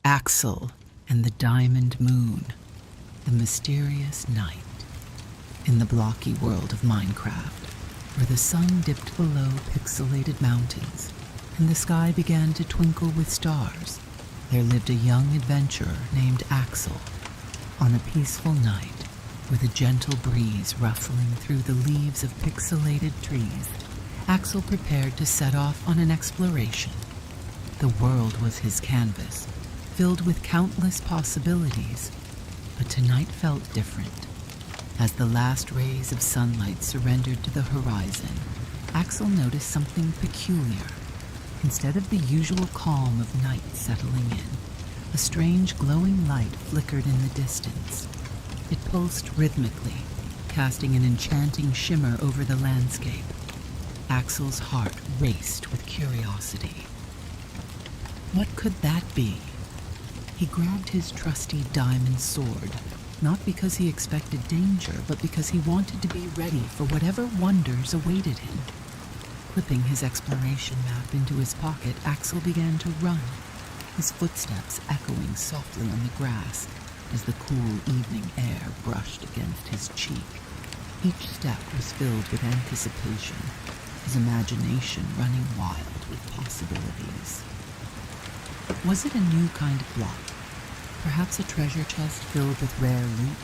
Axel and the Diamond Moon, the mysterious night. In the blocky world of Minecraft, where the sun dipped below pixelated mountains and the sky began to twinkle with stars, there lived a young adventurer named Axel. On a peaceful night, with a gentle breeze rustling through the leaves of pixelated trees, Axel prepared to set off on an exploration. The world was his canvas, filled with countless possibilities, but tonight felt different. As the last rays of sunlight surrendered to the horizon, Axel noticed something peculiar. Instead of the usual calm of night settling in, a strange glowing light flickered in the distance. It pulsed rhythmically, casting an enchanting shimmer over the landscape. Axel's heart raced with curiosity. What could that be? He grabbed his trusty diamond sword, not because he expected danger, but because he wanted to be ready for whatever wonders awaited him. Clipping his exploration map into his pocket, Axel began to run, his footsteps echoing softly on the grass as the cool evening air brushed against his cheek. Each step was filled with anticipation, his imagination running wild with possibilities. Was it a new kind of block? Perhaps a treasure chest filled with rare loot?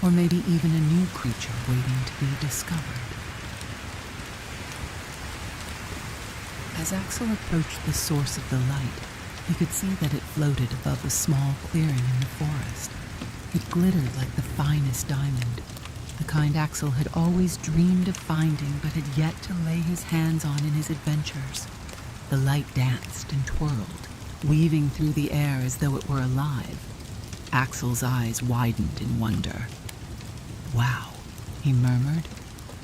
Or maybe even a new creature waiting to be discovered? As Axel approached the source of the light, he could see that it floated above a small clearing in the forest. It glittered like the finest diamond, the kind Axel had always dreamed of finding but had yet to lay his hands on in his adventures. The light danced and twirled, weaving through the air as though it were alive. Axel's eyes widened in wonder. "Wow," he murmured,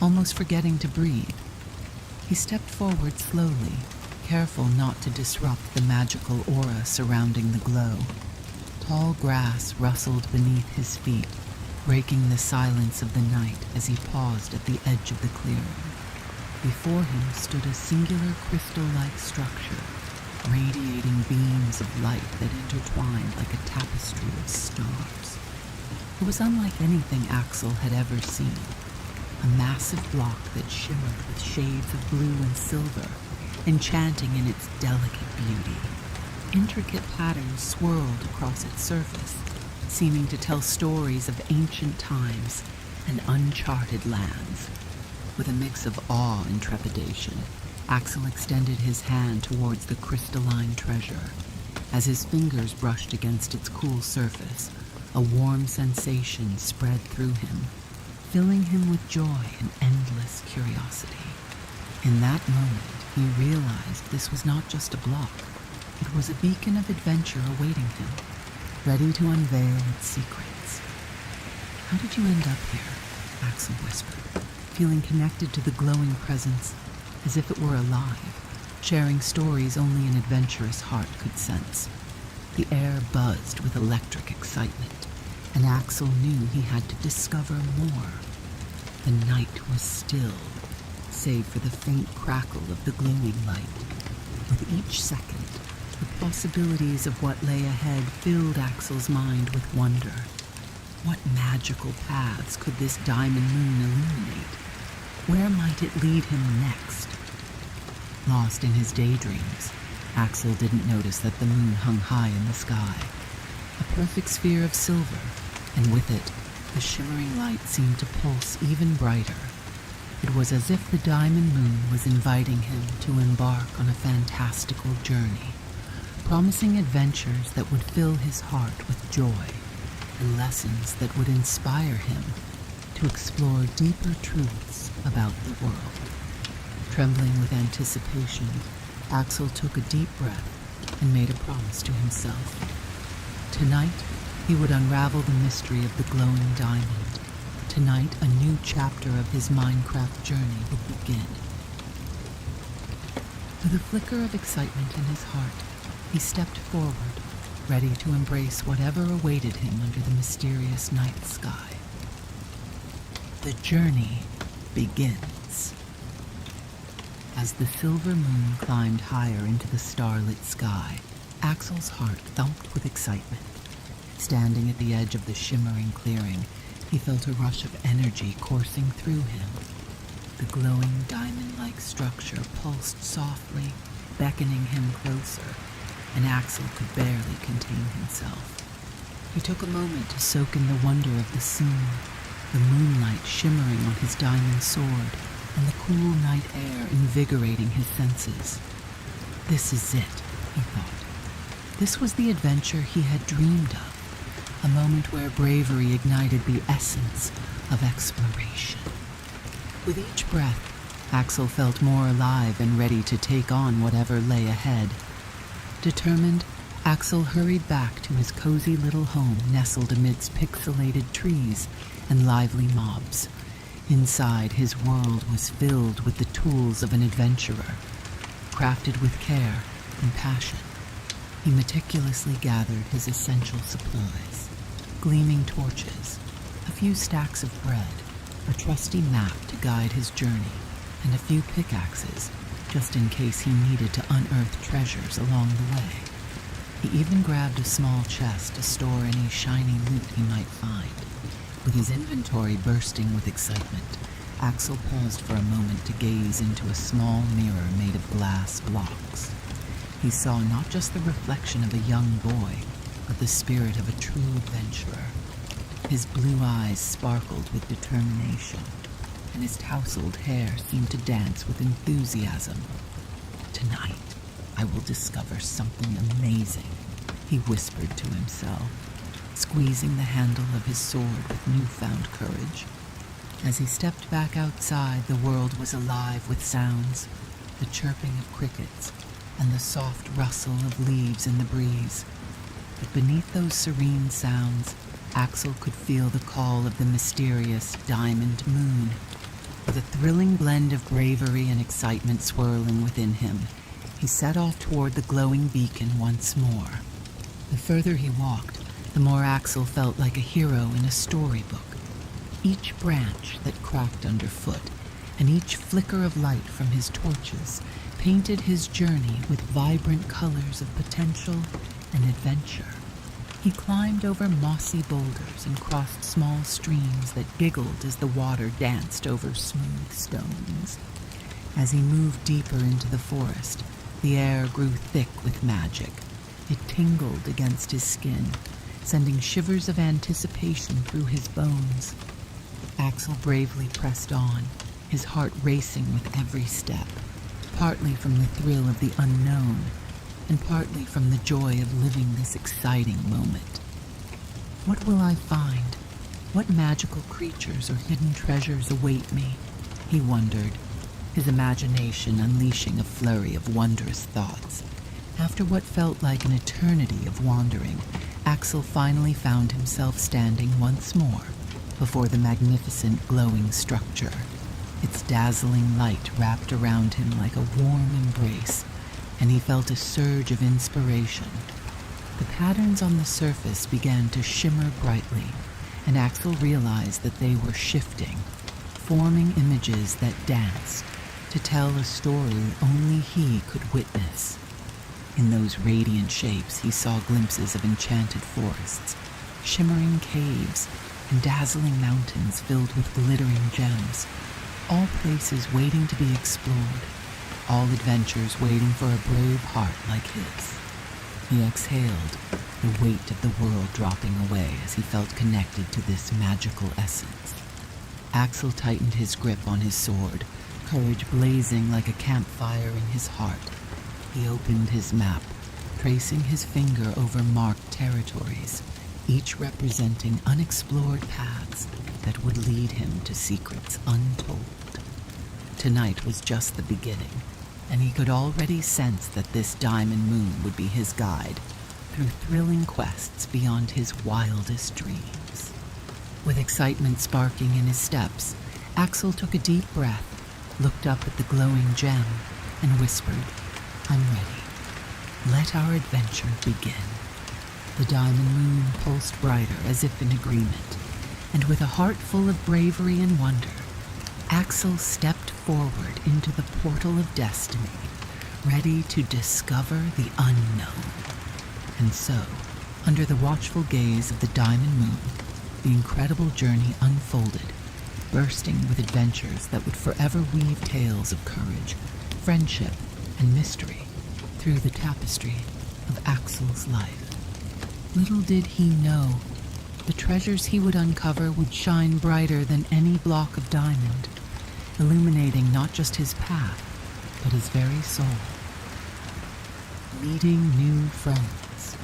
almost forgetting to breathe. He stepped forward slowly, careful not to disrupt the magical aura surrounding the glow. Tall grass rustled beneath his feet, breaking the silence of the night as he paused at the edge of the clearing. Before him stood a singular crystal-like structure, radiating beams of light that intertwined like a tapestry of stars. It was unlike anything Axel had ever seen, a massive block that shimmered with shades of blue and silver, enchanting in its delicate beauty. Intricate patterns swirled across its surface, seeming to tell stories of ancient times and uncharted lands. With a mix of awe and trepidation, Axel extended his hand towards the crystalline treasure. As his fingers brushed against its cool surface, a warm sensation spread through him, filling him with joy and endless curiosity. In that moment, he realized this was not just a block. It was a beacon of adventure awaiting him, ready to unveil its secrets. "How did you end up here?" Axel whispered, feeling connected to the glowing presence, as if it were alive, sharing stories only an adventurous heart could sense. The air buzzed with electric excitement, and Axel knew he had to discover more. The night was still, save for the faint crackle of the glowing light. With each second, the possibilities of what lay ahead filled Axel's mind with wonder. What magical paths could this diamond moon illuminate? Where might it lead him next? Lost in his daydreams, Axel didn't notice that the moon hung high in the sky, a perfect sphere of silver, and with it, the shimmering light seemed to pulse even brighter. It was as if the diamond moon was inviting him to embark on a fantastical journey, promising adventures that would fill his heart with joy, and lessons that would inspire him to explore deeper truths about the world. Trembling with anticipation, Axel took a deep breath and made a promise to himself. Tonight, he would unravel the mystery of the glowing diamond. Tonight, a new chapter of his Minecraft journey would begin. With a flicker of excitement in his heart, he stepped forward, ready to embrace whatever awaited him under the mysterious night sky. The journey begins. As the silver moon climbed higher into the starlit sky, Axel's heart thumped with excitement. Standing at the edge of the shimmering clearing, he felt a rush of energy coursing through him. The glowing diamond-like structure pulsed softly, beckoning him closer, and Axel could barely contain himself. He took a moment to soak in the wonder of the scene, the moonlight shimmering on his diamond sword, and the cool night air invigorating his senses. This is it, he thought. This was the adventure he had dreamed of, a moment where bravery ignited the essence of exploration. With each breath, Axel felt more alive and ready to take on whatever lay ahead. Determined, Axel hurried back to his cozy little home nestled amidst pixelated trees and lively mobs. Inside, his world was filled with the tools of an adventurer, crafted with care and passion. He meticulously gathered his essential supplies: gleaming torches, a few stacks of bread, a trusty map to guide his journey, and a few pickaxes, just in case he needed to unearth treasures along the way. He even grabbed a small chest to store any shiny loot he might find. With his inventory bursting with excitement, Axel paused for a moment to gaze into a small mirror made of glass blocks. He saw not just the reflection of a young boy, but the spirit of a true adventurer. His blue eyes sparkled with determination, and his tousled hair seemed to dance with enthusiasm. Tonight, I will discover something amazing, he whispered to himself, squeezing the handle of his sword with newfound courage. As he stepped back outside, the world was alive with sounds, the chirping of crickets, and the soft rustle of leaves in the breeze. But beneath those serene sounds, Axel could feel the call of the mysterious diamond moon. With a thrilling blend of bravery and excitement swirling within him, he set off toward the glowing beacon once more. The further he walked, the more Axel felt like a hero in a storybook. Each branch that cracked underfoot, and each flicker of light from his torches, painted his journey with vibrant colors of potential and adventure. He climbed over mossy boulders and crossed small streams that giggled as the water danced over smooth stones. As he moved deeper into the forest, the air grew thick with magic. It tingled against his skin, sending shivers of anticipation through his bones. Axel bravely pressed on, his heart racing with every step, partly from the thrill of the unknown, and partly from the joy of living this exciting moment. What will I find? What magical creatures or hidden treasures await me? He wondered, his imagination unleashing a flurry of wondrous thoughts. After what felt like an eternity of wandering, Axel finally found himself standing once more before the magnificent glowing structure. Its dazzling light wrapped around him like a warm embrace, and he felt a surge of inspiration. The patterns on the surface began to shimmer brightly, and Axel realized that they were shifting, forming images that danced to tell a story only he could witness. In those radiant shapes, he saw glimpses of enchanted forests, shimmering caves, and dazzling mountains filled with glittering gems, all places waiting to be explored, all adventures waiting for a brave heart like his. He exhaled, the weight of the world dropping away as he felt connected to this magical essence. Axel tightened his grip on his sword, courage blazing like a campfire in his heart. He opened his map, tracing his finger over marked territories, each representing unexplored paths that would lead him to secrets untold. Tonight was just the beginning, and he could already sense that this diamond moon would be his guide through thrilling quests beyond his wildest dreams. With excitement sparking in his steps, Axel took a deep breath, looked up at the glowing gem, and whispered, "I'm ready. Let our adventure begin." The diamond moon pulsed brighter as if in agreement, and with a heart full of bravery and wonder, Axel stepped forward into the portal of destiny, ready to discover the unknown. And so, under the watchful gaze of the diamond moon, the incredible journey unfolded, bursting with adventures that would forever weave tales of courage, friendship, and mystery through the tapestry of Axel's life. Little did he know, the treasures he would uncover would shine brighter than any block of diamond, illuminating not just his path, but his very soul. Meeting new friends.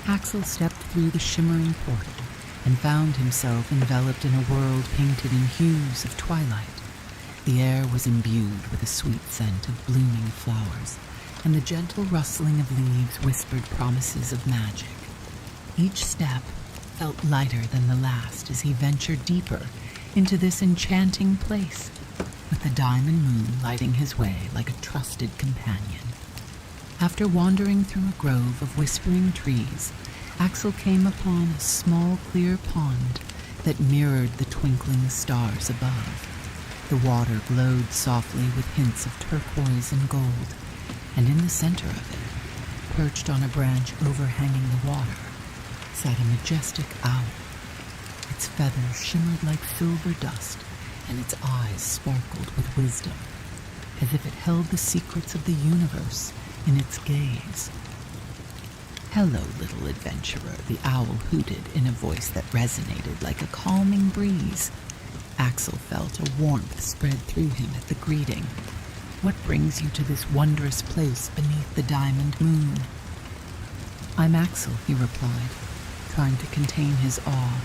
Axel stepped through the shimmering portal and found himself enveloped in a world painted in hues of twilight. The air was imbued with a sweet scent of blooming flowers, and the gentle rustling of leaves whispered promises of magic. Each step felt lighter than the last as he ventured deeper into this enchanting place, with the diamond moon lighting his way like a trusted companion. After wandering through a grove of whispering trees, Axel came upon a small, clear pond that mirrored the twinkling stars above. The water glowed softly with hints of turquoise and gold, and in the center of it, perched on a branch overhanging the water, sat a majestic owl. Its feathers shimmered like silver dust, and its eyes sparkled with wisdom, as if it held the secrets of the universe in its gaze. "Hello, little adventurer," the owl hooted in a voice that resonated like a calming breeze. Axel felt a warmth spread through him at the greeting. "What brings you to this wondrous place beneath the diamond moon?" "I'm Axel," he replied, trying to contain his awe.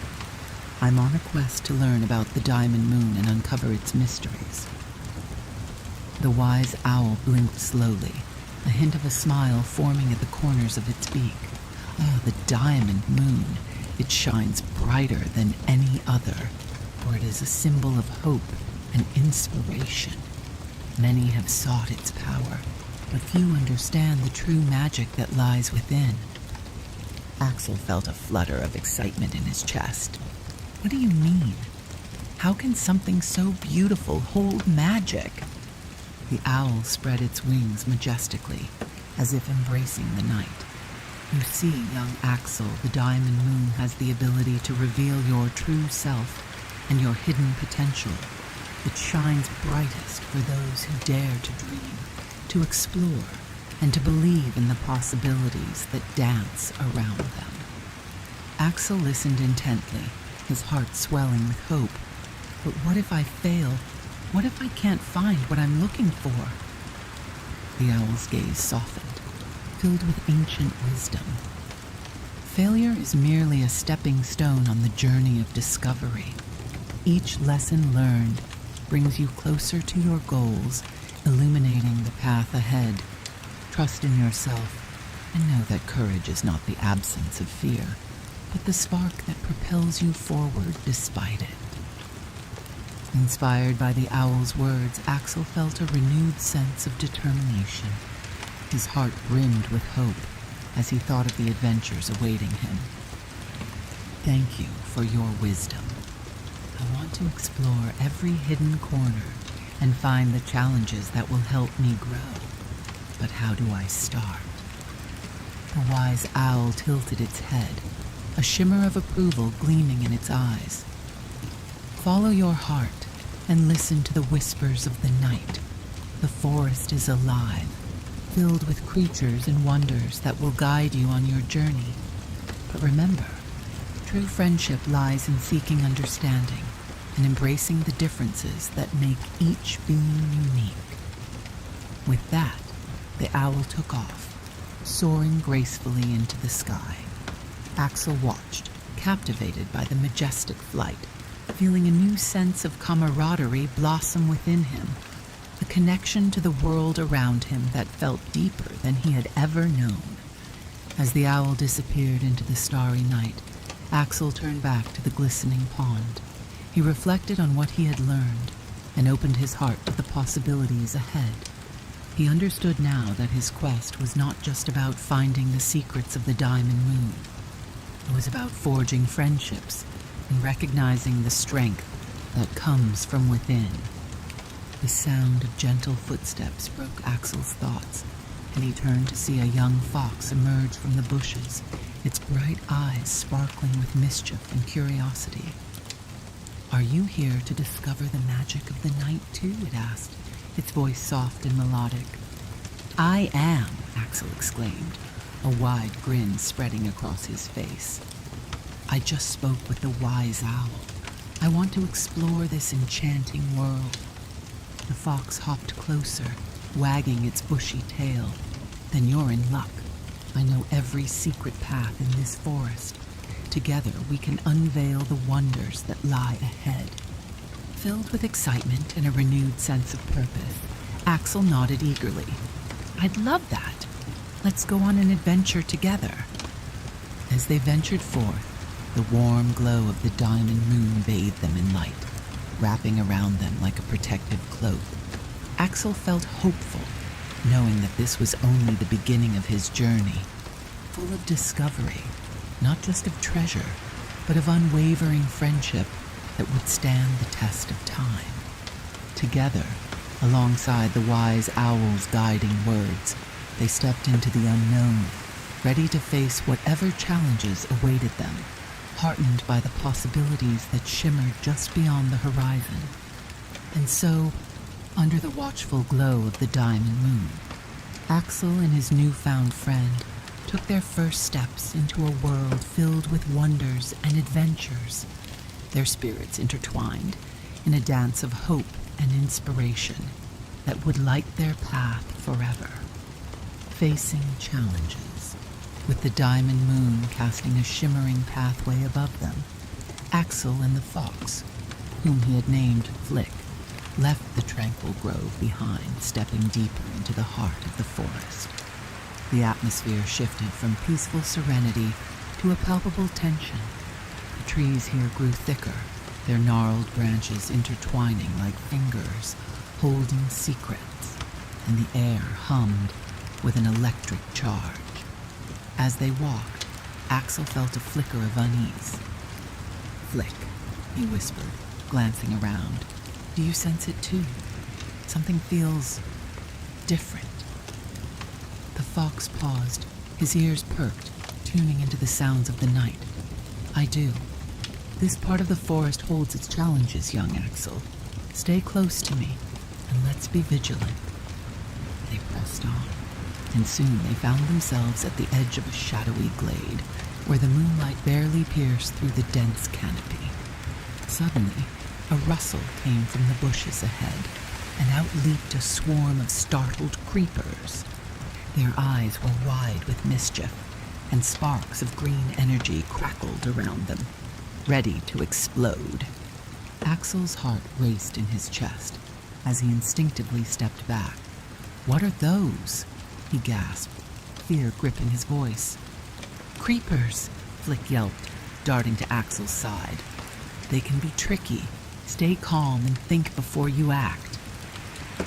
"I'm on a quest to learn about the diamond moon and uncover its mysteries." The wise owl blinked slowly, a hint of a smile forming at the corners of its beak. "Ah, the diamond moon. It shines brighter than any other, for it is a symbol of hope and inspiration. Many have sought its power, but few understand the true magic that lies within." Axel felt a flutter of excitement in his chest. "What do you mean? How can something so beautiful hold magic?" The owl spread its wings majestically, as if embracing the night. "You see, young Axel, the diamond moon has the ability to reveal your true self and your hidden potential. It shines brightest for those who dare to dream, to explore, and to believe in the possibilities that dance around them." Axel listened intently, his heart swelling with hope. "But what if I fail? What if I can't find what I'm looking for?" The owl's gaze softened, filled with ancient wisdom. "Failure is merely a stepping stone on the journey of discovery. Each lesson learned brings you closer to your goals, illuminating the path ahead. Trust in yourself, and know that courage is not the absence of fear, but the spark that propels you forward despite it." Inspired by the owl's words, Axel felt a renewed sense of determination. His heart brimmed with hope as he thought of the adventures awaiting him. "Thank you for your wisdom. I want to explore every hidden corner and find the challenges that will help me grow. But how do I start?" The wise owl tilted its head, a shimmer of approval gleaming in its eyes. "Follow your heart and listen to the whispers of the night. The forest is alive, filled with creatures and wonders that will guide you on your journey. But remember, true friendship lies in seeking understanding and embracing the differences that make each being unique." With that, the owl took off, soaring gracefully into the sky. Axel watched, captivated by the majestic flight, feeling a new sense of camaraderie blossom within him, a connection to the world around him that felt deeper than he had ever known. As the owl disappeared into the starry night, Axel turned back to the glistening pond. He reflected on what he had learned and opened his heart to the possibilities ahead. He understood now that his quest was not just about finding the secrets of the diamond moon. It was about forging friendships and recognizing the strength that comes from within. The sound of gentle footsteps broke Axel's thoughts, and he turned to see a young fox emerge from the bushes, its bright eyes sparkling with mischief and curiosity. "Are you here to discover the magic of the night, too?" it asked, its voice soft and melodic. "I am," Axel exclaimed, a wide grin spreading across his face. "I just spoke with the wise owl. I want to explore this enchanting world." The fox hopped closer, wagging its bushy tail. "Then you're in luck. I know every secret path in this forest. Together we can unveil the wonders that lie ahead." Filled with excitement and a renewed sense of purpose, Axel nodded eagerly. "I'd love that. Let's go on an adventure together." As they ventured forth, the warm glow of the diamond moon bathed them in light, wrapping around them like a protective cloak. Axel felt hopeful, knowing that this was only the beginning of his journey, full of discovery, not just of treasure, but of unwavering friendship that would stand the test of time. Together, alongside the wise owl's guiding words, they stepped into the unknown, ready to face whatever challenges awaited them, heartened by the possibilities that shimmered just beyond the horizon. And so, under the watchful glow of the diamond moon, Axel and his newfound friend took their first steps into a world filled with wonders and adventures, their spirits intertwined in a dance of hope and inspiration that would light their path forever. Facing challenges, with the diamond moon casting a shimmering pathway above them, Axel and the fox, whom he had named Flick, left the tranquil grove behind, stepping deeper into the heart of the forest. The atmosphere shifted from peaceful serenity to a palpable tension. The trees here grew thicker, their gnarled branches intertwining like fingers, holding secrets, and the air hummed with an electric charge. As they walked, Axel felt a flicker of unease. "Flick," he whispered, glancing around. "Do you sense it too? Something feels different." The fox paused, his ears perked, tuning into the sounds of the night. "I do. This part of the forest holds its challenges, young Axel. Stay close to me, and let's be vigilant." They pressed on, and soon they found themselves at the edge of a shadowy glade, where the moonlight barely pierced through the dense canopy. Suddenly, a rustle came from the bushes ahead, and out leaped a swarm of startled creepers. Their eyes were wide with mischief, and sparks of green energy crackled around them, ready to explode. Axel's heart raced in his chest as he instinctively stepped back. "What are those?" he gasped, fear gripping his voice. "Creepers," Flick yelped, darting to Axel's side. "They can be tricky. Stay calm and think before you act."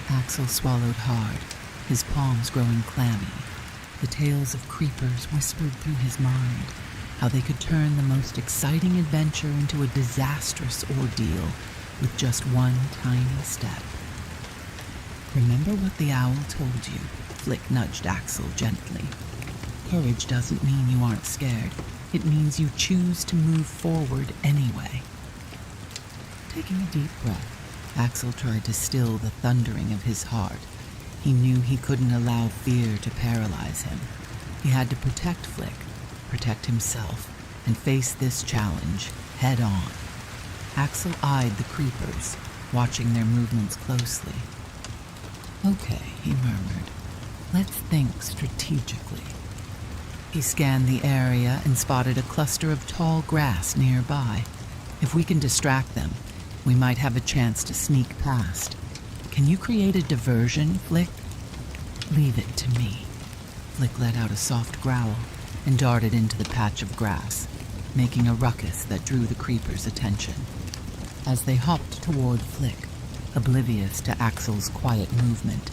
Axel swallowed hard, his palms growing clammy. The tales of creepers whispered through his mind, how they could turn the most exciting adventure into a disastrous ordeal with just one tiny step. "Remember what the owl told you," Flick nudged Axel gently. "Courage doesn't mean you aren't scared. It means you choose to move forward anyway." Taking a deep breath, Axel tried to still the thundering of his heart. He knew he couldn't allow fear to paralyze him. He had to protect Flick, protect himself, and face this challenge head on. Axel eyed the creepers, watching their movements closely. "Okay," he murmured. "Let's think strategically." He scanned the area and spotted a cluster of tall grass nearby. If we can distract them, we might have a chance to sneak past. "Can you create a diversion, Flick?" "Leave it to me." Flick let out a soft growl and darted into the patch of grass, making a ruckus that drew the creepers' attention. As they hopped toward Flick, oblivious to Axel's quiet movement,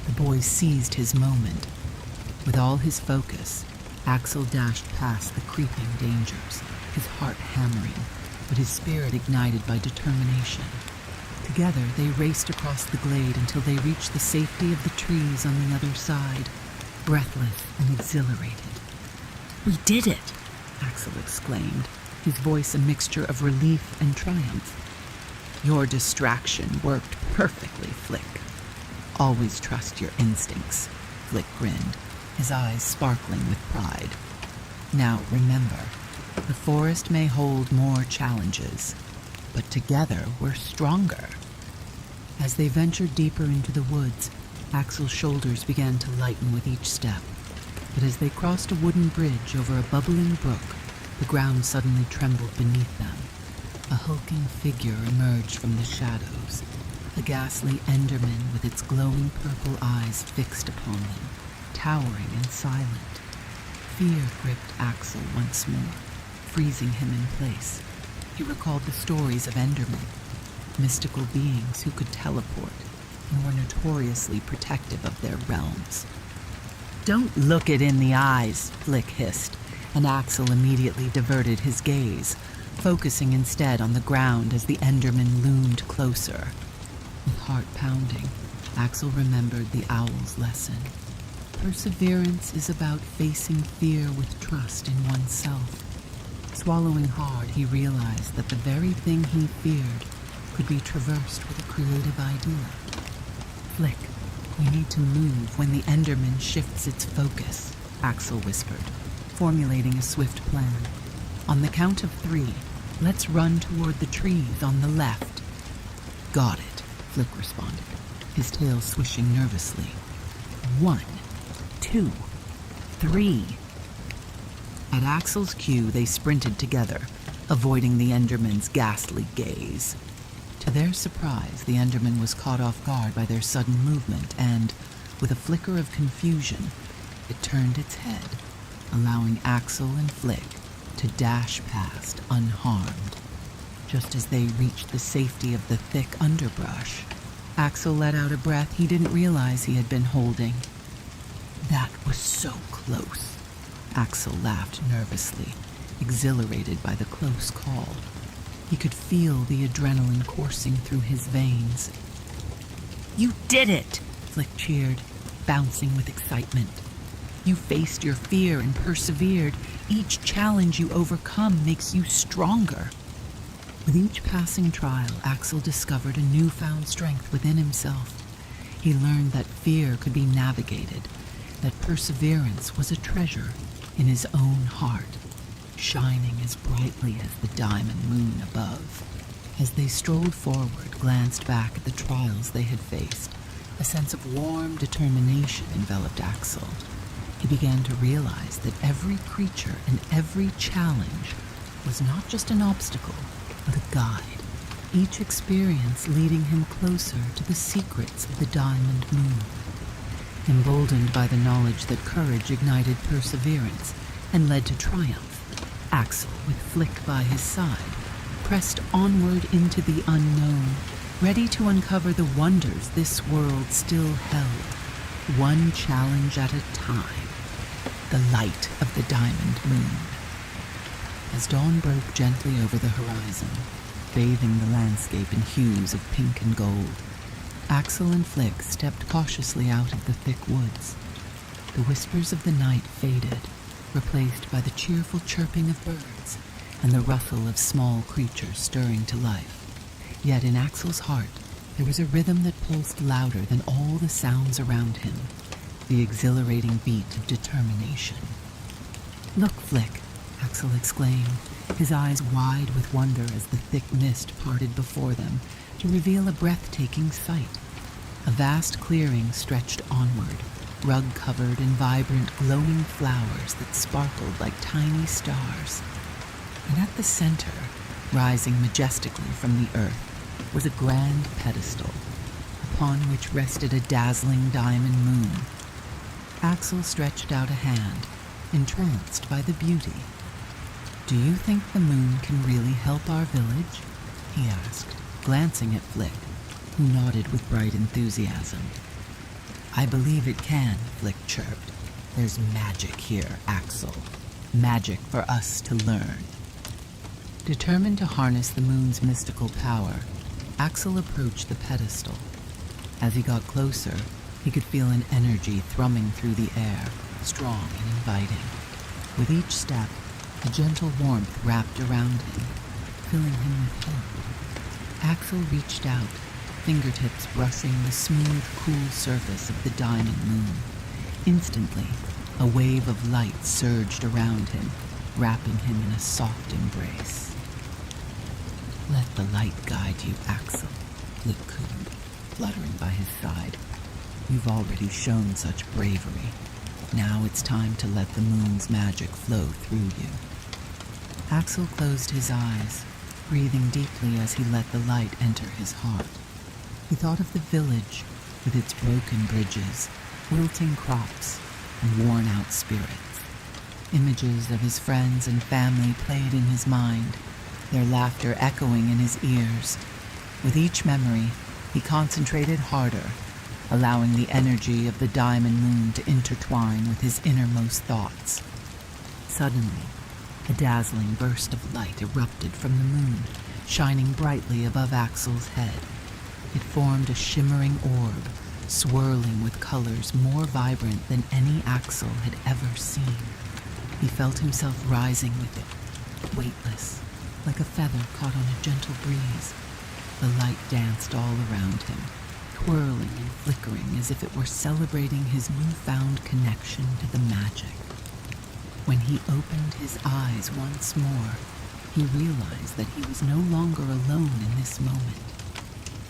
the boy seized his moment. With all his focus, Axel dashed past the creeping dangers, his heart hammering, but his spirit ignited by determination. Together, they raced across the glade until they reached the safety of the trees on the other side. breathless and exhilarated. We did it! Axel exclaimed, his voice a mixture of relief and triumph. Your distraction worked perfectly, Flick. Always trust your instincts, Flick grinned, his eyes sparkling with pride. Now remember, the forest may hold more challenges, but together we're stronger. As they ventured deeper into the woods, Axel's shoulders began to lighten with each step. But as they crossed a wooden bridge over a bubbling brook, the ground suddenly trembled beneath them. A hulking figure emerged from the shadows, a ghastly enderman with its glowing purple eyes fixed upon them, towering and silent. Fear gripped Axel once more, freezing him in place. He recalled the stories of endermen, mystical beings who could teleport and were notoriously protective of their realms. Don't look it in the eyes, Flick hissed, and Axel immediately diverted his gaze, focusing instead on the ground as the enderman loomed closer. With heart pounding, Axel remembered the owl's lesson. Perseverance is about facing fear with trust in oneself. Swallowing hard, he realized that the very thing he feared could be traversed with a creative idea. Flick, we need to move when the enderman shifts its focus, Axel whispered, formulating a swift plan. On the count of 3, let's run toward the trees on the left. Got it, Flick responded, his tail swishing nervously. 1, 2, 3. At Axel's cue, they sprinted together, avoiding the enderman's ghastly gaze. To their surprise, the enderman was caught off guard by their sudden movement and, with a flicker of confusion, it turned its head, allowing Axel and Flick to dash past unharmed. Just as they reached the safety of the thick underbrush, Axel let out a breath he didn't realize he had been holding. That was so close. Axel laughed nervously, exhilarated by the close call. He could feel the adrenaline coursing through his veins. You did it! Flick cheered, bouncing with excitement. You faced your fear and persevered. Each challenge you overcome makes you stronger. With each passing trial, Axel discovered a newfound strength within himself. He learned that fear could be navigated, that perseverance was a treasure in his own heart, shining as brightly as the diamond moon above. As they strolled forward, glanced back at the trials they had faced, a sense of warm determination enveloped Axel. He began to realize that every creature and every challenge was not just an obstacle, but a guide, each experience leading him closer to the secrets of the diamond moon. Emboldened by the knowledge that courage ignited perseverance and led to triumph, Axel, with Flick by his side, pressed onward into the unknown, ready to uncover the wonders this world still held, one challenge at a time, the light of the diamond moon. As dawn broke gently over the horizon, bathing the landscape in hues of pink and gold, Axel and Flick stepped cautiously out of the thick woods. The whispers of the night faded, replaced by the cheerful chirping of birds and the rustle of small creatures stirring to life. Yet in Axel's heart, there was a rhythm that pulsed louder than all the sounds around him, the exhilarating beat of determination. Look, Flick, Axel exclaimed, his eyes wide with wonder as the thick mist parted before them to reveal a breathtaking sight. A vast clearing stretched onward, rug-covered in vibrant, glowing flowers that sparkled like tiny stars. And at the center, rising majestically from the earth, was a grand pedestal, upon which rested a dazzling diamond moon. Axel stretched out a hand, entranced by the beauty. Do you think the moon can really help our village? He asked, glancing at Flick, who nodded with bright enthusiasm. I believe it can, Flick chirped. There's magic here, Axel. Magic for us to learn. Determined to harness the moon's mystical power, Axel approached the pedestal. As he got closer, He could feel an energy thrumming through the air, strong and inviting. With each step, a gentle warmth wrapped around him, filling him with hope. Axel reached out, fingertips brushing the smooth, cool surface of the diamond moon. Instantly, a wave of light surged around him, wrapping him in a soft embrace. "Let the light guide you, Axel," Flick cooed, fluttering by his side. "You've already shown such bravery. Now it's time to let the moon's magic flow through you." Axel closed his eyes, breathing deeply as he let the light enter his heart. He thought of the village, with its broken bridges, wilting crops, and worn-out spirits. Images of his friends and family played in his mind, their laughter echoing in his ears. With each memory, he concentrated harder, allowing the energy of the diamond moon to intertwine with his innermost thoughts. Suddenly, a dazzling burst of light erupted from the moon, shining brightly above Axel's head. It formed a shimmering orb, swirling with colors more vibrant than any Axel had ever seen. He felt himself rising with it, weightless, like a feather caught on a gentle breeze. The light danced all around him, twirling and flickering as if it were celebrating his newfound connection to the magic. When he opened his eyes once more, he realized that he was no longer alone in this moment.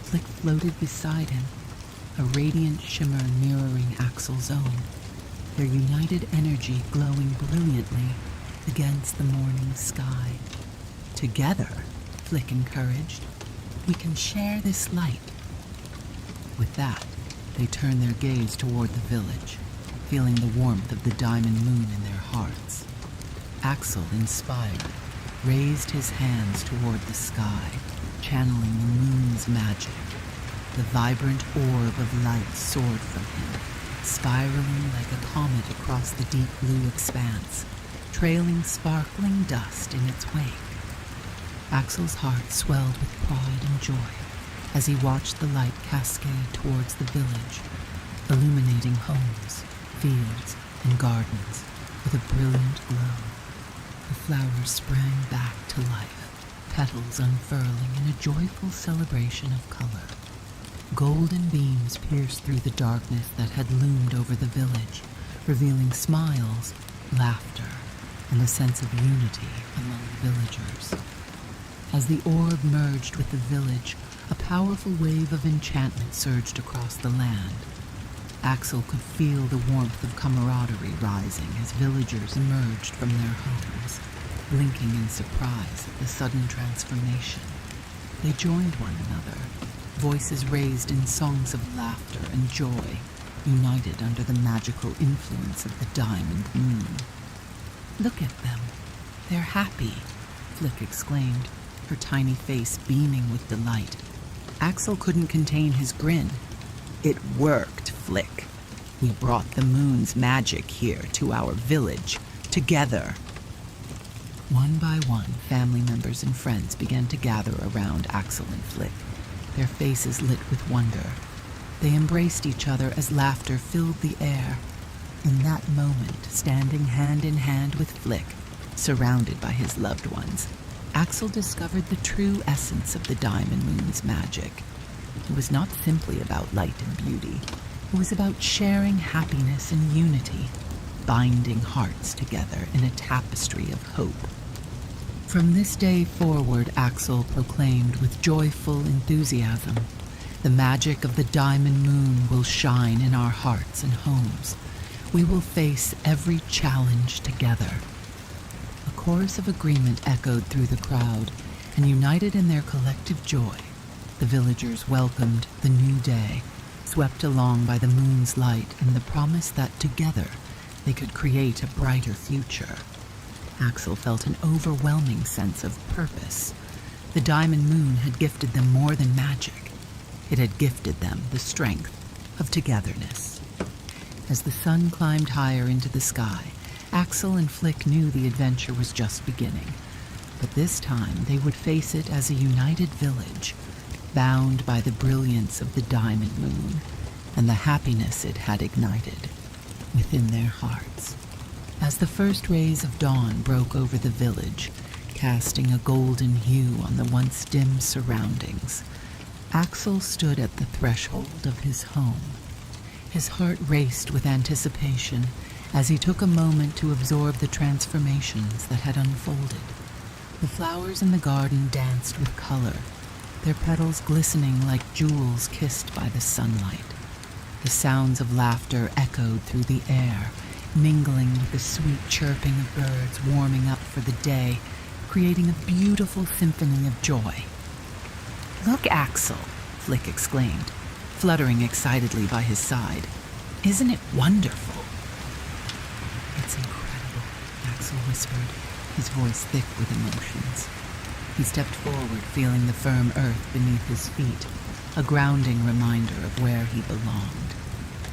Flick floated beside him, a radiant shimmer mirroring Axel's own, their united energy glowing brilliantly against the morning sky. "Together," Flick encouraged, "we can share this light." With that, they turned their gaze toward the village, feeling the warmth of the diamond moon in their hearts. Axel, inspired, raised his hands toward the sky, channeling the moon's magic. The vibrant orb of light soared from him, spiraling like a comet across the deep blue expanse, trailing sparkling dust in its wake. Axel's heart swelled with pride and joy as he watched the light cascade towards the village, illuminating homes, fields, and gardens with a brilliant glow. The flowers sprang back to life, petals unfurling in a joyful celebration of color. Golden beams pierced through the darkness that had loomed over the village, revealing smiles, laughter, and a sense of unity among the villagers. As the orb merged with the village, a powerful wave of enchantment surged across the land. Axel could feel the warmth of camaraderie rising as villagers emerged from their homes, blinking in surprise at the sudden transformation. They joined one another, voices raised in songs of laughter and joy, united under the magical influence of the diamond moon. "Look at them. They're happy," Flick exclaimed, her tiny face beaming with delight. Axel couldn't contain his grin. "It worked, Flick. We brought the moon's magic here to our village, together." One by one, family members and friends began to gather around Axel and Flick, their faces lit with wonder. They embraced each other as laughter filled the air. In that moment, standing hand in hand with Flick, surrounded by his loved ones, Axel discovered the true essence of the diamond moon's magic. It was not simply about light and beauty. It was about sharing happiness and unity, binding hearts together in a tapestry of hope. From this day forward, Axel proclaimed with joyful enthusiasm, "The magic of the diamond moon will shine in our hearts and homes. We will face every challenge together." A chorus of agreement echoed through the crowd, and united in their collective joy, the villagers welcomed the new day, swept along by the moon's light and the promise that together they could create a brighter future. Axel felt an overwhelming sense of purpose. The diamond moon had gifted them more than magic. It had gifted them the strength of togetherness. As the sun climbed higher into the sky, Axel and Flick knew the adventure was just beginning. But this time they would face it as a united village, bound by the brilliance of the diamond moon. and the happiness it had ignited within their hearts. As the first rays of dawn broke over the village, casting a golden hue on the once dim surroundings, Axel stood at the threshold of his home. His heart raced with anticipation as he took a moment to absorb the transformations that had unfolded. The flowers in the garden danced with color, their petals glistening like jewels kissed by the sunlight. The sounds of laughter echoed through the air, mingling with the sweet chirping of birds warming up for the day, creating a beautiful symphony of joy. "Look, Axel," Flick exclaimed, fluttering excitedly by his side. "Isn't it wonderful?" "It's incredible," Axel whispered, his voice thick with emotions. He stepped forward, feeling the firm earth beneath his feet, a grounding reminder of where he belonged.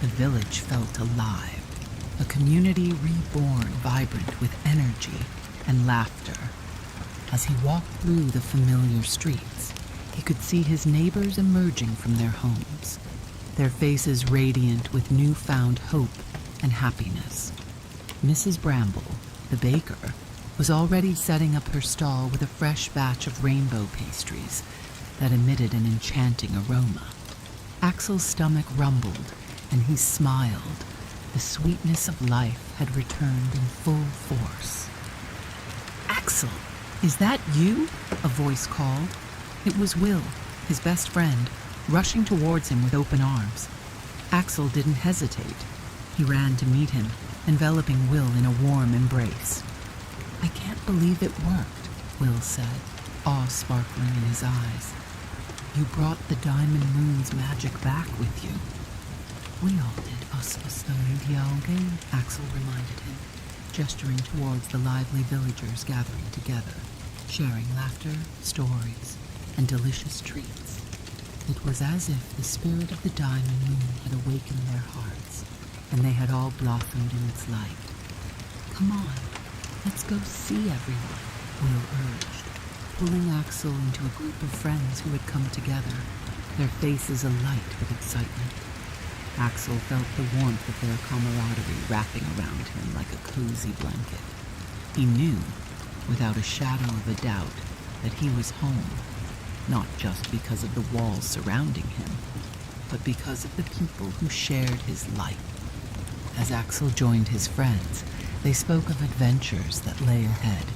The village felt alive, a community reborn, vibrant with energy and laughter. As he walked through the familiar streets, he could see his neighbors emerging from their homes, their faces radiant with newfound hope and happiness. Mrs. Bramble, the baker, was already setting up her stall with a fresh batch of rainbow pastries that emitted an enchanting aroma. Axel's stomach rumbled, and he smiled. The sweetness of life had returned in full force. "Axel, is that you?" a voice called. It was Will, his best friend, rushing towards him with open arms. Axel didn't hesitate. He ran to meet him, enveloping Will in a warm embrace. "I can't believe it worked," Will said, awe sparkling in his eyes. "You brought the Diamond Moon's magic back with you." "We all did, Axel reminded him, gesturing towards the lively villagers gathering together, sharing laughter, stories, and delicious treats. It was as if the spirit of the Diamond Moon had awakened their hearts, and they had all blossomed in its light. "Come on, let's go see everyone," Will urged, pulling Axel into a group of friends who had come together, their faces alight with excitement. Axel felt the warmth of their camaraderie wrapping around him like a cozy blanket. He knew, without a shadow of a doubt, that he was home, not just because of the walls surrounding him, but because of the people who shared his life. As Axel joined his friends, they spoke of adventures that lay ahead,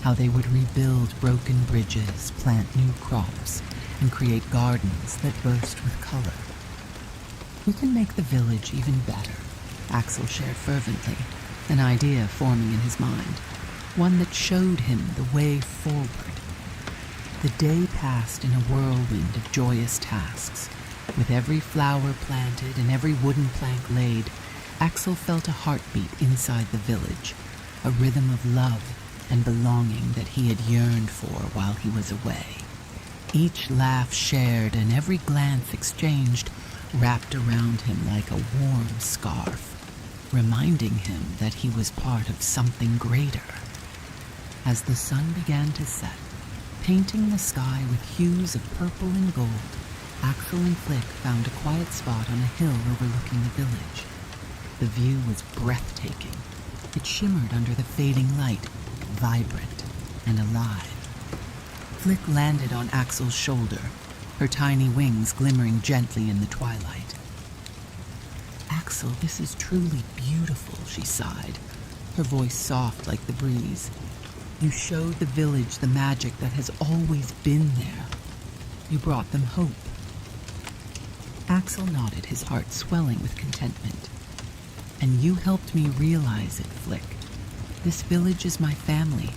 how they would rebuild broken bridges, plant new crops, and create gardens that burst with color. "We can make the village even better," Axel shared fervently, an idea forming in his mind, one that showed him the way forward. The day passed in a whirlwind of joyous tasks. With every flower planted and every wooden plank laid, Axel felt a heartbeat inside the village, a rhythm of love and belonging that he had yearned for while he was away. Each laugh shared and every glance exchanged wrapped around him like a warm scarf, reminding him that he was part of something greater. As the sun began to set, painting the sky with hues of purple and gold, Axel and Flick found a quiet spot on a hill overlooking the village. The view was breathtaking. It shimmered under the fading light, vibrant and alive. Flick landed on Axel's shoulder, her tiny wings glimmering gently in the twilight. "Axel, this is truly beautiful," she sighed, her voice soft like the breeze. "You showed the village the magic that has always been there. You brought them hope." Axel nodded, his heart swelling with contentment. "And you helped me realize it, Flick. This village is my family,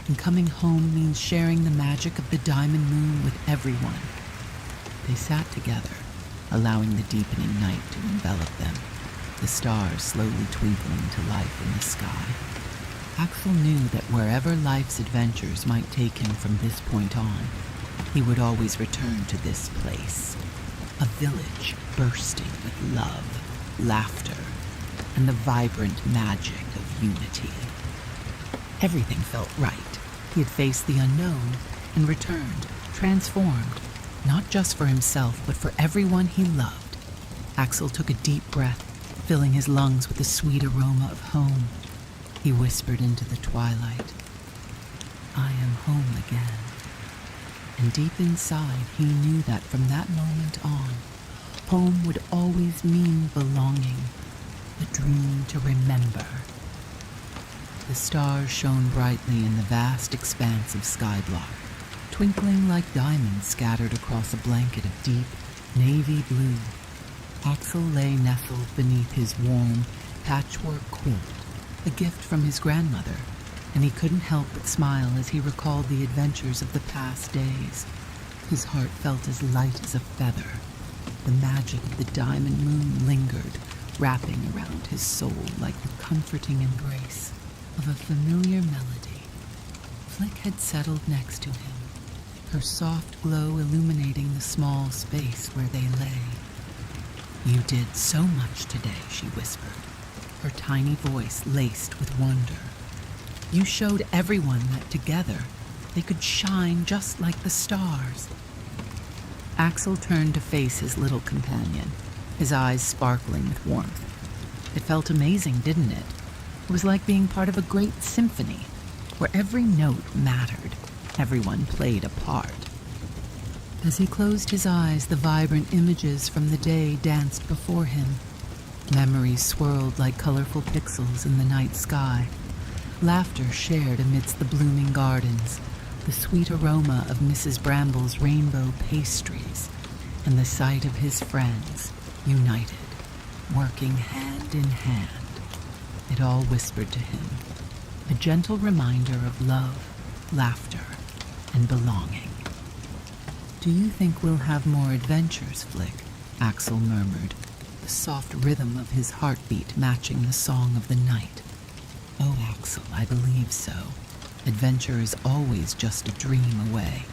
and coming home means sharing the magic of the Diamond Moon with everyone." They sat together, allowing the deepening night to envelop them, the stars slowly twinkling to life in the sky. Axel knew that wherever life's adventures might take him from this point on, he would always return to this place, a village bursting with love, laughter, and the vibrant magic of unity. Everything felt right. He had faced the unknown and returned, transformed, not just for himself, but for everyone he loved. Axel took a deep breath, filling his lungs with the sweet aroma of home. He whispered into the twilight, "I am home again." And deep inside, he knew that from that moment on, home would always mean belonging, a dream to remember. The stars shone brightly in the vast expanse of skyblock, twinkling like diamonds scattered across a blanket of deep navy blue. Axel lay nestled beneath his warm patchwork quilt, a gift from his grandmother, and he couldn't help but smile as he recalled the adventures of the past days. His heart felt as light as a feather. The magic of the diamond moon lingered, wrapping around his soul like the comforting embrace of a familiar melody. Flick had settled next to him, her soft glow illuminating the small space where they lay. "You did so much today," she whispered, her tiny voice laced with wonder. "You showed everyone that together they could shine just like the stars." Axel turned to face his little companion, his eyes sparkling with warmth. It felt amazing, didn't it? It was like being part of a great symphony, where every note mattered, everyone played a part. As he closed his eyes, the vibrant images from the day danced before him. Memories swirled like colorful pixels in the night sky. Laughter shared amidst the blooming gardens, the sweet aroma of Mrs. Bramble's rainbow pastries, and the sight of his friends, united, working hand in hand. It all whispered to him, a gentle reminder of love, laughter, and belonging. "Do you think we'll have more adventures, Flick?" Axel murmured, the soft rhythm of his heartbeat matching the song of the night. "Oh, Axel, I believe so. Adventure is always just a dream away.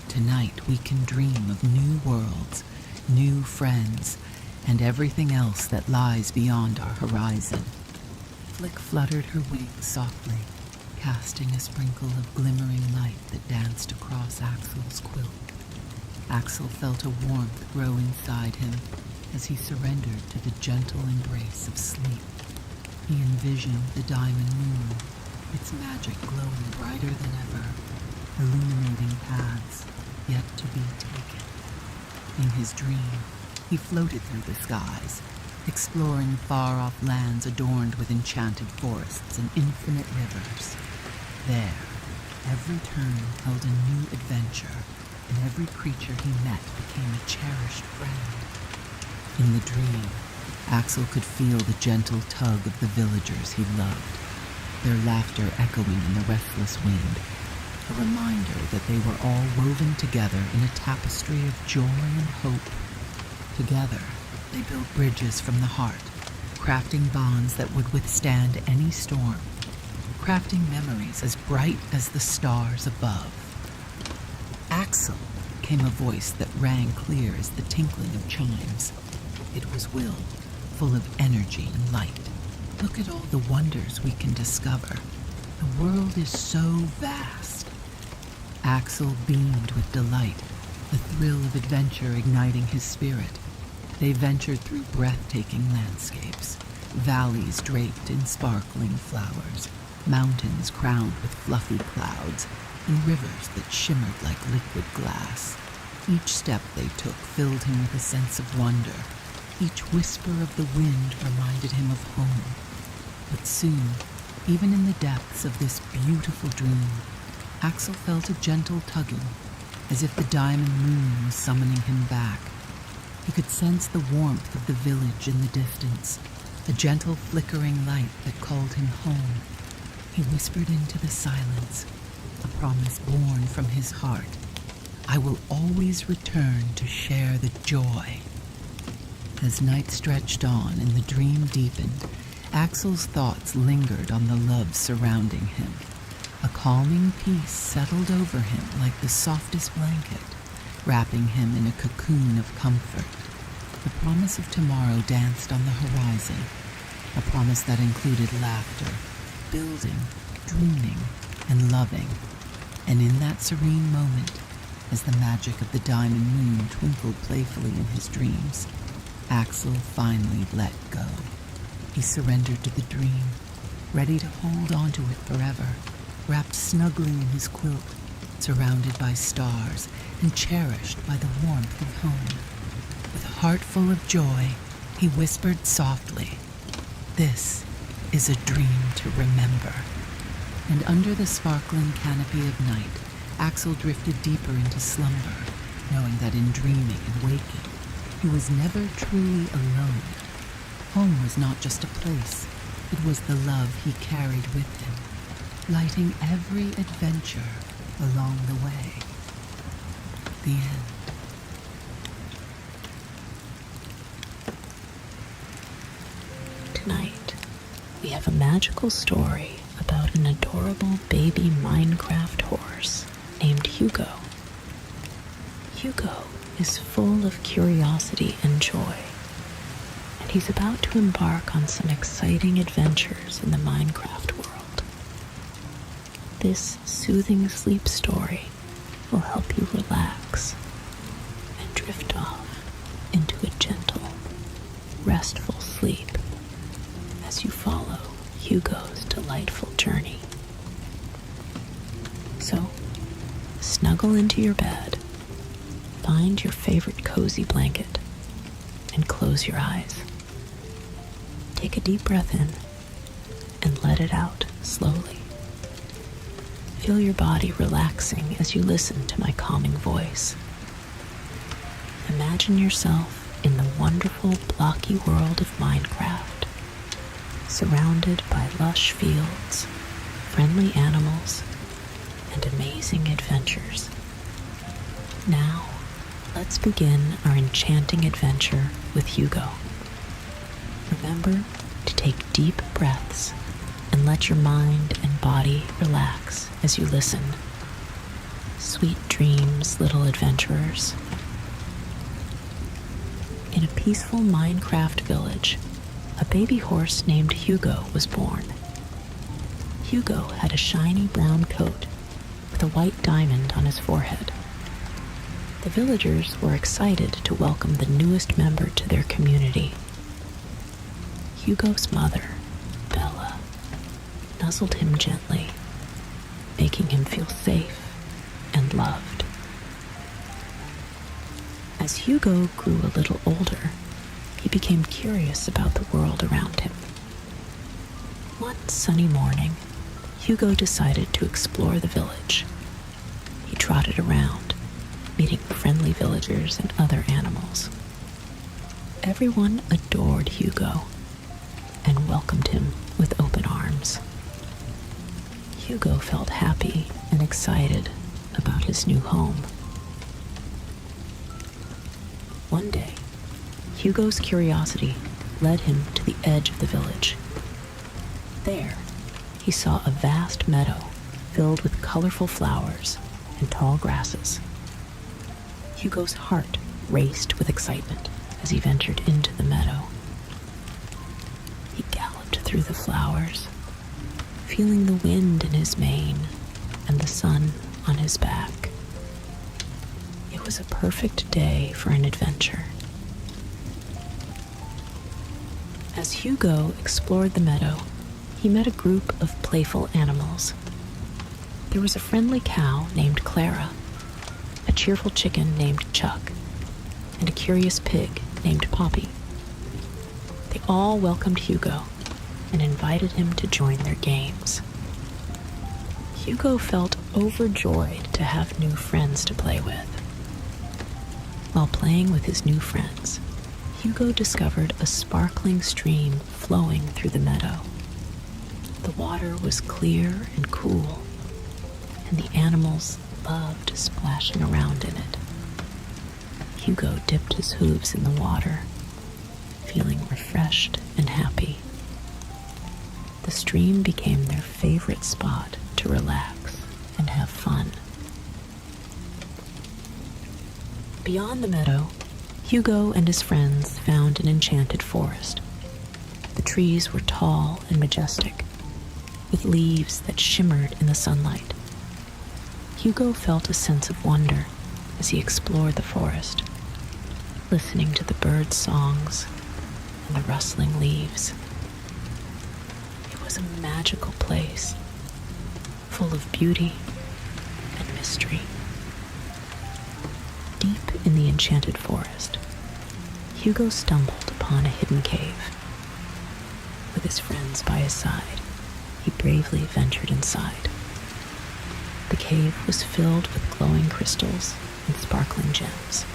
Tonight we can dream of new worlds, new friends, and everything else that lies beyond our horizon." Flick fluttered her wings softly, casting a sprinkle of glimmering light that danced across Axel's quilt. Axel felt a warmth grow inside him as he surrendered to the gentle embrace of sleep. He envisioned the diamond moon, its magic glowing brighter than ever, illuminating paths yet to be taken. In his dream, he floated through the skies, exploring far-off lands adorned with enchanted forests and infinite rivers. There, every turn held a new adventure, and every creature he met became a cherished friend. In the dream, Axel could feel the gentle tug of the villagers he loved, their laughter echoing in the restless wind, a reminder that they were all woven together in a tapestry of joy and hope. Together, they built bridges from the heart, crafting bonds that would withstand any storm, crafting memories as bright as the stars above. "Axel," came a voice that rang clear as the tinkling of chimes. It was Will, full of energy and light. "Look at all the wonders we can discover. The world is so vast." Axel beamed with delight, the thrill of adventure igniting his spirit. They ventured through breathtaking landscapes, valleys draped in sparkling flowers, mountains crowned with fluffy clouds, and rivers that shimmered like liquid glass. Each step they took filled him with a sense of wonder. Each whisper of the wind reminded him of home. But soon, even in the depths of this beautiful dream, Axel felt a gentle tugging, as if the diamond moon was summoning him back. He could sense the warmth of the village in the distance, a gentle flickering light that called him home. He whispered into the silence, a promise born from his heart. "I will always return to share the joy." As night stretched on and the dream deepened, Axel's thoughts lingered on the love surrounding him. A calming peace settled over him like the softest blanket, wrapping him in a cocoon of comfort. The promise of tomorrow danced on the horizon, a promise that included laughter, building, dreaming, and loving. And in that serene moment, as the magic of the diamond moon twinkled playfully in his dreams, Axel finally let go. He surrendered to the dream, ready to hold onto it forever, wrapped snugly in his quilt, surrounded by stars and cherished by the warmth of home. With a heart full of joy, he whispered softly, "This is a dream to remember." And under the sparkling canopy of night, Axel drifted deeper into slumber, knowing that in dreaming and waking, he was never truly alone. Home was not just a place, it was the love he carried with him, lighting every adventure along the way. The end. Tonight, we have a magical story about an adorable baby Minecraft horse named Hugo. Hugo is full of curiosity and joy, and he's about to embark on some exciting adventures in the Minecraft world. This soothing sleep story will help you relax and drift off into a gentle, restful sleep as you follow Hugo's delightful journey. So, snuggle into your bed, find your favorite cozy blanket, and close your eyes. Take a deep breath in and let it out slowly. Feel your body relaxing as you listen to my calming voice. Imagine yourself in the wonderful blocky world of Minecraft, surrounded by lush fields, friendly animals, and amazing adventures. Now, let's begin our enchanting adventure with Hugo. Remember to take deep breaths and let your mind and body relax as you listen. Sweet dreams, little adventurers. In a peaceful Minecraft village, a baby horse named Hugo was born. Hugo had a shiny brown coat with a white diamond on his forehead. The villagers were excited to welcome the newest member to their community. Hugo's mother, Bella, nuzzled him gently, making him feel safe and loved. As Hugo grew a little older, he became curious about the world around him. One sunny morning, Hugo decided to explore the village. He trotted around, meeting friendly villagers and other animals. Everyone adored Hugo and welcomed him with open arms. Hugo felt happy and excited about his new home. One day, Hugo's curiosity led him to the edge of the village. There, he saw a vast meadow filled with colorful flowers and tall grasses. Hugo's heart raced with excitement as he ventured into the meadow. He galloped through the flowers, feeling the wind in his mane and the sun on his back. It was a perfect day for an adventure. As Hugo explored the meadow, he met a group of playful animals. There was a friendly cow named Clara, a cheerful chicken named Chuck, and a curious pig named Poppy. They all welcomed Hugo and invited him to join their games. Hugo felt overjoyed to have new friends to play with. While playing with his new friends, Hugo discovered a sparkling stream flowing through the meadow. The water was clear and cool, and the animals loved splashing around in it. Hugo dipped his hooves in the water, feeling refreshed and happy. The stream became their favorite spot to relax and have fun. Beyond the meadow, Hugo and his friends found an enchanted forest. The trees were tall and majestic, with leaves that shimmered in the sunlight. Hugo felt a sense of wonder as he explored the forest. listening to the birds' songs and the rustling leaves. It was a magical place, full of beauty and mystery. Deep in the enchanted forest, Hugo stumbled upon a hidden cave. With his friends by his side, he bravely ventured inside. The cave was filled with glowing crystals and sparkling gems.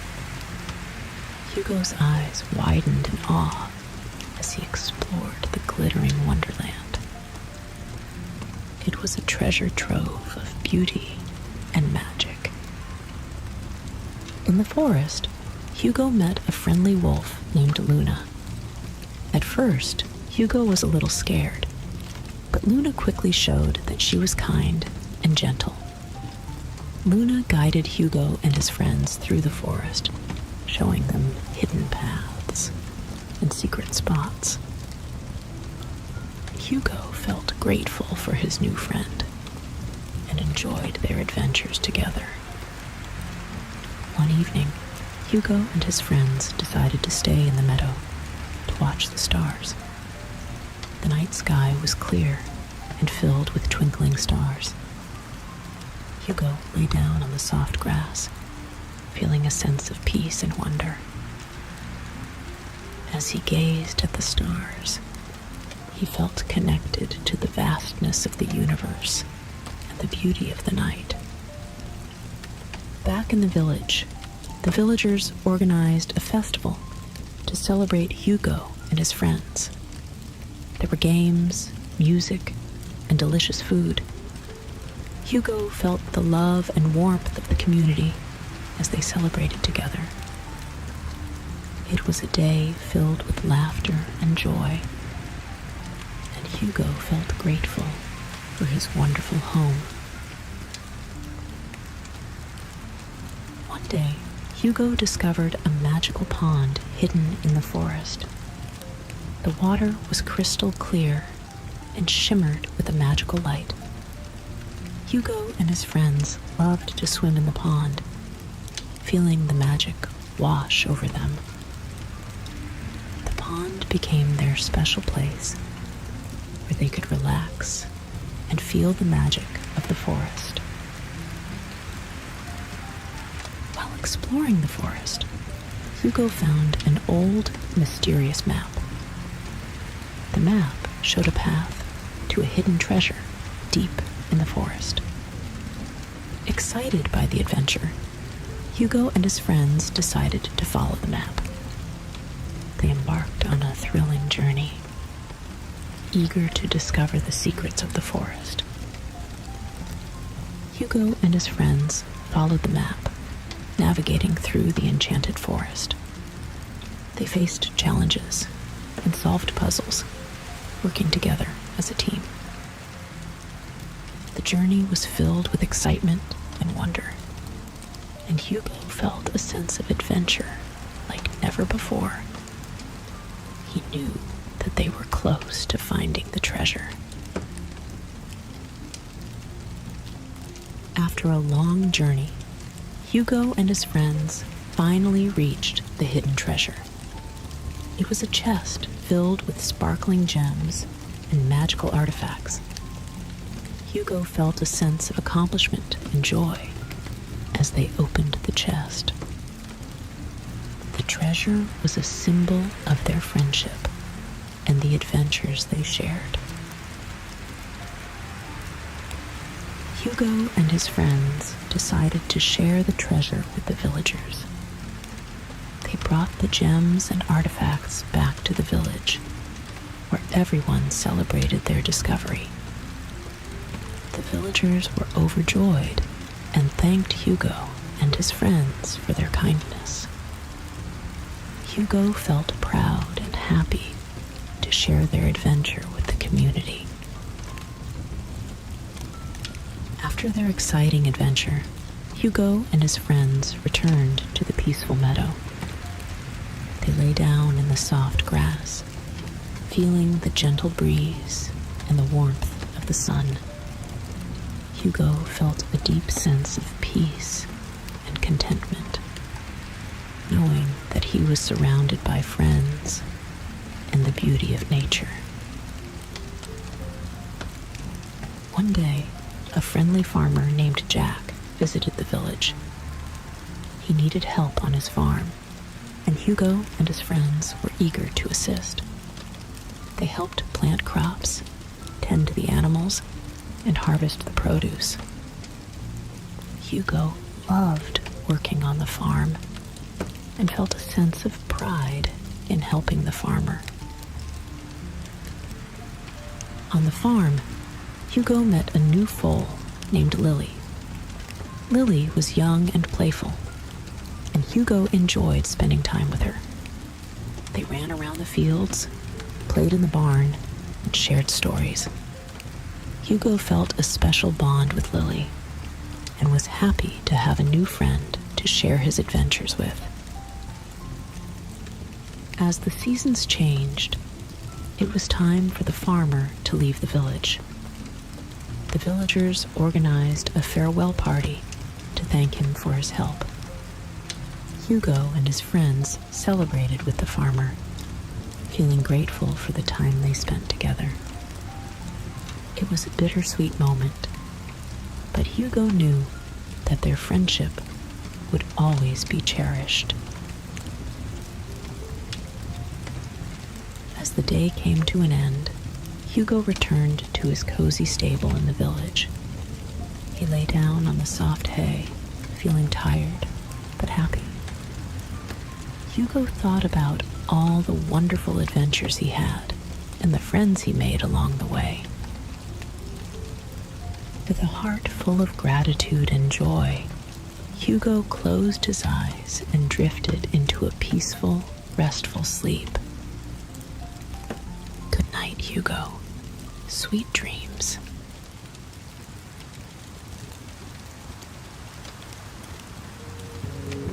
Hugo's eyes widened in awe as he explored the glittering wonderland. It was a treasure trove of beauty and magic. In the forest, Hugo met a friendly wolf named Luna. At first, Hugo was a little scared, but Luna quickly showed that she was kind and gentle. Luna guided Hugo and his friends through the forest, showing them hidden paths and secret spots. Hugo felt grateful for his new friend and enjoyed their adventures together. One evening, Hugo and his friends decided to stay in the meadow to watch the stars. The night sky was clear and filled with twinkling stars. Hugo lay down on the soft grass, feeling a sense of peace and wonder. As he gazed at the stars, he felt connected to the vastness of the universe and the beauty of the night. Back in the village, the villagers organized a festival to celebrate Hugo and his friends. There were games, music, and delicious food. Hugo felt the love and warmth of the community as they celebrated together. It was a day filled with laughter and joy, and Hugo felt grateful for his wonderful home. One day, Hugo discovered a magical pond hidden in the forest. The water was crystal clear and shimmered with a magical light. Hugo and his friends loved to swim in the pond, feeling the magic wash over them. The pond became their special place where they could relax and feel the magic of the forest. While exploring the forest, Hugo found an old, mysterious map. The map showed a path to a hidden treasure deep in the forest. Excited by the adventure, Hugo and his friends decided to follow the map. They embarked on a thrilling journey, eager to discover the secrets of the forest. Hugo and his friends followed the map, navigating through the enchanted forest. They faced challenges and solved puzzles, working together as a team. The journey was filled with excitement and wonder, and Hugo felt a sense of adventure like never before. He knew that they were close to finding the treasure. After a long journey, Hugo and his friends finally reached the hidden treasure. It was a chest filled with sparkling gems and magical artifacts. Hugo felt a sense of accomplishment and joy as they opened the chest. The treasure was a symbol of their friendship and the adventures they shared. Hugo and his friends decided to share the treasure with the villagers. They brought the gems and artifacts back to the village, where everyone celebrated their discovery. The villagers were overjoyed and thanked Hugo and his friends for their kindness. Hugo felt proud and happy to share their adventure with the community. After their exciting adventure, Hugo and his friends returned to the peaceful meadow. They lay down in the soft grass, feeling the gentle breeze and the warmth of the sun. Hugo felt a deep sense of peace and contentment, knowing that he was was surrounded by friends and the beauty of nature. One day, a friendly farmer named Jack visited the village. He needed help on his farm, and Hugo and his friends were eager to assist. They helped plant crops, tend to the animals, and harvest the produce. Hugo loved working on the farm and felt a sense of pride in helping the farmer. On the farm, Hugo met a new foal named Lily. Lily was young and playful, and Hugo enjoyed spending time with her. They ran around the fields, played in the barn, and shared stories. Hugo felt a special bond with Lily and was happy to have a new friend to share his adventures with. As the seasons changed, it was time for the farmer to leave the village. The villagers organized a farewell party to thank him for his help. Hugo and his friends celebrated with the farmer, feeling grateful for the time they spent together. It was a bittersweet moment, but Hugo knew that their friendship would always be cherished. As the day came to an end, Hugo returned to his cozy stable in the village. He lay down on the soft hay, feeling tired but happy. Hugo thought about all the wonderful adventures he had and the friends he made along the way. With a heart full of gratitude and joy, Hugo closed his eyes and drifted into a peaceful, restful sleep. Good night, Hugo. Sweet dreams.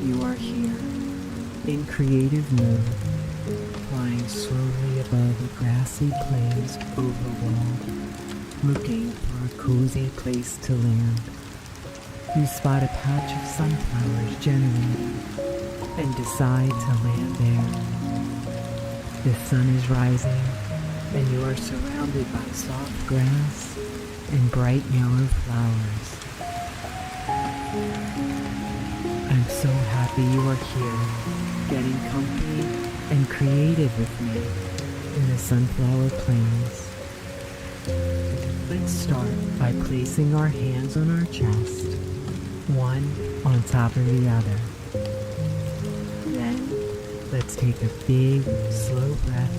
You are here, in creative mood, flying slowly above the grassy plains overworld, looking for a cozy place to land. You spot a patch of sunflowers generating and decide to land there. The sun is rising, and you are surrounded by soft grass and bright yellow flowers. I'm so happy you are here, getting comfy and creative with me in the sunflower plains. Let's start by placing our hands on our chest, one on top of the other. Then, let's take a big, slow breath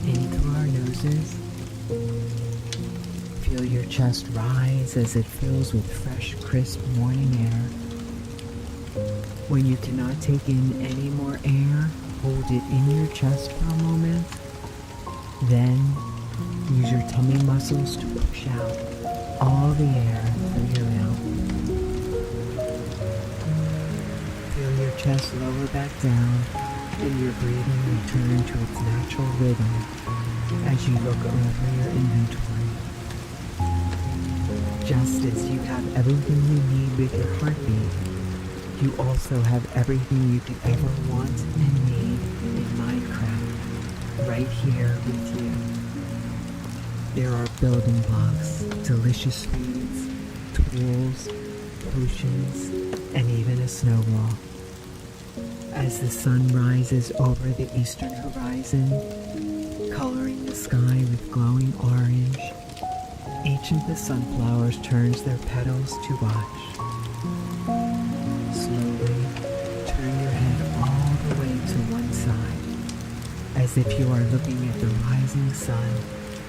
into our noses. Feel your chest rise as it fills with fresh, crisp morning air. When you cannot take in any more air, hold it in your chest for a moment. Then, use your tummy muscles to push out all the air through your mouth. Feel your chest lower back down and your breathing return to its natural rhythm as you look over your inventory. Just as you have everything you need with your heartbeat, you also have everything you could ever want and need in Minecraft, right here with you. There are building blocks, delicious foods, tools, potions, and even a snowball. As the sun rises over the eastern horizon, coloring the sky with glowing orange, each of the sunflowers turns their petals to watch. Slowly, turn your head all the way to one side, as if you are looking at the rising sun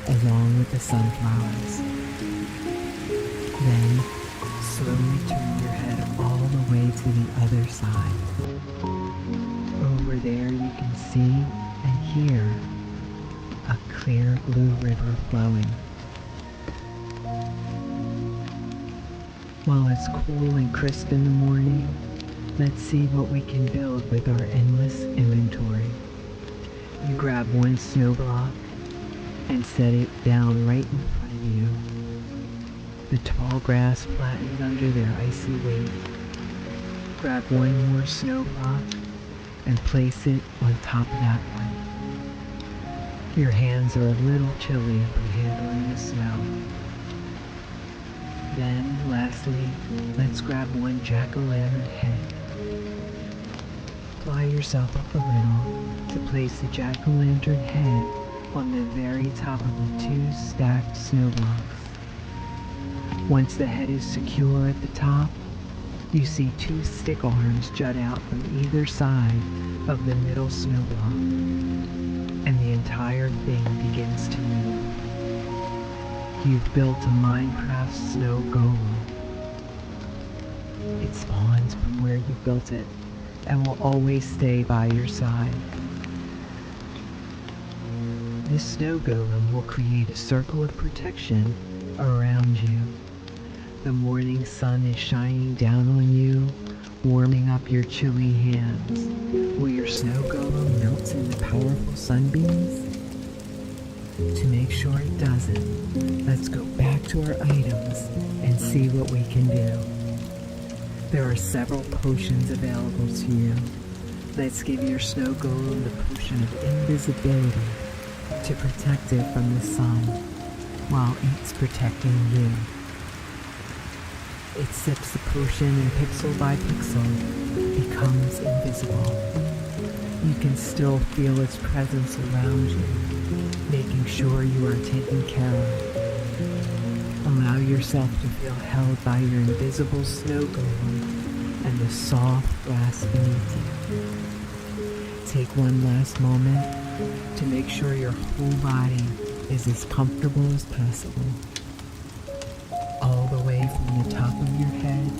along with the sunflowers. Then, slowly turn your head all the way to the other side. Over there you can see and hear a clear blue river flowing. While it's cool and crisp in the morning, let's see what we can build with our endless inventory. You grab one snow block and set it down right in front of you. The tall grass flattens under their icy weight. Grab one more snow block and place it on top of that one. Your hands are a little chilly from handling the snow. Then, lastly, let's grab one jack-o'-lantern head. Fly yourself up a little to place the jack-o'-lantern head on the very top of the 2 stacked snow blocks. Once the head is secure at the top, you see 2 stick arms jut out from either side of the middle snow block, and the entire thing begins to move. You've built a Minecraft snow golem. It spawns from where you built it and will always stay by your side. This snow golem will create a circle of protection around you. The morning sun is shining down on you, warming up your chilly hands. Will your snow golem melt in the powerful sunbeams? To make sure it doesn't, let's go back to our items and see what we can do. There are several potions available to you. Let's give your snow golem the potion of invisibility to protect it from the sun while it's protecting you. It sips the potion and pixel by pixel becomes invisible. You can still feel its presence around you, making sure you are taken care of. Allow yourself to feel held by your invisible snow golem and the soft grass beneath you. Take one last moment to make sure your whole body is as comfortable as possible. All the way from the top of your head,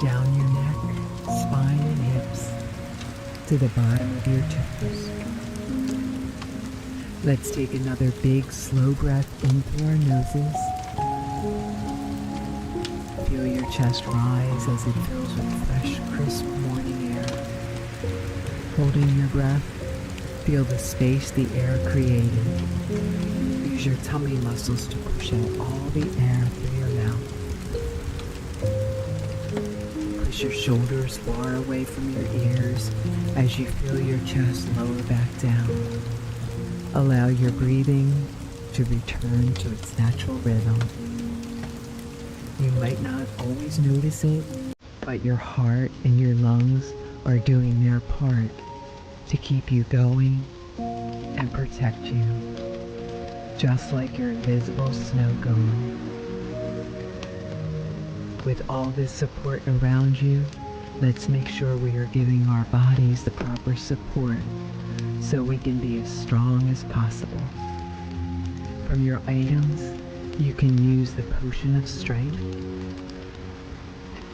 down your neck, spine and hips, to the bottom of your toes. Let's take another big, slow breath in through our noses. Feel your chest rise as it fills with fresh, crisp morning air. Holding your breath, feel the space the air created. Use your tummy muscles to push out all the air through your mouth. Push your shoulders far away from your ears as you feel your chest lower back down. Allow your breathing to return to its natural rhythm. You might not always notice it, but your heart and your lungs are doing their part to keep you going and protect you, just like your invisible snow golem. With all this support around you, let's make sure we are giving our bodies the proper support so we can be as strong as possible. From your items, you can use the potion of strength.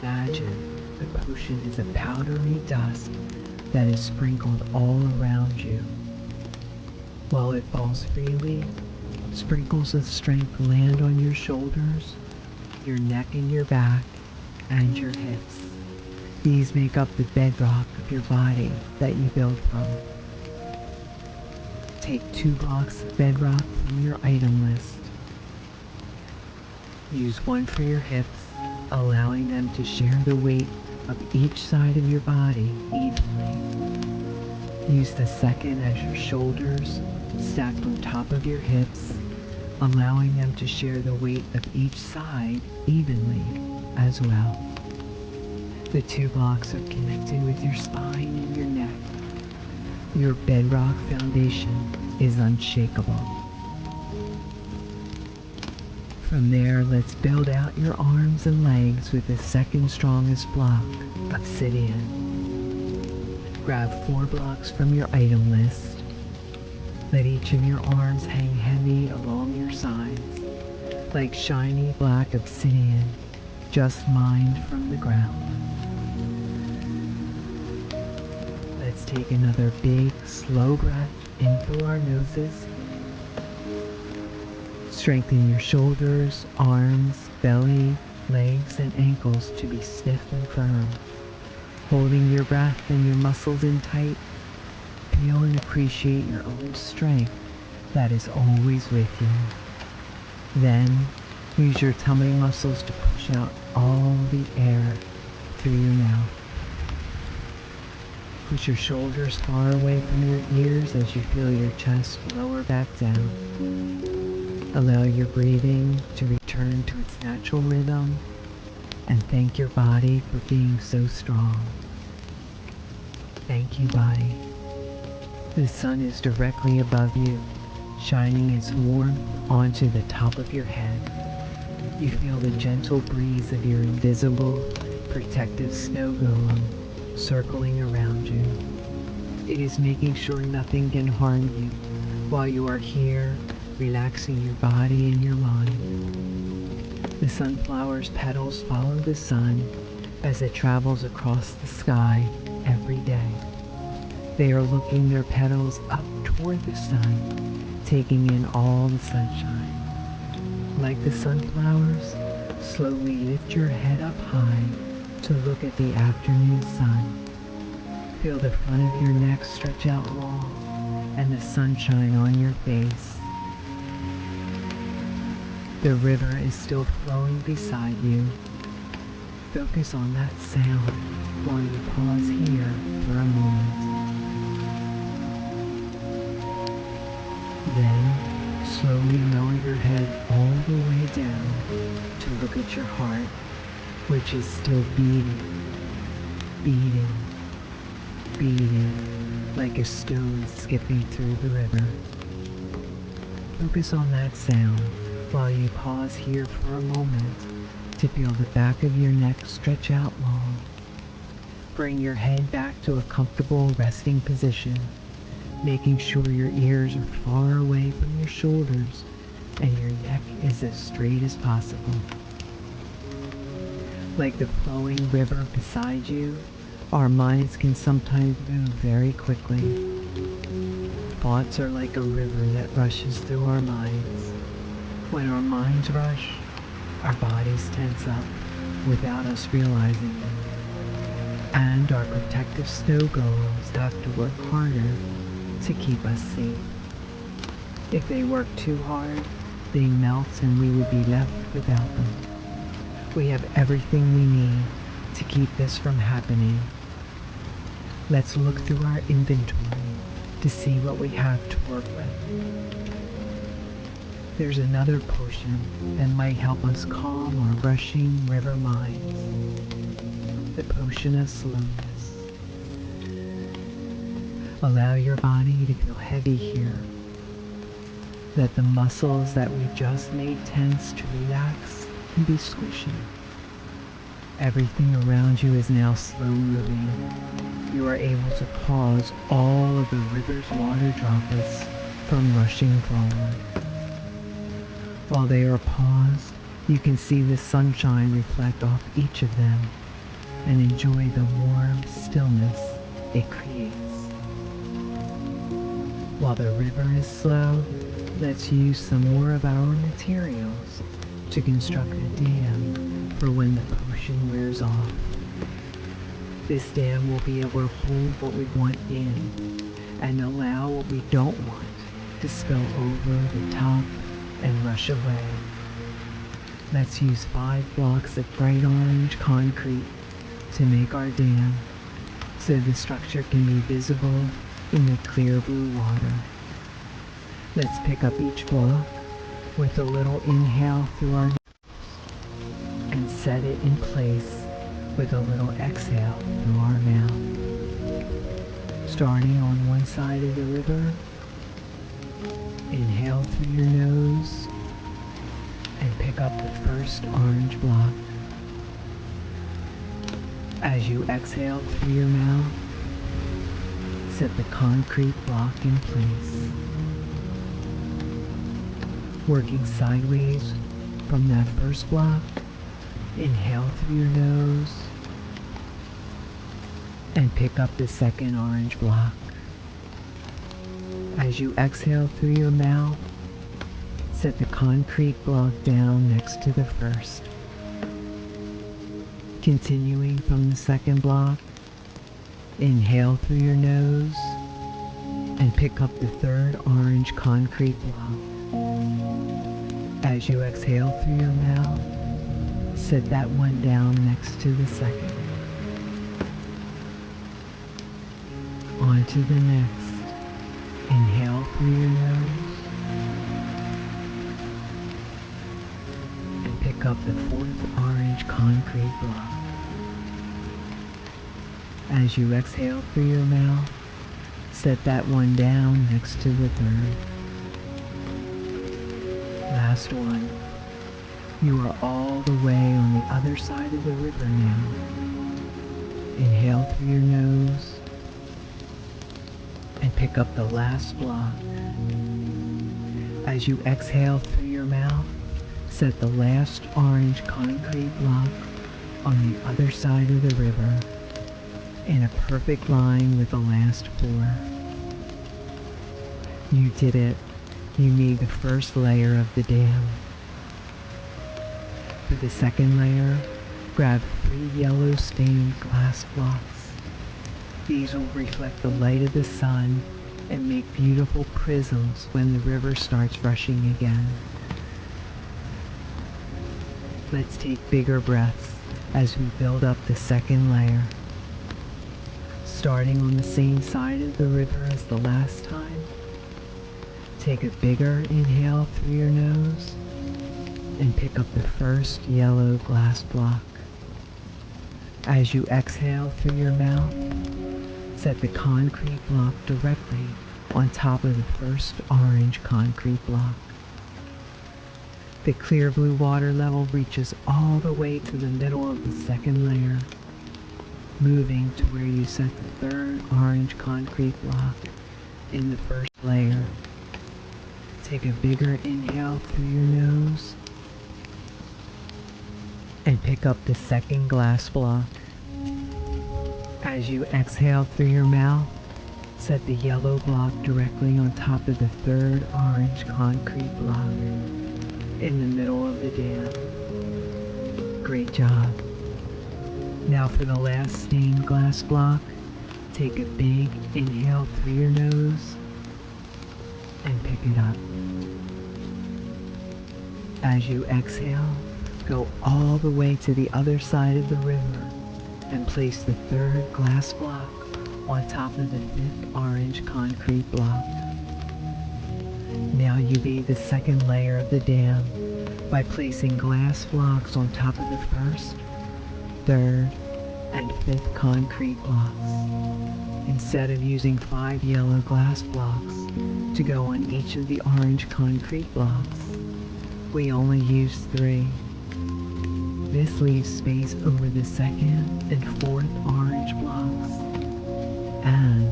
Imagine the potion is a powdery dust that is sprinkled all around you. While it falls freely, sprinkles of strength land on your shoulders, your neck and your back, and your hips. These make up the bedrock of your body that you build from. Take 2 blocks of bedrock from your item list. Use one for your hips, allowing them to share the weight of each side of your body evenly. Use the second as your shoulders, stacked on top of your hips, allowing them to share the weight of each side evenly as well. The 2 blocks are connected with your spine and your neck. Your bedrock foundation is unshakable. From there, let's build out your arms and legs with the second strongest block, obsidian. Grab 4 blocks from your item list. Let each of your arms hang heavy along your sides, like shiny black obsidian just mined from the ground. Let's take another big, slow breath in through our noses. Strengthen your shoulders, arms, belly, legs, and ankles to be stiff and firm. Holding your breath and your muscles in tight, feel and appreciate your own strength that is always with you. Then, use your tummy muscles to push out all the air through your mouth. Push your shoulders far away from your ears as you feel your chest lower back down. Allow your breathing to return to its natural rhythm and thank your body for being so strong. Thank you, body. The sun is directly above you, shining its warmth onto the top of your head. You feel the gentle breeze of your invisible, protective snow golem circling around you. It is making sure nothing can harm you while you are here, relaxing your body and your mind. The sunflower's petals follow the sun as it travels across the sky every day. They are looking their petals up toward the sun, taking in all the sunshine. Like the sunflowers, slowly lift your head up high to look at the afternoon sun. Feel the front of your neck stretch out long and the sunshine on your face. The river is still flowing beside you. Focus on that sound while you pause here for a moment. Then, slowly lower your head all the way down to look at your heart, which is still beating, beating, beating like a stone skipping through the river. Focus on that sound while you pause here for a moment to feel the back of your neck stretch out long. Bring your head back to a comfortable resting position, making sure your ears are far away from your shoulders and your neck is as straight as possible. Like the flowing river beside you, our minds can sometimes move very quickly. Thoughts are like a river that rushes through our minds. When our minds rush, our bodies tense up without us realizing it. And our protective snow golems have to work harder to keep us safe. If they work too hard, they melt and we would be left without them. We have everything we need to keep this from happening. Let's look through our inventory to see what we have to work with. There's another potion that might help us calm our rushing river minds. The potion of slowness. Allow your body to feel heavy here. Let the muscles that we just made tense to relax and be squishy. Everything around you is now slow moving. You are able to pause all of the river's water droplets from rushing forward. While they are paused, you can see the sunshine reflect off each of them and enjoy the warm stillness it creates. While the river is slow, let's use some more of our materials to construct a dam for when the potion wears off. This dam will be able to hold what we want in and allow what we don't want to spill over the top and rush away. Let's use 5 blocks of bright orange concrete to make our dam so the structure can be visible in the clear blue water. Let's pick up each block with a little inhale through our nose and set it in place with a little exhale through our mouth. Starting on one side of the river, inhale through your nose and pick up the first orange block. As you exhale through your mouth, set the concrete block in place. Working sideways from that first block, inhale through your nose and pick up the second orange block. As you exhale through your mouth, set the concrete block down next to the first. Continuing from the second block, inhale through your nose and pick up the third orange concrete block. As you exhale through your mouth, set that one down next to the second. to the next. Inhale through your nose and pick up the fourth orange concrete block. As you exhale through your mouth, set that one down next to the third. Last one. You are all the way on the other side of the river now. Inhale through your nose and pick up the last block. As you exhale through your mouth, set the last orange concrete block on the other side of the river in a perfect line with the last four. You did it. You made the first layer of the dam. For the second layer, grab 3 yellow stained glass blocks. These will reflect the light of the sun and make beautiful prisms when the river starts rushing again. Let's take bigger breaths as we build up the second layer. Starting on the same side of the river as the last time, take a bigger inhale through your nose and pick up the first yellow glass block. As you exhale through your mouth, set the concrete block directly on top of the first orange concrete block. The clear blue water level reaches all the way to the middle of the second layer, moving to where you set the third orange concrete block in the first layer. Take a bigger inhale through your nose and pick up the second glass block. As you exhale through your mouth, set the yellow block directly on top of the third orange concrete block in the middle of the dam. Great job. Now for the last stained glass block, take a big inhale through your nose and pick it up. As you exhale, go all the way to the other side of the river and place the third glass block on top of the fifth orange concrete block. Now you made the second layer of the dam by placing glass blocks on top of the first, third, and fifth concrete blocks. Instead of using 5 yellow glass blocks to go on each of the orange concrete blocks, we only use 3. This leaves space over the second and fourth orange blocks, and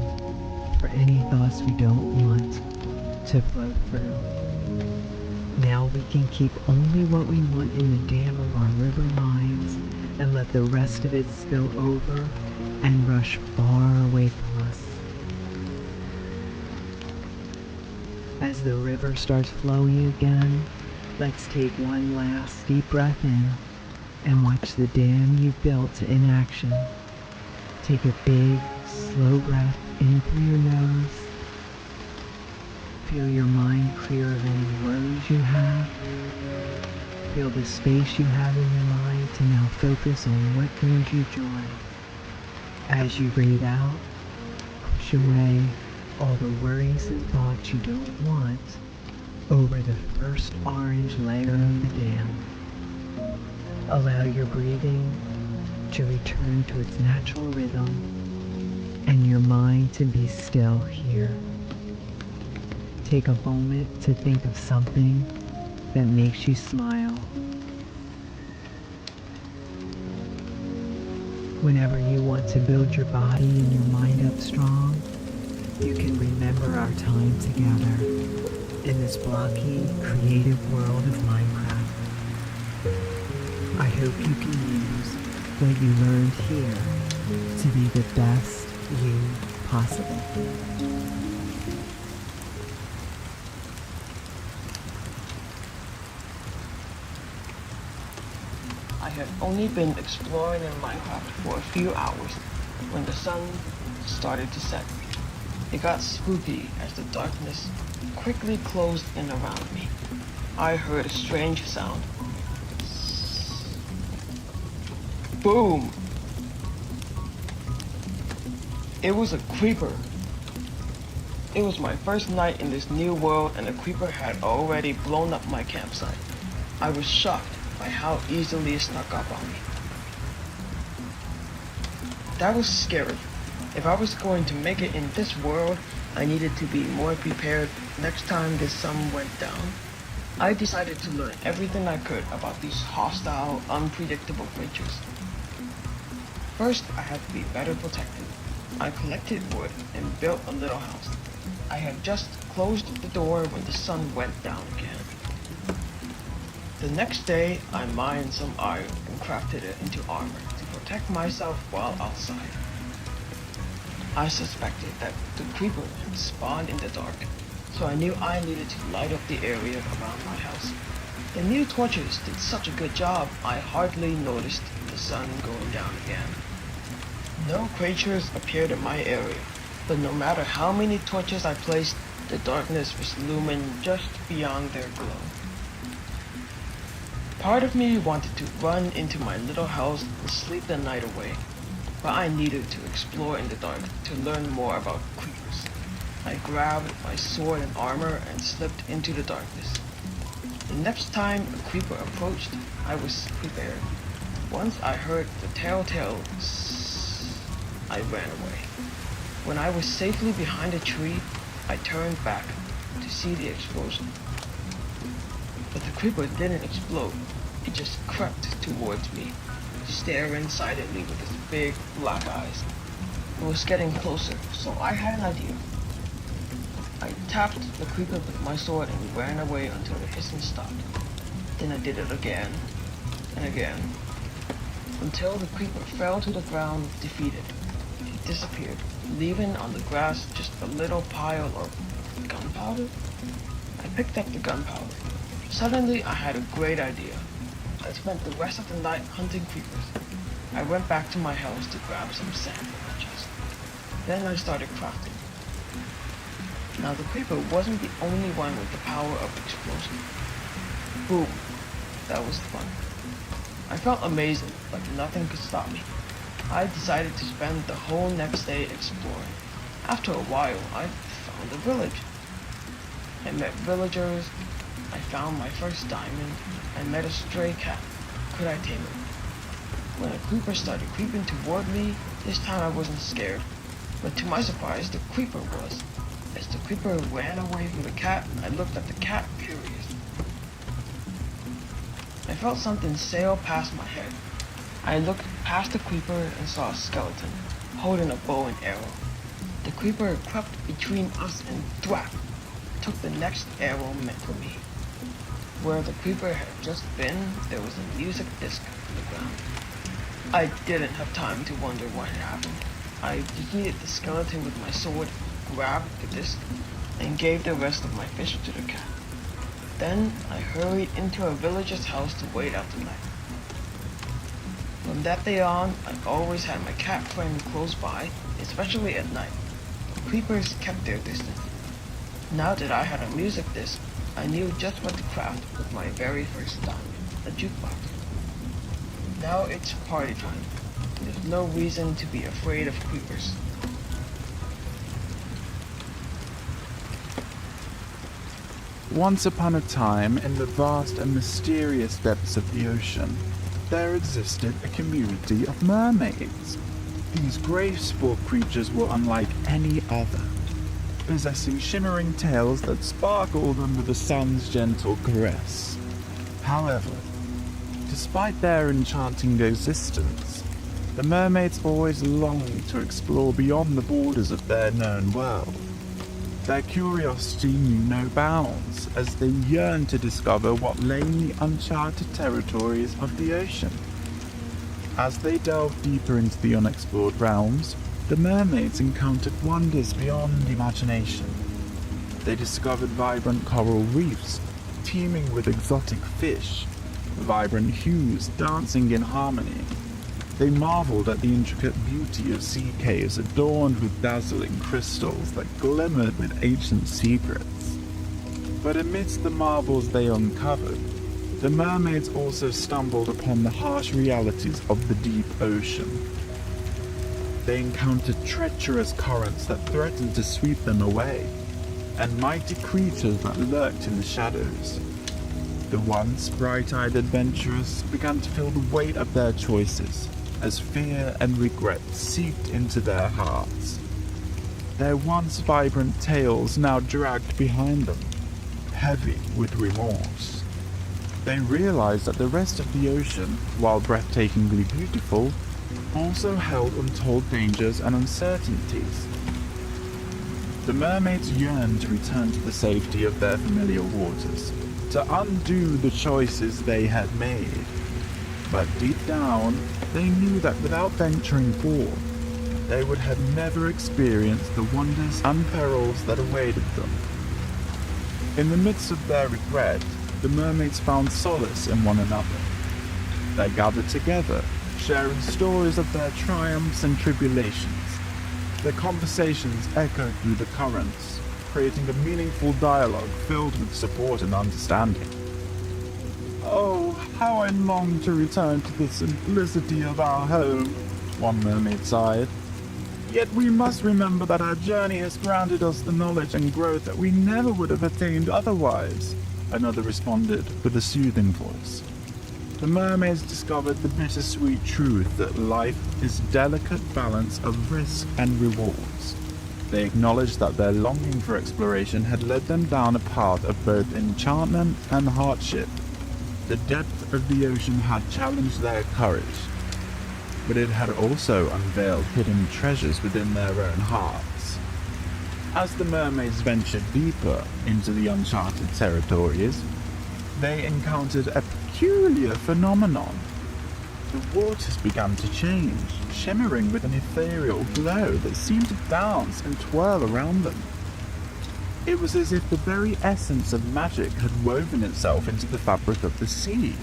for any thoughts we don't want to flow through. Now we can keep only what we want in the dam of our river minds and let the rest of it spill over and rush far away from us. As the river starts flowing again, let's take one last deep breath in and watch the dam you built in action. Take a big, slow breath in through your nose. Feel your mind clear of any worries you have. Feel the space you have in your mind to now focus on what brings you joy. As you breathe out, push away all the worries and thoughts you don't want over the first orange layer of the dam. Allow your breathing to return to its natural rhythm and your mind to be still here. Take a moment to think of something that makes you smile. Whenever you want to build your body and your mind up strong, you can remember our time together in this blocky, creative world of Minecraft. I hope you can use what you learned here to be the best you possible. I had only been exploring in Minecraft for a few hours when the sun started to set. It got spooky as the darkness quickly closed in around me. I heard a strange sound. Boom! It was a creeper. It was my first night in this new world and a creeper had already blown up my campsite. I was shocked by how easily it snuck up on me. That was scary. If I was going to make it in this world, I needed to be more prepared next time the sun went down. I decided to learn everything I could about these hostile, unpredictable creatures. First, I had to be better protected. I collected wood and built a little house. I had just closed the door when the sun went down again. The next day, I mined some iron and crafted it into armor to protect myself while outside. I suspected that the creeper had spawned in the dark, so I knew I needed to light up the area around my house. The new torches did such a good job, I hardly noticed the sun going down again. No creatures appeared in my area, but no matter how many torches I placed, the darkness was looming just beyond their glow. Part of me wanted to run into my little house and sleep the night away, but I needed to explore in the dark to learn more about creepers. I grabbed my sword and armor and slipped into the darkness. The next time a creeper approached, I was prepared. Once I heard the telltale sss, I ran away. When I was safely behind a tree, I turned back to see the explosion. But the creeper didn't explode. It just crept towards me, staring silently with its big black eyes. It was getting closer, so I had an idea. I tapped the creeper with my sword and ran away until the hissing stopped. Then I did it again and again, until the creeper fell to the ground defeated. It disappeared, leaving on the grass just a little pile of gunpowder. I picked up the gunpowder. Suddenly, I had a great idea. I spent the rest of the night hunting creepers. I went back to my house to grab some sand from my chest. Then I started crafting. Now the creeper wasn't the only one with the power of explosion. Boom. That was fun. I felt amazing, but nothing could stop me. I decided to spend the whole next day exploring. After a while, I found a village. I met villagers. I found my first diamond. I met a stray cat. Could I tame it? When a creeper started creeping toward me, this time I wasn't scared. But to my surprise, the creeper was. As the creeper ran away from the cat, I looked at the cat curious. I felt something sail past my head. I looked past the creeper and saw a skeleton, holding a bow and arrow. The creeper crept between us and thwack, took the next arrow meant for me. Where the creeper had just been, there was a music disc on the ground. I didn't have time to wonder what had happened. I defeated the skeleton with my sword, grabbed the disc, and gave the rest of my fish to the cat. Then I hurried into a villager's house to wait out the night. From that day on, I always had my cat friend close by, especially at night. Creepers kept their distance. Now that I had a music disc, I knew just what to craft with my very first diamond, a jukebox. Now it's party time. There's no reason to be afraid of creepers. Once upon a time, in the vast and mysterious depths of the ocean, there existed a community of mermaids. These graceful creatures were unlike any other, possessing shimmering tails that sparkled under the sun's gentle caress. However, despite their enchanting existence, the mermaids always longed to explore beyond the borders of their known world. Their curiosity knew no bounds, as they yearned to discover what lay in the uncharted territories of the ocean. As they delved deeper into the unexplored realms, the mermaids encountered wonders beyond imagination. They discovered vibrant coral reefs, teeming with exotic fish, vibrant hues dancing in harmony. They marveled at the intricate beauty of sea caves adorned with dazzling crystals that glimmered with ancient secrets. But amidst the marvels they uncovered, the mermaids also stumbled upon the harsh realities of the deep ocean. They encountered treacherous currents that threatened to sweep them away, and mighty creatures that lurked in the shadows. The once bright-eyed adventurers began to feel the weight of their choices as fear and regret seeped into their hearts. Their once vibrant tales now dragged behind them, heavy with remorse. They realized that the rest of the ocean, while breathtakingly beautiful, also held untold dangers and uncertainties. The mermaids yearned to return to the safety of their familiar waters, to undo the choices they had made. But deep down, they knew that without venturing forth, they would have never experienced the wonders and perils that awaited them. In the midst of their regret, the mermaids found solace in one another. They gathered together, sharing stories of their triumphs and tribulations. Their conversations echoed through the currents, creating a meaningful dialogue filled with support and understanding. "Oh, how I long to return to the simplicity of our home," one mermaid sighed. "Yet we must remember that our journey has granted us the knowledge and growth that we never would have attained otherwise," another responded with a soothing voice. The mermaids discovered the bittersweet truth that life is a delicate balance of risk and rewards. They acknowledged that their longing for exploration had led them down a path of both enchantment and hardship. The depth of the ocean had challenged their courage, but it had also unveiled hidden treasures within their own hearts. As the mermaids ventured deeper into the uncharted territories, they encountered a peculiar phenomenon. The waters began to change, shimmering with an ethereal glow that seemed to dance and twirl around them. It was as if the very essence of magic had woven itself into the fabric of the sea.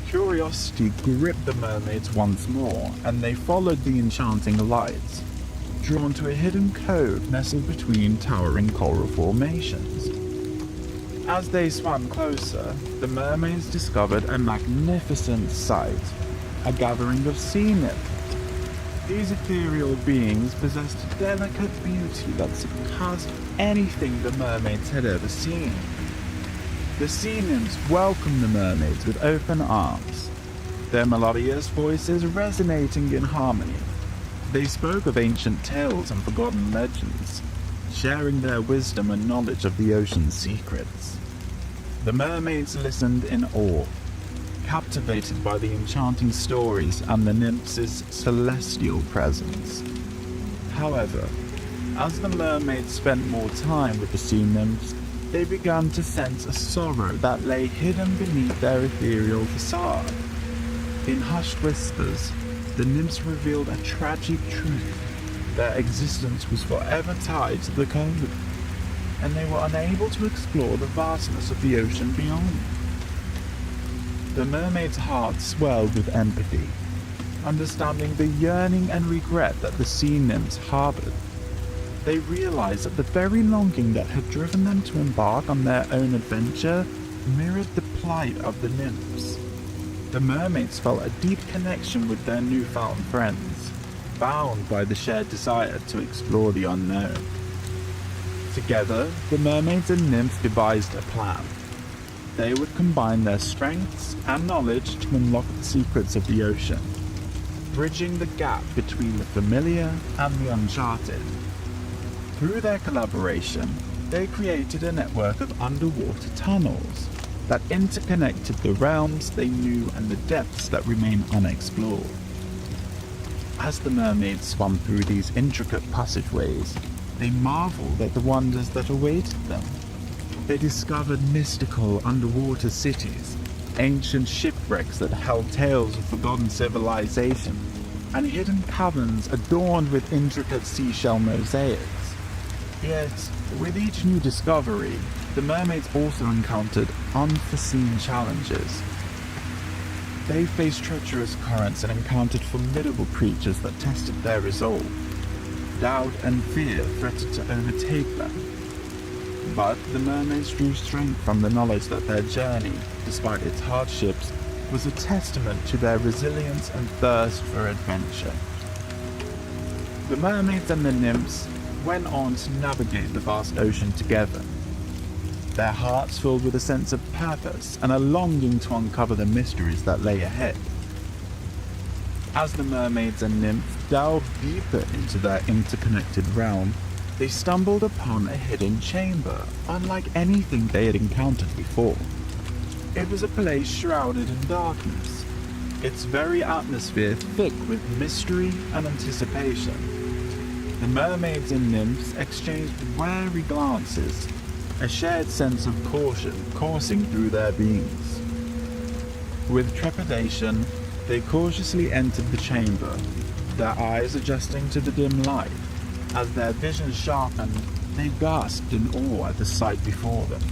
Curiosity gripped the mermaids once more, and they followed the enchanting lights, drawn to a hidden cove nestled between towering coral formations. As they swam closer, the mermaids discovered a magnificent sight, a gathering of sea nymphs. These ethereal beings possessed a delicate beauty that surpassed anything the mermaids had ever seen. The sea nymphs welcomed the mermaids with open arms, their melodious voices resonating in harmony. They spoke of ancient tales and forgotten legends, sharing their wisdom and knowledge of the ocean's secrets. The mermaids listened in awe, captivated by the enchanting stories and the nymphs' celestial presence. However, as the mermaids spent more time with the sea nymphs, they began to sense a sorrow that lay hidden beneath their ethereal facade. In hushed whispers, the nymphs revealed a tragic truth. Their existence was forever tied to the cove, and they were unable to explore the vastness of the ocean beyond. The mermaid's heart swelled with empathy, understanding the yearning and regret that the sea nymphs harbored. They realized that the very longing that had driven them to embark on their own adventure mirrored the plight of the nymphs. The mermaids felt a deep connection with their newfound friends, bound by the shared desire to explore the unknown. Together, the mermaids and nymphs devised a plan. They would combine their strengths and knowledge to unlock the secrets of the ocean, bridging the gap between the familiar and the uncharted. Through their collaboration, they created a network of underwater tunnels that interconnected the realms they knew and the depths that remain unexplored. As the mermaids swam through these intricate passageways, they marveled at the wonders that awaited them. They discovered mystical underwater cities, ancient shipwrecks that held tales of forgotten civilization, and hidden caverns adorned with intricate seashell mosaics. Yet, with each new discovery, the mermaids also encountered unforeseen challenges. They faced treacherous currents and encountered formidable creatures that tested their resolve. Doubt and fear threatened to overtake them. But the mermaids drew strength from the knowledge that their journey, despite its hardships, was a testament to their resilience and thirst for adventure. The mermaids and the nymphs, went on to navigate the vast ocean together, their hearts filled with a sense of purpose and a longing to uncover the mysteries that lay ahead. As the mermaids and nymphs delved deeper into their interconnected realm, they stumbled upon a hidden chamber, unlike anything they had encountered before. It was a place shrouded in darkness, its very atmosphere thick with mystery and anticipation. The mermaids and nymphs exchanged wary glances, a shared sense of caution coursing through their beings. With trepidation, they cautiously entered the chamber, their eyes adjusting to the dim light. As their vision sharpened, they gasped in awe at the sight before them.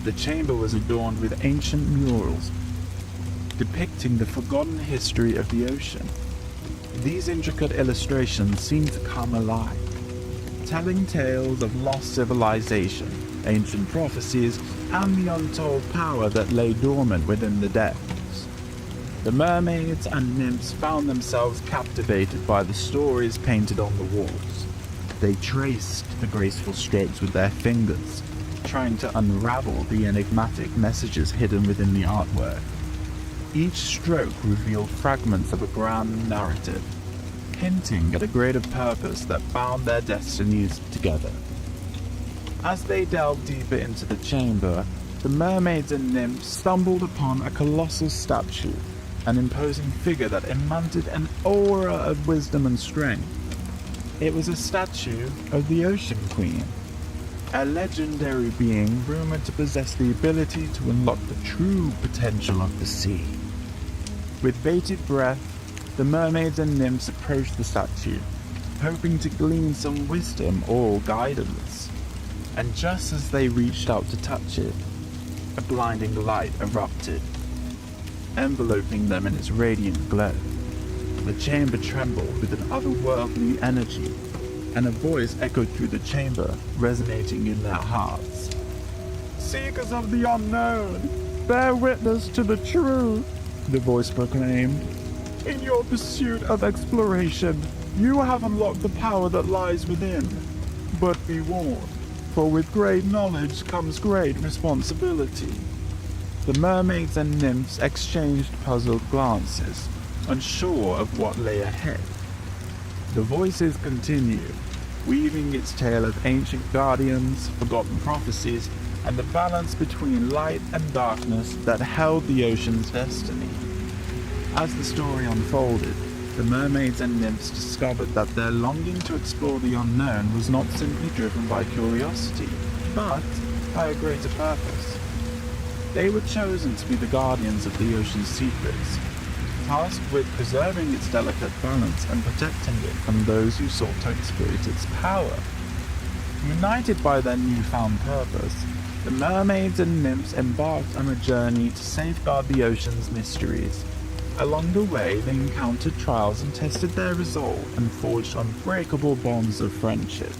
The chamber was adorned with ancient murals depicting the forgotten history of the ocean. These intricate illustrations seemed to come alive, telling tales of lost civilization, ancient prophecies, and the untold power that lay dormant within the depths. The mermaids and nymphs found themselves captivated by the stories painted on the walls. They traced the graceful strokes with their fingers, trying to unravel the enigmatic messages hidden within the artwork. Each stroke revealed fragments of a grand narrative, hinting at a greater purpose that bound their destinies together. As they delved deeper into the chamber, the mermaids and nymphs stumbled upon a colossal statue, an imposing figure that emanated an aura of wisdom and strength. It was a statue of the Ocean Queen, a legendary being rumored to possess the ability to unlock the true potential of the sea. With bated breath, the mermaids and nymphs approached the statue, hoping to glean some wisdom or guidance. And just as they reached out to touch it, a blinding light erupted, enveloping them in its radiant glow. The chamber trembled with an otherworldly energy, and a voice echoed through the chamber, resonating in their hearts. "Seekers of the unknown, bear witness to the truth," the voice proclaimed. "In your pursuit of exploration, you have unlocked the power that lies within. But be warned, for with great knowledge comes great responsibility." The mermaids and nymphs exchanged puzzled glances, unsure of what lay ahead. The voices continued, weaving its tale of ancient guardians, forgotten prophecies, and the balance between light and darkness that held the ocean's destiny. As the story unfolded, the mermaids and nymphs discovered that their longing to explore the unknown was not simply driven by curiosity, but by a greater purpose. They were chosen to be the guardians of the ocean's secrets, tasked with preserving its delicate balance and protecting it from those who sought to exploit its power. United by their newfound purpose, the mermaids and nymphs embarked on a journey to safeguard the ocean's mysteries. Along the way, they encountered trials and tested their resolve and forged unbreakable bonds of friendship.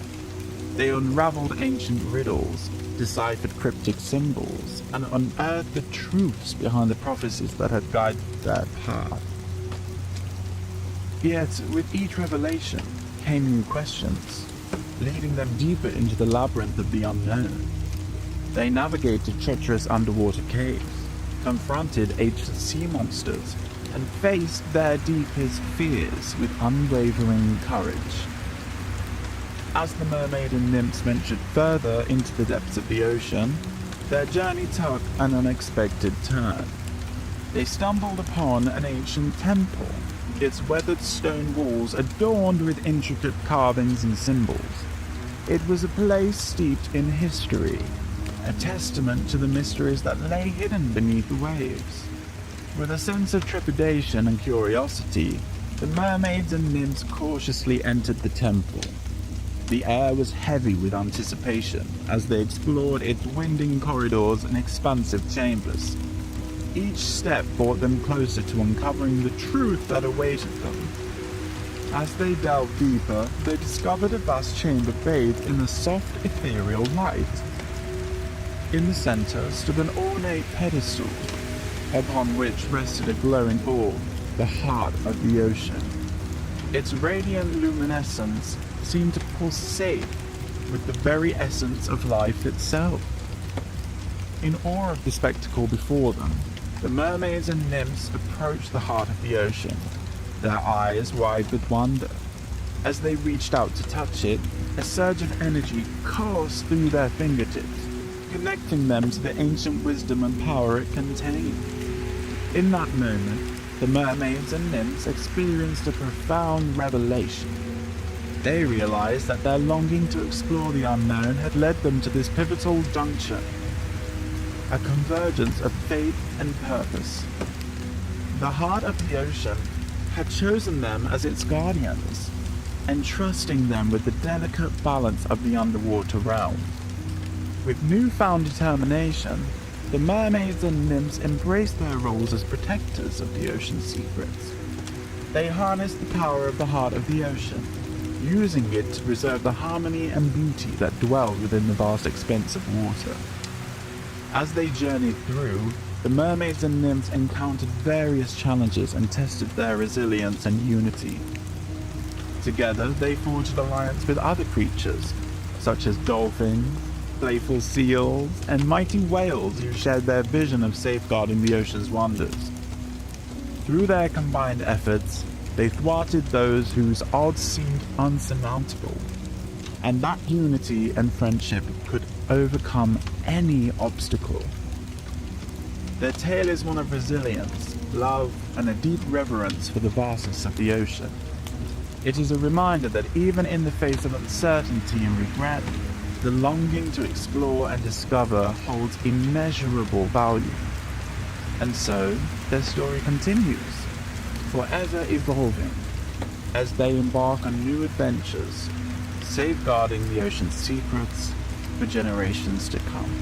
They unraveled ancient riddles, deciphered cryptic symbols, and unearthed the truths behind the prophecies that had guided their path. Yet, with each revelation came new questions, leading them deeper into the labyrinth of the unknown. They navigated treacherous underwater caves, confronted ancient sea monsters, and faced their deepest fears with unwavering courage. As the mermaid and nymphs ventured further into the depths of the ocean, their journey took an unexpected turn. They stumbled upon an ancient temple, its weathered stone walls adorned with intricate carvings and symbols. It was a place steeped in history, a testament to the mysteries that lay hidden beneath the waves. With a sense of trepidation and curiosity, the mermaids and nymphs cautiously entered the temple. The air was heavy with anticipation as they explored its winding corridors and expansive chambers. Each step brought them closer to uncovering the truth that awaited them. As they delved deeper, they discovered a vast chamber bathed in a soft, ethereal light. In the center stood an ornate pedestal, upon which rested a glowing orb, the heart of the ocean. Its radiant luminescence seemed to pulsate with the very essence of life itself. In awe of the spectacle before them, the mermaids and nymphs approached the heart of the ocean, their eyes wide with wonder. As they reached out to touch it, a surge of energy coursed through their fingertips, connecting them to the ancient wisdom and power it contained. In that moment, the mermaids and nymphs experienced a profound revelation. They realized that their longing to explore the unknown had led them to this pivotal juncture, a convergence of fate and purpose. The heart of the ocean had chosen them as its guardians, entrusting them with the delicate balance of the underwater realm. With newfound determination, the mermaids and nymphs embraced their roles as protectors of the ocean's secrets. They harnessed the power of the heart of the ocean, using it to preserve the harmony and beauty that dwelled within the vast expanse of water. As they journeyed through, the mermaids and nymphs encountered various challenges and tested their resilience and unity. Together, they forged alliance with other creatures, such as dolphins, playful seals, and mighty whales who shared their vision of safeguarding the ocean's wonders. Through their combined efforts, they thwarted those whose odds seemed unsurmountable, and that unity and friendship could overcome any obstacle. Their tale is one of resilience, love, and a deep reverence for the vastness of the ocean. It is a reminder that even in the face of uncertainty and regret, the longing to explore and discover holds immeasurable value. And so, their story continues, forever evolving, as they embark on new adventures, safeguarding the ocean's secrets for generations to come.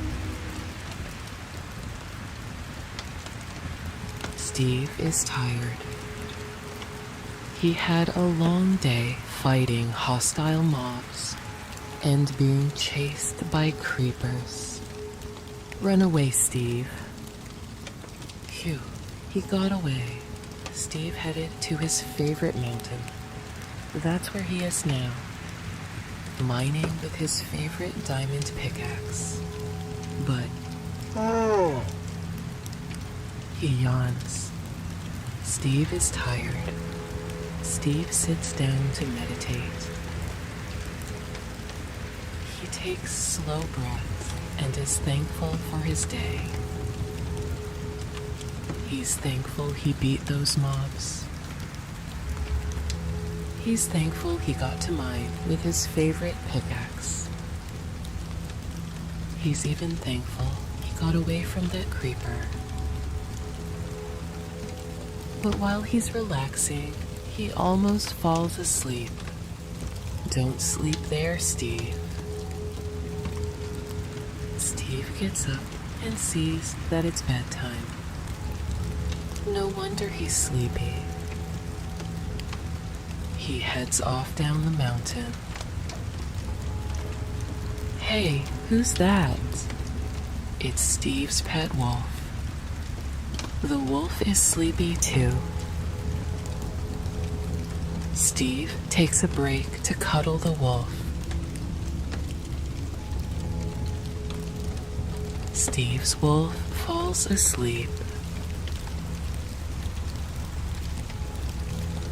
Steve is tired. He had a long day fighting hostile mobs and being chased by creepers. Run away, Steve. Phew, he got away. Steve headed to his favorite mountain. That's where he is now, mining with his favorite diamond pickaxe. But he yawns. Steve is tired. Steve sits down to meditate. He takes slow breaths and is thankful for his day. He's thankful he beat those mobs. He's thankful he got to mine with his favorite pickaxe. He's even thankful he got away from that creeper. But while he's relaxing, he almost falls asleep. Don't sleep there, Steve. Steve gets up and sees that it's bedtime. No wonder he's sleepy. He heads off down the mountain. Hey, who's that? It's Steve's pet wolf. The wolf is sleepy too. Steve takes a break to cuddle the wolf. Steve's wolf falls asleep.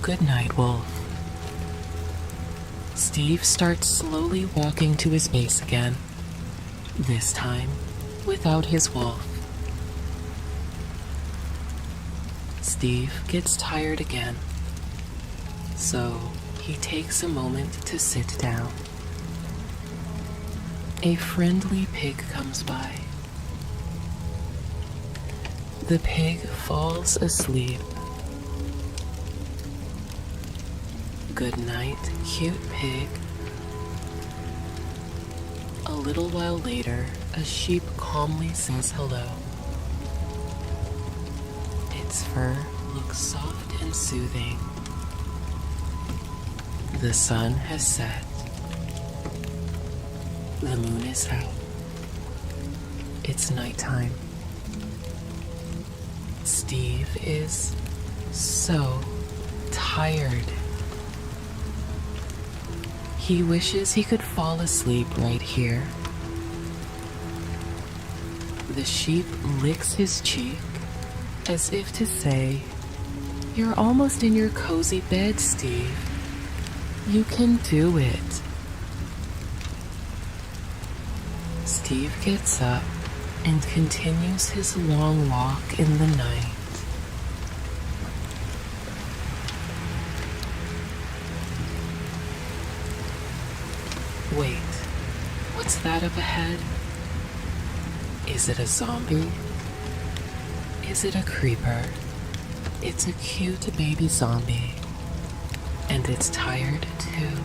Good night, wolf. Steve starts slowly walking to his base again, this time without his wolf. Steve gets tired again, so he takes a moment to sit down. A friendly pig comes by. The pig falls asleep. Good night, cute pig. A little while later, a sheep calmly says hello. Its fur looks soft and soothing. The sun has set. The moon is out. It's nighttime. Steve is so tired. He wishes he could fall asleep right here. The sheep licks his cheek as if to say, "You're almost in your cozy bed, Steve. You can do it." Steve gets up and continues his long walk in the night. Wait, what's that up ahead? Is it a zombie? Is it a creeper? It's a cute baby zombie. And it's tired too.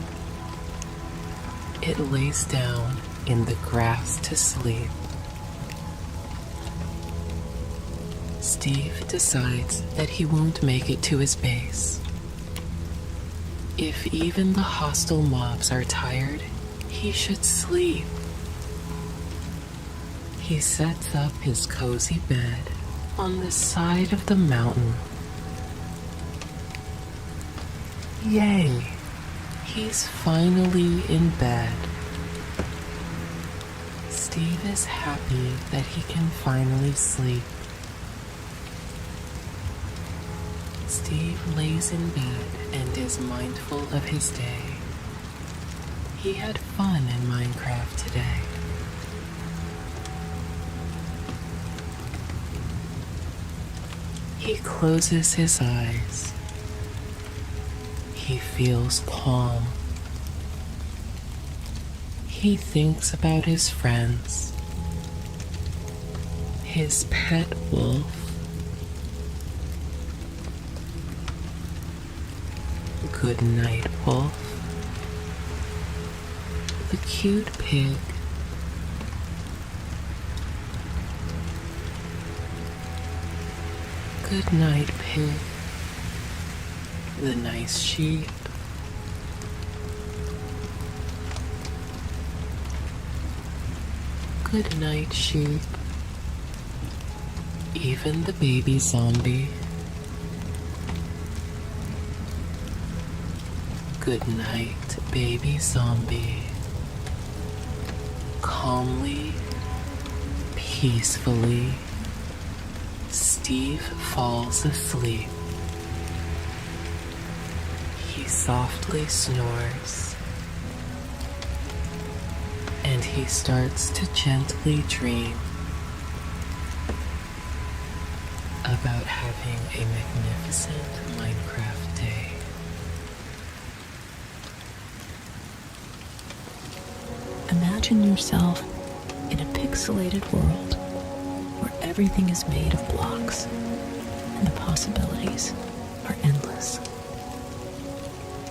It lays down in the grass to sleep. Steve decides that he won't make it to his base. If even the hostile mobs are tired, he should sleep. He sets up his cozy bed on the side of the mountain. Yay! He's finally in bed. Steve is happy that he can finally sleep. Steve lays in bed and is mindful of his day. He had fun in Minecraft today. He closes his eyes. He feels calm. He thinks about his friends, his pet wolf, good night, wolf, the cute pig, good night, pig, the nice sheep, good night, sheep, even the baby zombie. Good night, baby zombie. Calmly, peacefully, Steve falls asleep. He softly snores, and he starts to gently dream about having a magnificent Minecraft day. Imagine yourself in a pixelated world where everything is made of blocks and the possibilities are endless.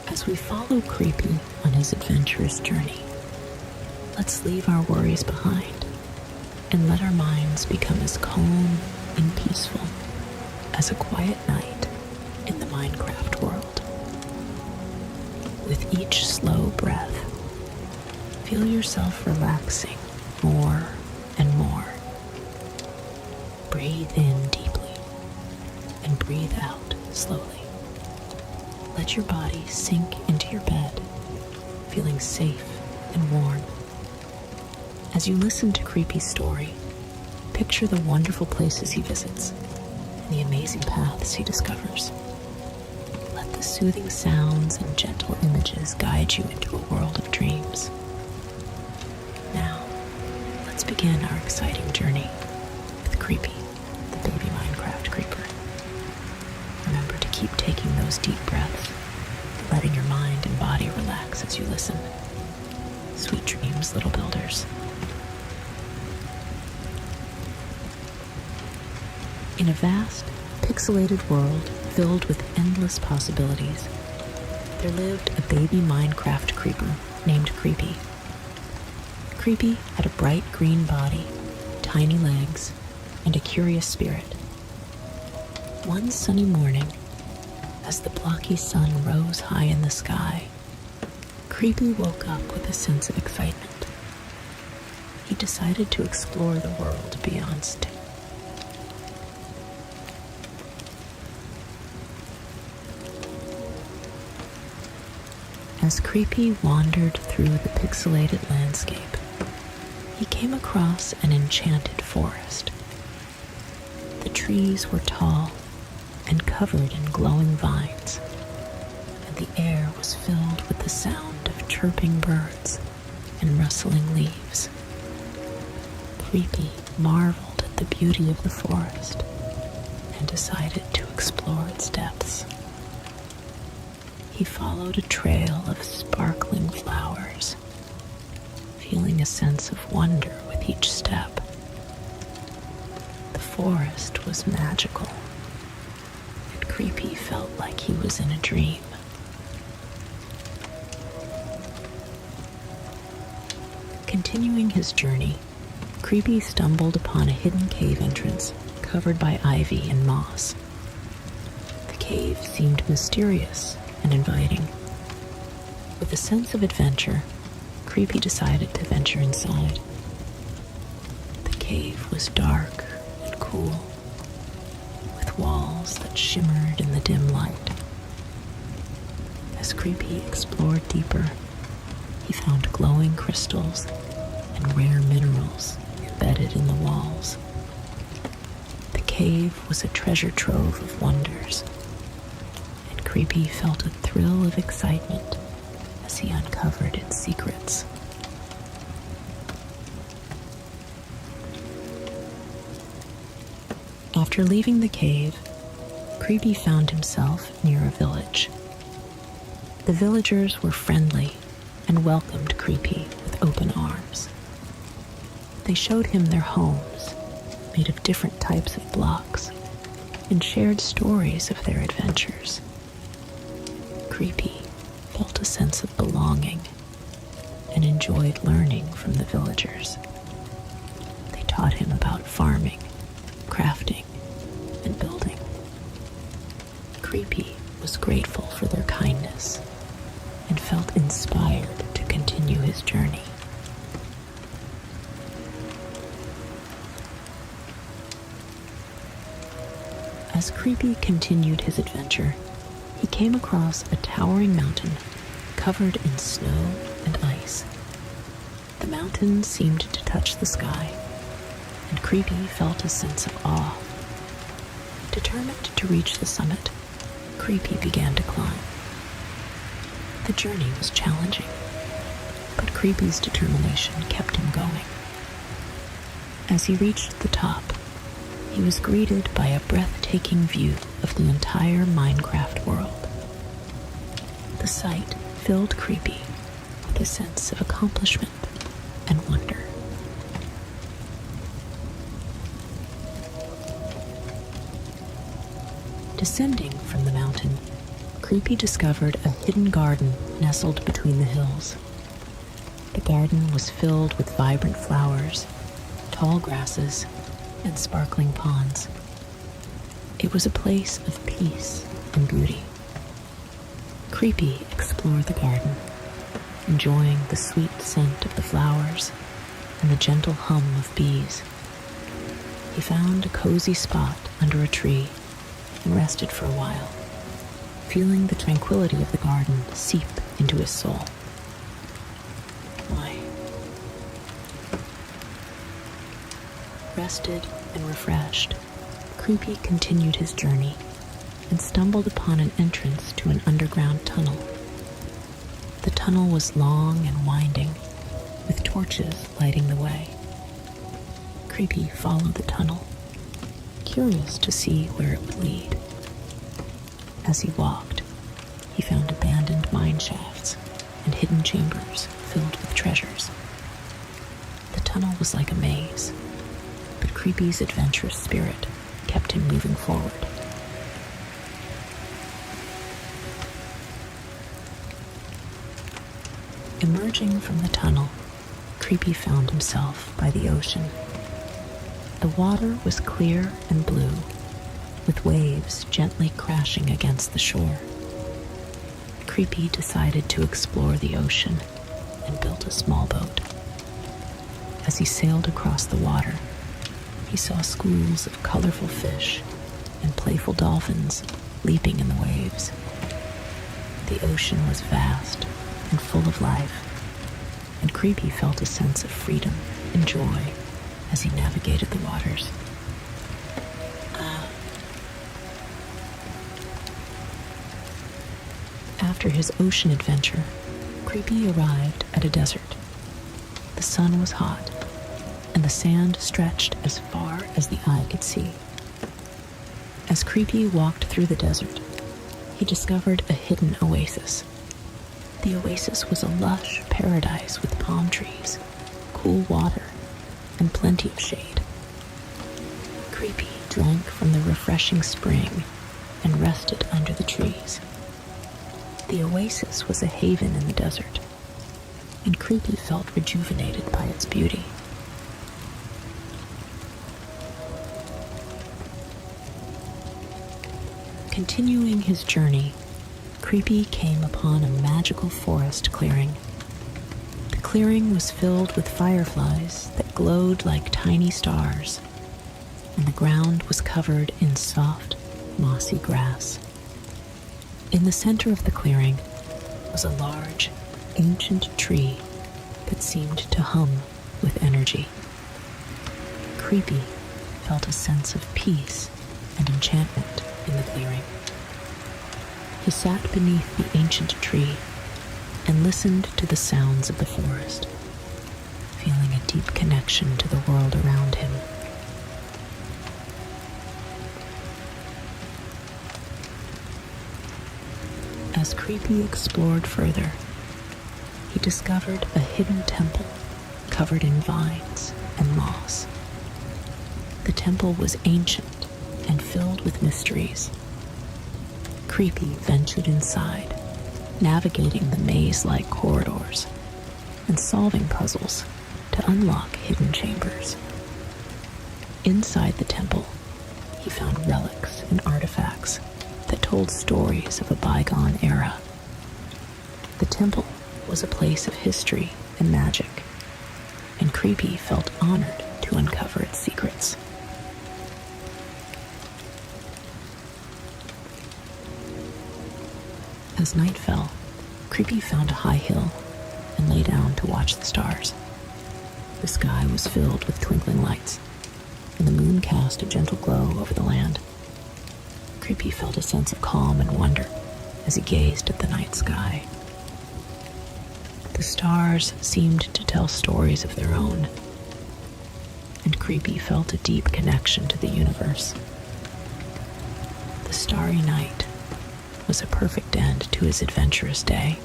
As we follow Creepy on his adventurous journey, let's leave our worries behind and let our minds become as calm and peaceful as a quiet night in the Minecraft world. With each slow breath, feel yourself relaxing more and more. Breathe in deeply and breathe out slowly. Let your body sink into your bed, feeling safe and warm. As you listen to Creepy's story, picture the wonderful places he visits and the amazing paths he discovers. Let the soothing sounds and gentle images guide you into a world of dreams. Now, let's begin our exciting journey with Creepy, the baby Minecraft creeper. Remember to keep taking those deep breaths, letting your mind and body relax as you listen. Sweet dreams, little builders. In a vast, pixelated world filled with endless possibilities, there lived a baby Minecraft creeper named Creepy. Creepy had a bright green body, tiny legs, and a curious spirit. One sunny morning, as the blocky sun rose high in the sky, Creepy woke up with a sense of excitement. He decided to explore the world beyond state. As Creepy wandered through the pixelated landscape, he came across an enchanted forest. The trees were tall and covered in glowing vines, and the air was filled with the sound of chirping birds and rustling leaves. Creepy marveled at the beauty of the forest and decided to explore its depths. He followed a trail of sparkling flowers, feeling a sense of wonder with each step. The forest was magical, and Creepy felt like he was in a dream. Continuing his journey, Creepy stumbled upon a hidden cave entrance covered by ivy and moss. The cave seemed mysterious and inviting. With a sense of adventure, Creepy decided to venture inside. The cave was dark and cool, with walls that shimmered in the dim light. As Creepy explored deeper, he found glowing crystals and rare minerals embedded in the walls. The cave was a treasure trove of wonders, and Creepy felt a thrill of excitement as he uncovered its secrets. After leaving the cave, Creepy found himself near a village. The villagers were friendly and welcomed Creepy with open arms. They showed him their homes, made of different types of blocks, and shared stories of their adventures. Creepy felt a sense of belonging and enjoyed learning from the villagers. They taught him about farming, crafting, and building. Creepy was grateful for their kindness and felt inspired to continue his journey. As Creepy continued his adventure, he came across a towering mountain covered in snow and ice. The mountain seemed to touch the sky, and Creepy felt a sense of awe. Determined to reach the summit, Creepy began to climb. The journey was challenging, but Creepy's determination kept him going. As he reached the top, he was greeted by a breathtaking view of the entire Minecraft world. The sight filled Creepy with a sense of accomplishment and wonder. Descending from the mountain, Creepy discovered a hidden garden nestled between the hills. The garden was filled with vibrant flowers, tall grasses, and sparkling ponds. It was a place of peace and beauty. Creepy explored the garden, enjoying the sweet scent of the flowers and the gentle hum of bees. He found a cozy spot under a tree and rested for a while, feeling the tranquility of the garden seep into his soul. Rested and refreshed, Creepy continued his journey and stumbled upon an entrance to an underground tunnel. The tunnel was long and winding, with torches lighting the way. Creepy followed the tunnel, curious to see where it would lead. As he walked, he found abandoned mine shafts and hidden chambers filled with treasures. The tunnel was like a maze, but Creepy's adventurous spirit kept him moving forward. Emerging from the tunnel, Creepy found himself by the ocean. The water was clear and blue, with waves gently crashing against the shore. Creepy decided to explore the ocean and built a small boat. As he sailed across the water, he saw schools of colorful fish and playful dolphins leaping in the waves. The ocean was vast and full of life, and Creepy felt a sense of freedom and joy as he navigated the waters. After his ocean adventure, Creepy arrived at a desert. The sun was hot, and the sand stretched as far as the eye could see. As Creepy walked through the desert, he discovered a hidden oasis. The oasis was a lush paradise with palm trees, cool water, and plenty of shade. Creepy drank from the refreshing spring and rested under the trees. The oasis was a haven in the desert, and Creepy felt rejuvenated by its beauty. Continuing his journey, Creepy came upon a magical forest clearing. The clearing was filled with fireflies that glowed like tiny stars, and the ground was covered in soft, mossy grass. In the center of the clearing was a large, ancient tree that seemed to hum with energy. Creepy felt a sense of peace and enchantment in the clearing. He sat beneath the ancient tree and listened to the sounds of the forest, feeling a deep connection to the world around him. As Creepy explored further, he discovered a hidden temple covered in vines and moss. The temple was ancient and filled with mysteries. Creepy ventured inside, navigating the maze-like corridors and solving puzzles to unlock hidden chambers. Inside the temple, he found relics and artifacts that told stories of a bygone era. The temple was a place of history and magic, and Creepy felt honored to uncover its secrets. As night fell, Creepy found a high hill and lay down to watch the stars. The sky was filled with twinkling lights, and the moon cast a gentle glow over the land. Creepy felt a sense of calm and wonder as he gazed at the night sky. The stars seemed to tell stories of their own, and Creepy felt a deep connection to the universe. The starry night was a perfect end to his adventurous day.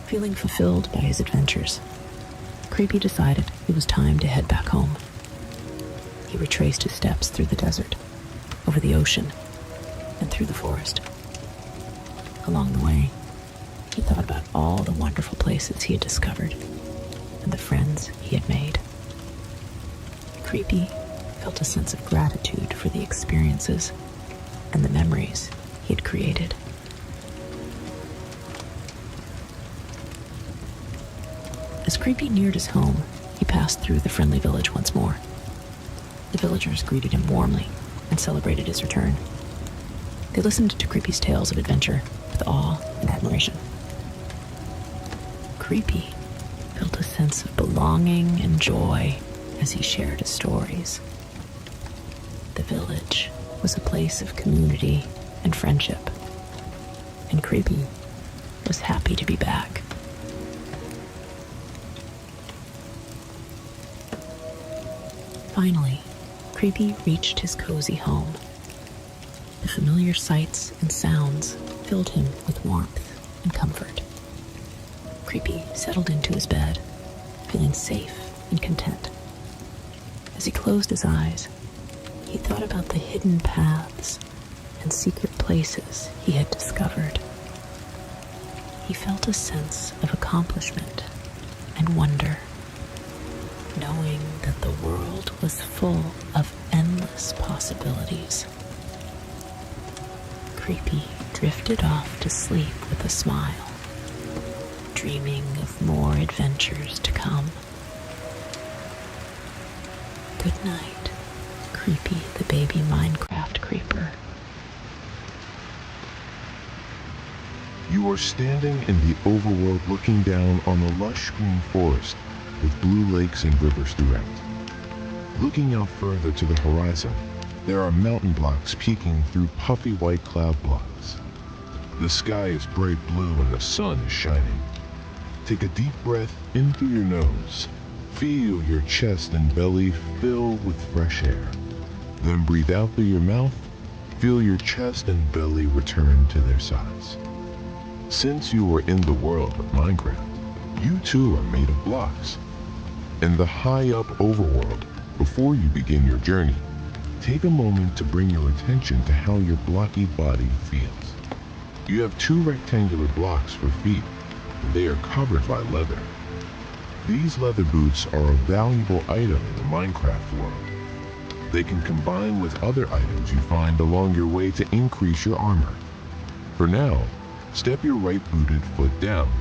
Feeling fulfilled by his adventures, Creepy decided it was time to head back home. He retraced his steps through the desert, over the ocean, and through the forest. Along the way, he thought about all the wonderful places he had discovered and the friends he had made. Creepy felt a sense of gratitude for the experiences and the memories he had created. As Creepy neared his home, he passed through the friendly village once more. The villagers greeted him warmly and celebrated his return. They listened to Creepy's tales of adventure with awe and admiration. Creepy felt a sense of belonging and joy as he shared his stories. The village was a place of community and friendship, and Creepy was happy to be back. Finally, Creepy reached his cozy home. The familiar sights and sounds filled him with warmth and comfort. Creepy settled into his bed, feeling safe and content. As he closed his eyes, he thought about the hidden paths and secret places he had discovered. He felt a sense of accomplishment and wonder, knowing that the world was full of endless possibilities. Creepy drifted off to sleep with a smile, dreaming of more adventures to come. Good night, Creepy the baby Minecraft creeper. You are standing in the overworld looking down on a lush green forest with blue lakes and rivers throughout. Looking out further to the horizon, there are mountain blocks peeking through puffy white cloud blocks. The sky is bright blue and the sun is shining. Take a deep breath in through your nose. Feel your chest and belly fill with fresh air. Then breathe out through your mouth. Feel your chest and belly return to their size. Since you are in the world of Minecraft, you too are made of blocks. In the high-up overworld, before you begin your journey, take a moment to bring your attention to how your blocky body feels. You have 2 rectangular blocks for feet, and they are covered by leather. These leather boots are a valuable item in the Minecraft world. They can combine with other items you find along your way to increase your armor. For now, step your right booted foot down,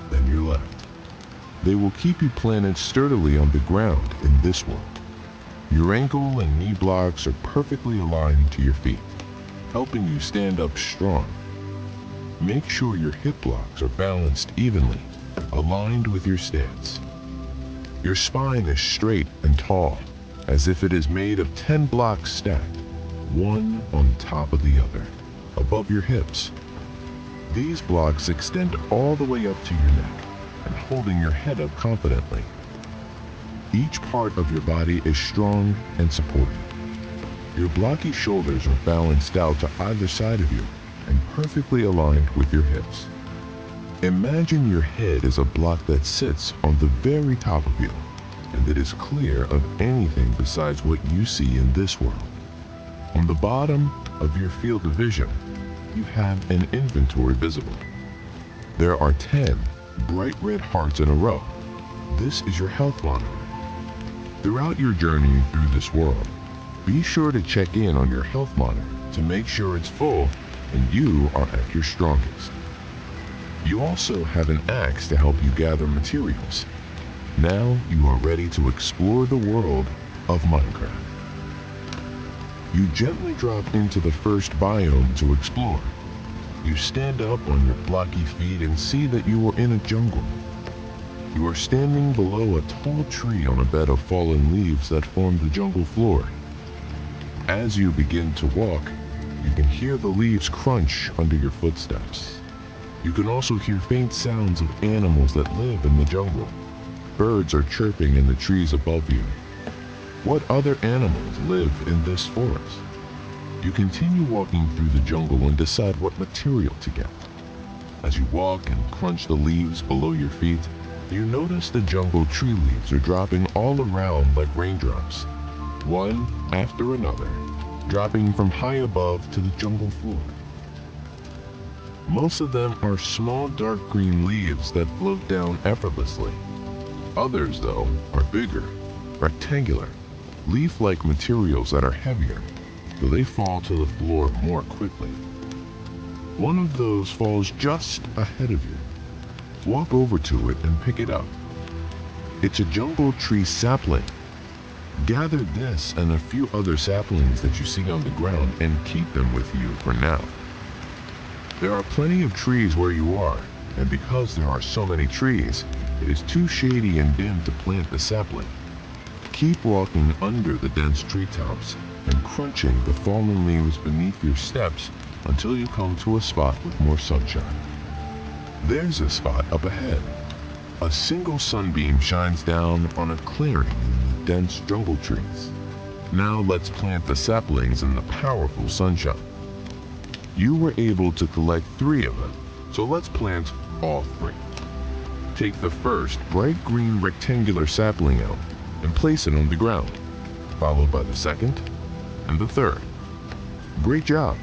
then your left. They will keep you planted sturdily on the ground in this world. Your ankle and knee blocks are perfectly aligned to your feet, helping you stand up strong. Make sure your hip blocks are balanced evenly, aligned with your stance. Your spine is straight and tall, as if it is made of 10 blocks stacked, one on top of the other, above your hips. These blocks extend all the way up to your neck and holding your head up confidently. Each part of your body is strong and supported. Your blocky shoulders are balanced out to either side of you and perfectly aligned with your hips. Imagine your head is a block that sits on the very top of you and that is clear of anything besides what you see in this world. On the bottom of your field of vision, you have an inventory visible. There are 10 bright red hearts in a row. This is your health monitor. Throughout your journey through this world, be sure to check in on your health monitor to make sure it's full and you are at your strongest. You also have an axe to help you gather materials. Now you are ready to explore the world of Minecraft. You gently drop into the first biome to explore. You stand up on your blocky feet and see that you are in a jungle. You are standing below a tall tree on a bed of fallen leaves that form the jungle floor. As you begin to walk, you can hear the leaves crunch under your footsteps. You can also hear faint sounds of animals that live in the jungle. Birds are chirping in the trees above you. What other animals live in this forest? You continue walking through the jungle and decide what material to get. As you walk and crunch the leaves below your feet, you notice the jungle tree leaves are dropping all around like raindrops, one after another, dropping from high above to the jungle floor. Most of them are small dark green leaves that float down effortlessly. Others, though, are bigger, rectangular, leaf-like materials that are heavier, so they fall to the floor more quickly. One of those falls just ahead of you. Walk over to it and pick it up. It's a jungle tree sapling. Gather this and a few other saplings that you see on the ground and keep them with you for now. There are plenty of trees where you are, and because there are so many trees, it is too shady and dim to plant the sapling. Keep walking under the dense treetops and crunching the fallen leaves beneath your steps until you come to a spot with more sunshine. There's a spot up ahead. A single sunbeam shines down on a clearing in the dense jungle trees. Now let's plant the saplings in the powerful sunshine. You were able to collect 3 of them, so let's plant all 3. Take the first bright green rectangular sapling out and place it on the ground, followed by the second and the third. Great job!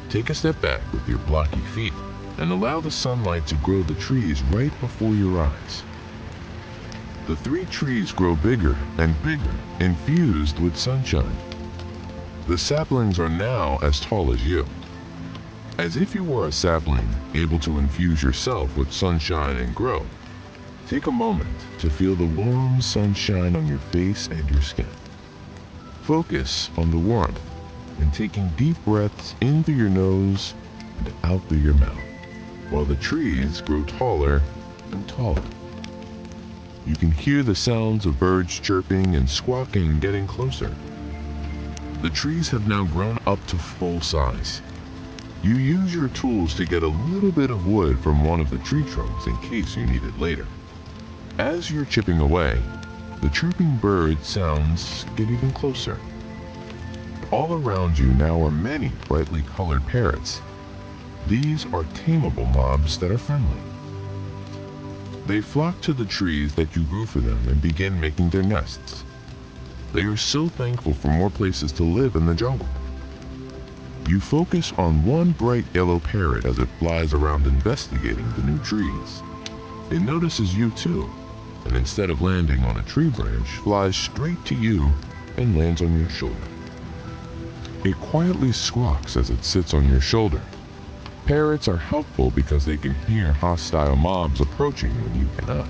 Take a step back with your blocky feet and allow the sunlight to grow the trees right before your eyes. The 3 trees grow bigger and bigger, infused with sunshine. The saplings are now as tall as you. As if you were a sapling, able to infuse yourself with sunshine and grow, take a moment to feel the warm sunshine on your face and your skin. Focus on the warmth and taking deep breaths in through your nose and out through your mouth. while the trees grow taller and taller. You can hear the sounds of birds chirping and squawking getting closer. The trees have now grown up to full size. You use your tools to get a little bit of wood from one of the tree trunks in case you need it later. As you're chipping away, the chirping bird sounds get even closer. All around you now are many brightly colored parrots. These are tameable mobs that are friendly. They flock to the trees that you grew for them and begin making their nests. They are so thankful for more places to live in the jungle. You focus on one bright yellow parrot as it flies around investigating the new trees. It notices you too, and instead of landing on a tree branch, flies straight to you and lands on your shoulder. It quietly squawks as it sits on your shoulder. Parrots are helpful because they can hear hostile mobs approaching when you cannot.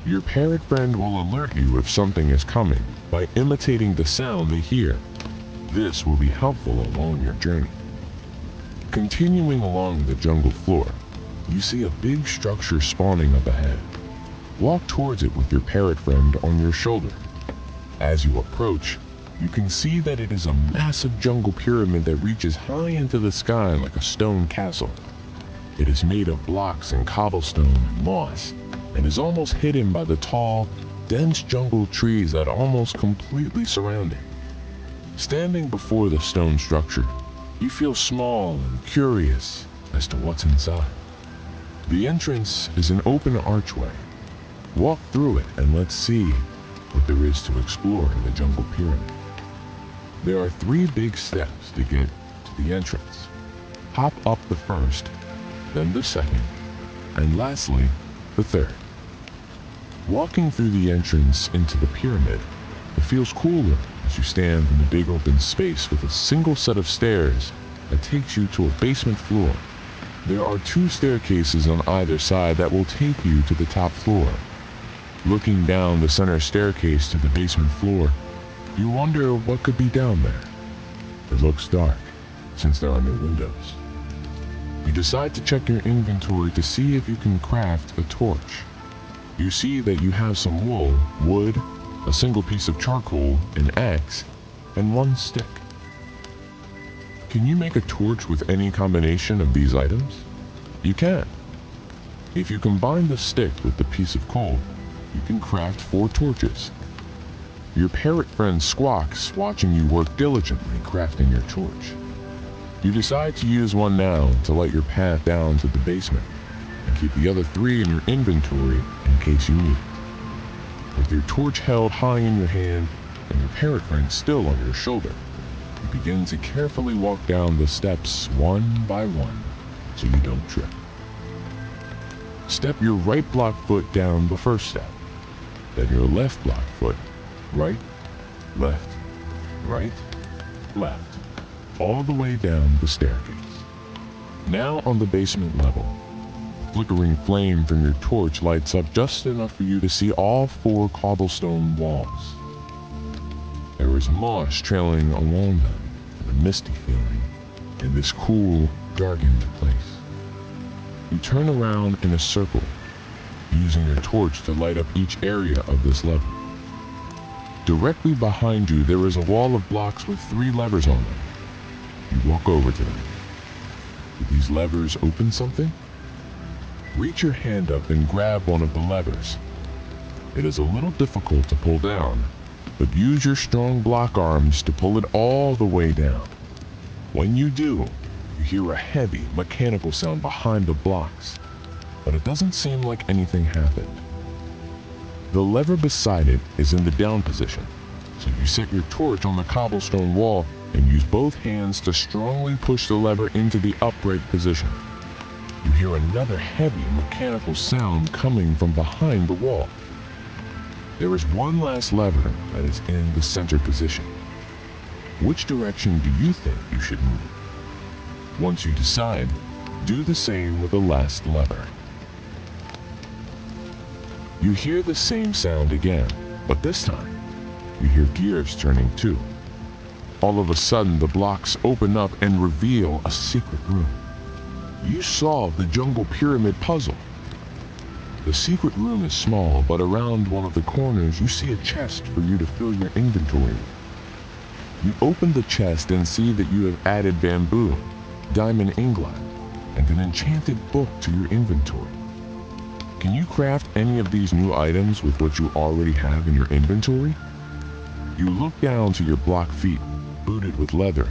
Your parrot friend will alert you if something is coming by imitating the sound they hear. This will be helpful along your journey. Continuing along the jungle floor, you see a big structure spawning up ahead. Walk towards it with your parrot friend on your shoulder. As you approach, you can see that it is a massive jungle pyramid that reaches high into the sky like a stone castle. It is made of blocks and cobblestone and moss, and is almost hidden by the tall, dense jungle trees that almost completely surround it. Standing before the stone structure, you feel small and curious as to what's inside. The entrance is an open archway. Walk through it and let's see what there is to explore in the jungle pyramid. There are 3 big steps to get to the entrance. Hop up the first, then the second, and lastly, the third. Walking through the entrance into the pyramid, it feels cooler as you stand in a big open space with a single set of stairs that takes you to a basement floor. There are 2 staircases on either side that will take you to the top floor. Looking down the center staircase to the basement floor, you wonder what could be down there. It looks dark, since there are no windows. You decide to check your inventory to see if you can craft a torch. You see that you have some wool, wood, a single piece of charcoal, an axe, and 1 stick. Can you make a torch with any combination of these items? You can. If you combine the stick with the piece of coal, you can craft 4 torches. Your parrot friend squawks, watching you work diligently crafting your torch. You decide to use one now to light your path down to the basement, and keep the other 3 in your inventory in case you need it. With your torch held high in your hand and your parrot friend still on your shoulder, you begin to carefully walk down the steps one by one so you don't trip. Step your right block foot down the first step, then your left block foot. Right, left, right, left, all the way down the staircase. Now on the basement level, a flickering flame from your torch lights up just enough for you to see all 4 cobblestone walls. There is moss trailing along them and a misty feeling in this cool, darkened place. You turn around in a circle, using your torch to light up each area of this level. Directly behind you, there is a wall of blocks with 3 levers on them. You walk over to them. Do these levers open something? Reach your hand up and grab one of the levers. It is a little difficult to pull down, but use your strong block arms to pull it all the way down. When you do, you hear a heavy, mechanical sound behind the blocks, but it doesn't seem like anything happened. The lever beside it is in the down position, so you set your torch on the cobblestone wall and use both hands to strongly push the lever into the upright position. You hear another heavy mechanical sound coming from behind the wall. There is one last lever that is in the center position. Which direction do you think you should move? Once you decide, do the same with the last lever. You hear the same sound again, but this time, you hear gears turning too. All of a sudden, the blocks open up and reveal a secret room. You solve the jungle pyramid puzzle. The secret room is small, but around one of the corners you see a chest for you to fill your inventory. You open the chest and see that you have added bamboo, diamond ingot, and an enchanted book to your inventory. Can you craft any of these new items with what you already have in your inventory? You look down to your block feet, booted with leather,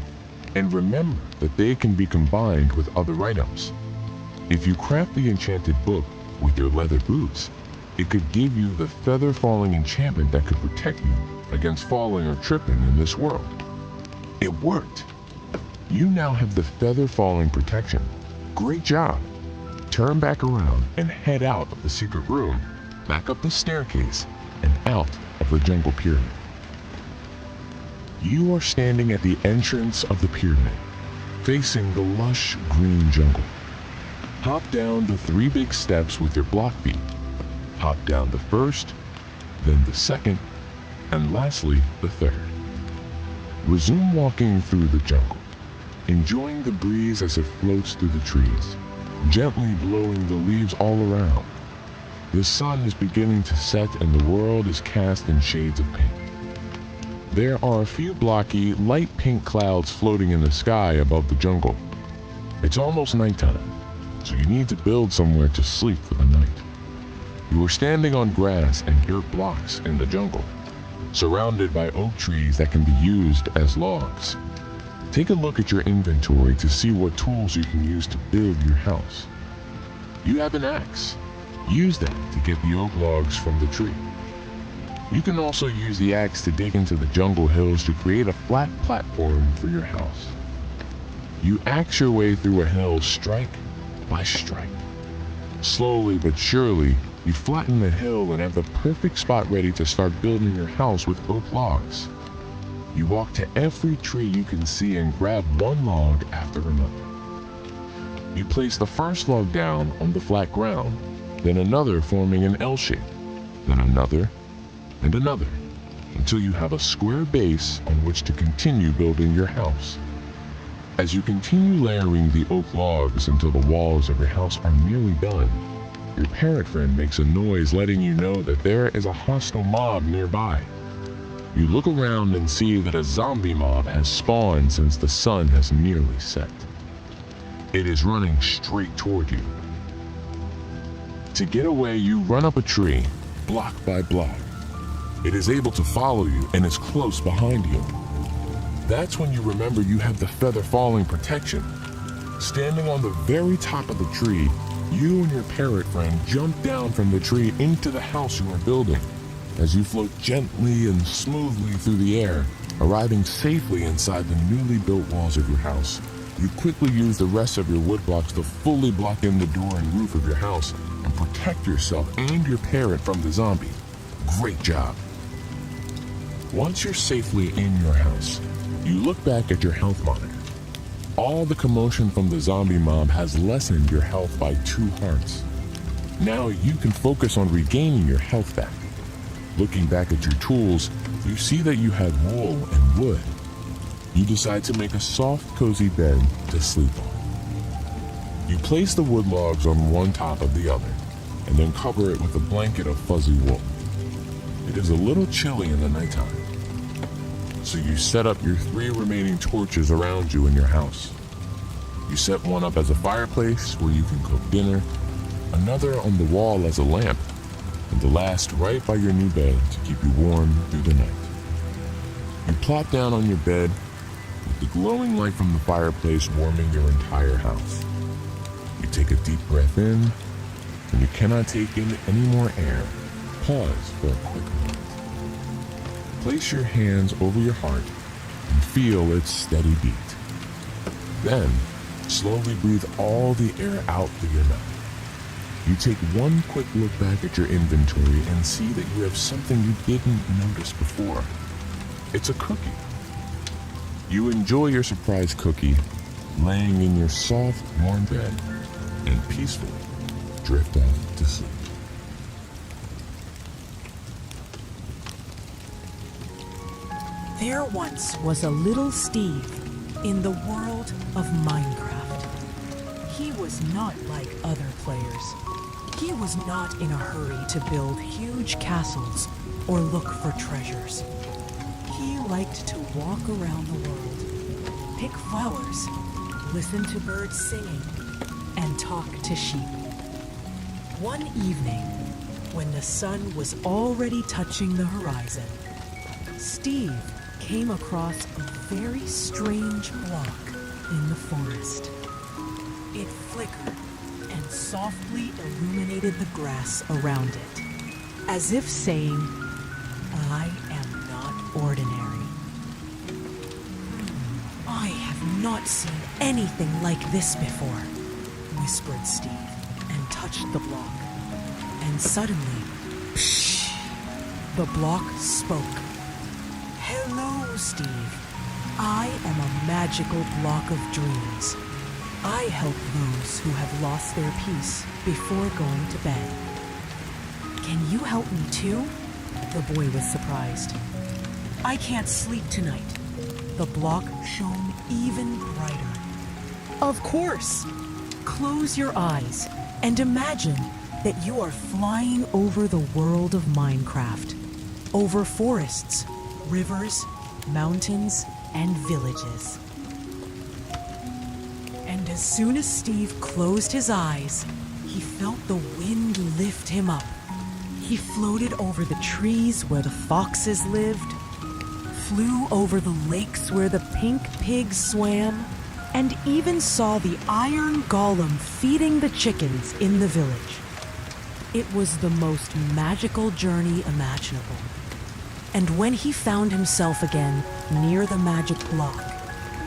and remember that they can be combined with other items. If you craft the enchanted book with your leather boots, it could give you the feather falling enchantment that could protect you against falling or tripping in this world. It worked! You now have the feather falling protection. Great job! Turn back around and head out of the secret room, back up the staircase, and out of the jungle pyramid. You are standing at the entrance of the pyramid, facing the lush green jungle. Hop down the 3 big steps with your block feet. Hop down the first, then the second, and lastly the third. Resume walking through the jungle, enjoying the breeze as it floats through the trees, gently blowing the leaves all around. The sun is beginning to set and the world is cast in shades of pink. There are a few blocky, light pink clouds floating in the sky above the jungle. It's almost nighttime, so you need to build somewhere to sleep for the night. You are standing on grass and dirt blocks in the jungle, surrounded by oak trees that can be used as logs. Take a look at your inventory to see what tools you can use to build your house. You have an axe. Use that to get the oak logs from the tree. You can also use the axe to dig into the jungle hills to create a flat platform for your house. You axe your way through a hill strike by strike. Slowly but surely, you flatten the hill and have the perfect spot ready to start building your house with oak logs. You walk to every tree you can see and grab one log after another. You place the first log down on the flat ground, then another forming an L shape, then another, and another, until you have a square base on which to continue building your house. As you continue layering the oak logs until the walls of your house are nearly done, your parrot friend makes a noise letting you know that there is a hostile mob nearby. You look around and see that a zombie mob has spawned since the sun has nearly set. It is running straight toward you. To get away, you run up a tree, block by block. It is able to follow you and is close behind you. That's when you remember you have the feather falling protection. Standing on the very top of the tree, you and your parrot friend jump down from the tree into the house you are building. As you float gently and smoothly through the air, arriving safely inside the newly built walls of your house, you quickly use the rest of your wood blocks to fully block in the door and roof of your house and protect yourself and your parrot from the zombie. Great job! Once you're safely in your house, you look back at your health monitor. All the commotion from the zombie mob has lessened your health by 2 hearts. Now you can focus on regaining your health back. Looking back at your tools, you see that you have wool and wood. You decide to make a soft, cozy bed to sleep on. You place the wood logs on one top of the other, and then cover it with a blanket of fuzzy wool. It is a little chilly in the nighttime, so you set up your 3 remaining torches around you in your house. You set one up as a fireplace where you can cook dinner, another on the wall as a lamp, and the last right by your new bed to keep you warm through the night. You plop down on your bed with the glowing light from the fireplace warming your entire house. You take a deep breath in. When you cannot take in any more air, pause for a quick moment. Place your hands over your heart and feel its steady beat. Then, slowly breathe all the air out through your mouth. You take one quick look back at your inventory and see that you have something you didn't notice before. It's a cookie. You enjoy your surprise cookie, laying in your soft, warm bed, and peacefully drift off to sleep. There once was a little Steve in the world of Minecraft. He was not like other players. He was not in a hurry to build huge castles or look for treasures. He liked to walk around the world, pick flowers, listen to birds singing, and talk to sheep. One evening, when the sun was already touching the horizon, Steve came across a very strange block in the forest. It flickered and softly illuminated the grass around it, as if saying, "I am not ordinary." "I have not seen anything like this before," whispered Steve, and touched the block. And suddenly, psh, the block spoke. "Hello, Steve. I am a magical block of dreams. I help those who have lost their peace before going to bed." "Can you help me too?" The boy was surprised. "I can't sleep tonight." The block shone even brighter. "Of course! Close your eyes and imagine that you are flying over the world of Minecraft, over forests, rivers, mountains, and villages." And as soon as Steve closed his eyes, he felt the wind lift him up. He floated over the trees where the foxes lived, flew over the lakes where the pink pigs swam, and even saw the iron golem feeding the chickens in the village. It was the most magical journey imaginable. And when he found himself again near the magic block,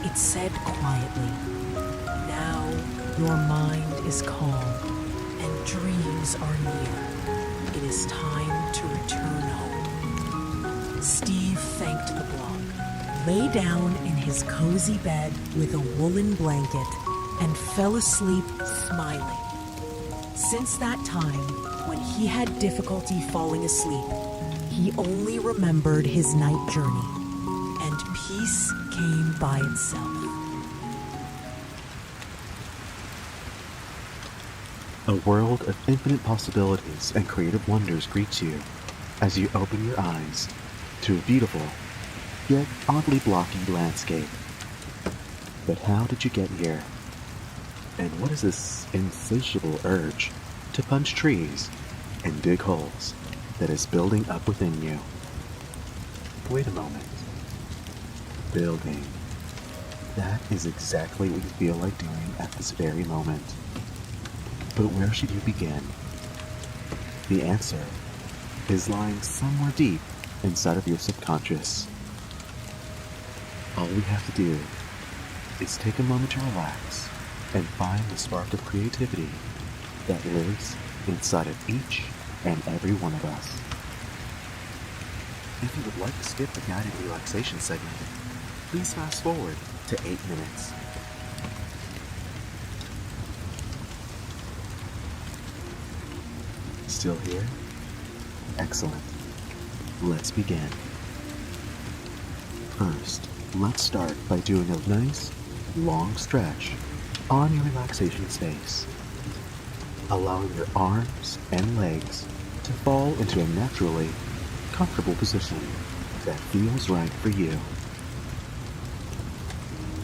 it said quietly, "Now your mind is calm and dreams are near. It is time to return home." Steve thanked the block, lay down in his cozy bed with a woolen blanket, and fell asleep smiling. Since that time, when he had difficulty falling asleep, he only remembered his night journey, and peace came by itself. A world of infinite possibilities and creative wonders greets you as you open your eyes to a beautiful, yet oddly blocky landscape. But how did you get here? And what is this insatiable urge to punch trees and dig holes that is building up within you? Wait a moment. Building. That is exactly what you feel like doing at this very moment. But where should you begin? The answer is lying somewhere deep inside of your subconscious. All we have to do is take a moment to relax and find the spark of creativity that lives inside of each and every one of us. If you would like to skip the guided relaxation segment, please fast forward to 8 minutes. Still here? Excellent. Let's begin. First, let's start by doing a nice, long stretch on your relaxation space, allowing your arms and legs to fall into a naturally comfortable position that feels right for you.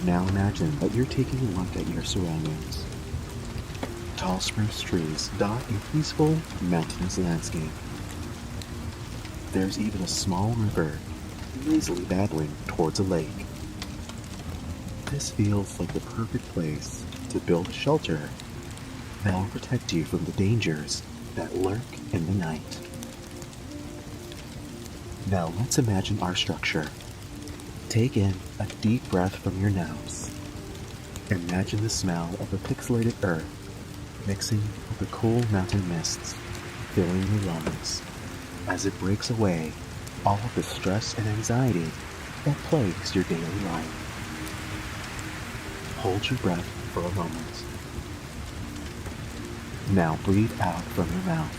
Now imagine that you're taking a look at your surroundings. Tall spruce trees dot a peaceful, mountainous landscape. There's even a small river lazily babbling towards a lake. This feels like the perfect place to build a shelter that will protect you from the dangers that lurk in the night. Now let's imagine our structure. Take in a deep breath from your nose. Imagine the smell of the pixelated earth mixing with the cool mountain mists filling your lungs as it breaks away all of the stress and anxiety that plagues your daily life. Hold your breath for a moment. Now breathe out from your mouth.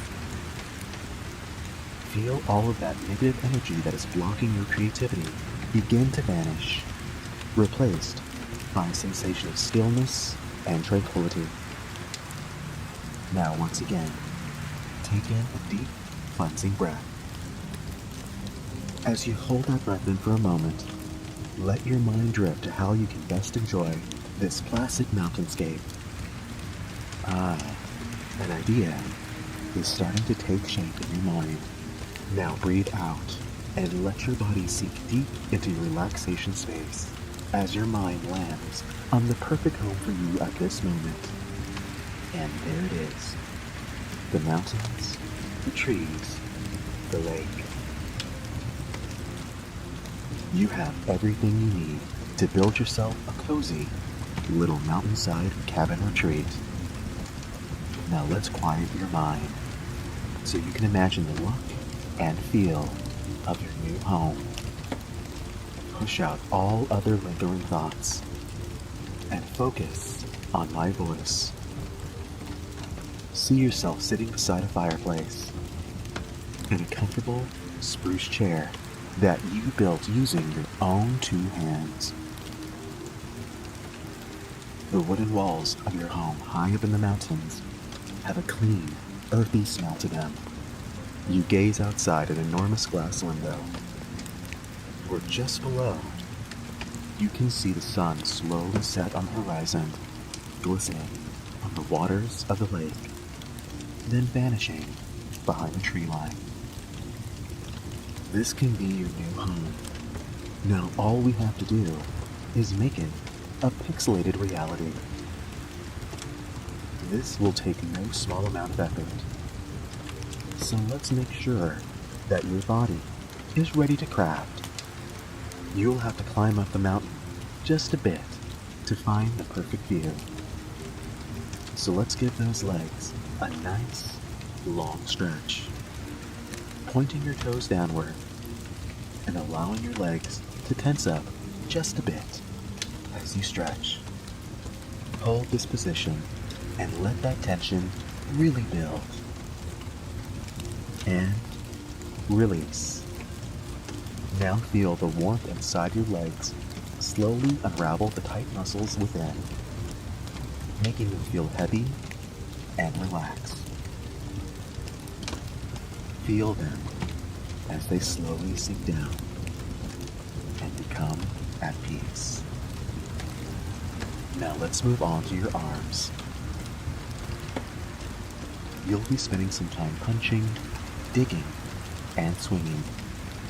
Feel all of that negative energy that is blocking your creativity begin to vanish, replaced by a sensation of stillness and tranquility. Now, once again, take in a deep, cleansing breath. As you hold that breath in for a moment, let your mind drift to how you can best enjoy this placid mountainscape. An idea is starting to take shape in your mind. Now breathe out and let your body sink deep into your relaxation space as your mind lands on the perfect home for you at this moment. And there it is. The mountains, the trees, the lake. You have everything you need to build yourself a cozy little mountainside cabin retreat. Now let's quiet your mind so you can imagine the look and feel of your new home. Push out all other lingering thoughts and focus on my voice. See yourself sitting beside a fireplace in a comfortable spruce chair that you built using your own 2 hands. The wooden walls of your home high up in the mountains have a clean, earthy smell to them. You gaze outside an enormous glass window, where just below, you can see the sun slowly set on the horizon, glistening on the waters of the lake, then vanishing behind the tree line. This can be your new home. Now all we have to do is make it a pixelated reality. This will take no small amount of effort. So let's make sure that your body is ready to craft. You'll have to climb up the mountain just a bit to find the perfect view. So let's give those legs a nice, long stretch, pointing your toes downward and allowing your legs to tense up just a bit as you stretch. Hold this position and let that tension really build. And release. Now feel the warmth inside your legs slowly unravel the tight muscles within, making them feel heavy and relaxed. Feel them as they slowly sink down and become at peace. Now let's move on to your arms. You'll be spending some time punching, digging, and swinging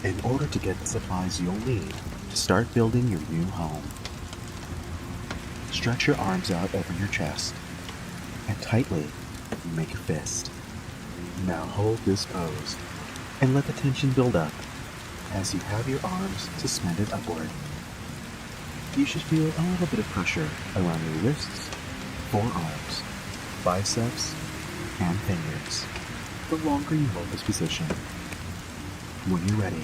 in order to get the supplies you'll need to start building your new home. Stretch your arms out over your chest and tightly make a fist. Now hold this pose and let the tension build up as you have your arms suspended upward. You should feel a little bit of pressure around your wrists, forearms, biceps, and fingers the longer you hold this position. When you're ready,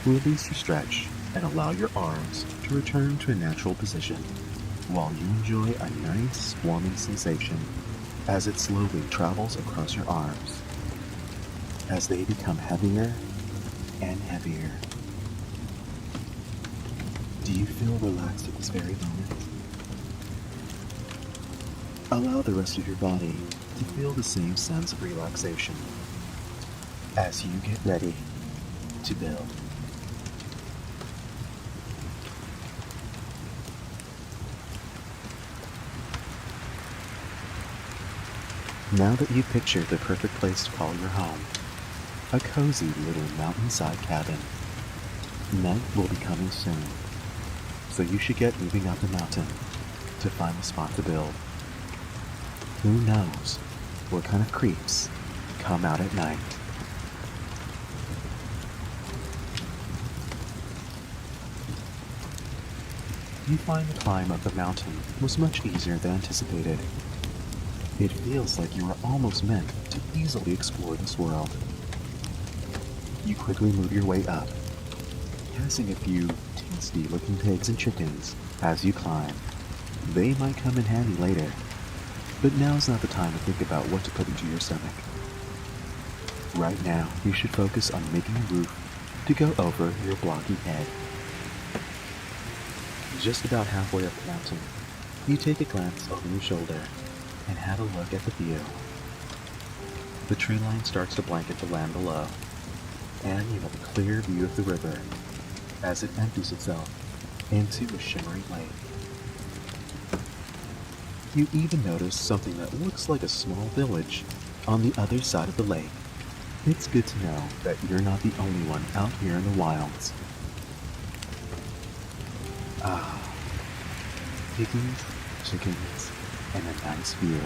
release your stretch and allow your arms to return to a natural position while you enjoy a nice warming sensation as it slowly travels across your arms as they become heavier and heavier. Do you feel relaxed at this very moment? Allow the rest of your body to feel the same sense of relaxation as you get ready to build. Now that you've pictured the perfect place to call your home, a cozy little mountainside cabin, night will be coming soon, so you should get moving up the mountain to find a spot to build. Who knows what kind of creeps come out at night? You find the climb up the mountain was much easier than anticipated. It feels like you are almost meant to easily explore this world. You quickly move your way up, passing a few tasty-looking pigs and chickens as you climb. They might come in handy later, but now's not the time to think about what to put into your stomach. Right now, you should focus on making a roof to go over your blocky head. Just about halfway up the mountain, you take a glance over your shoulder and have a look at the view. The tree line starts to blanket the land below, and you have a clear view of the river as it empties itself into a shimmering lake. You even notice something that looks like a small village on the other side of the lake. It's good to know that you're not the only one out here in the wilds. Ah, piggies, chickens, and a nice view.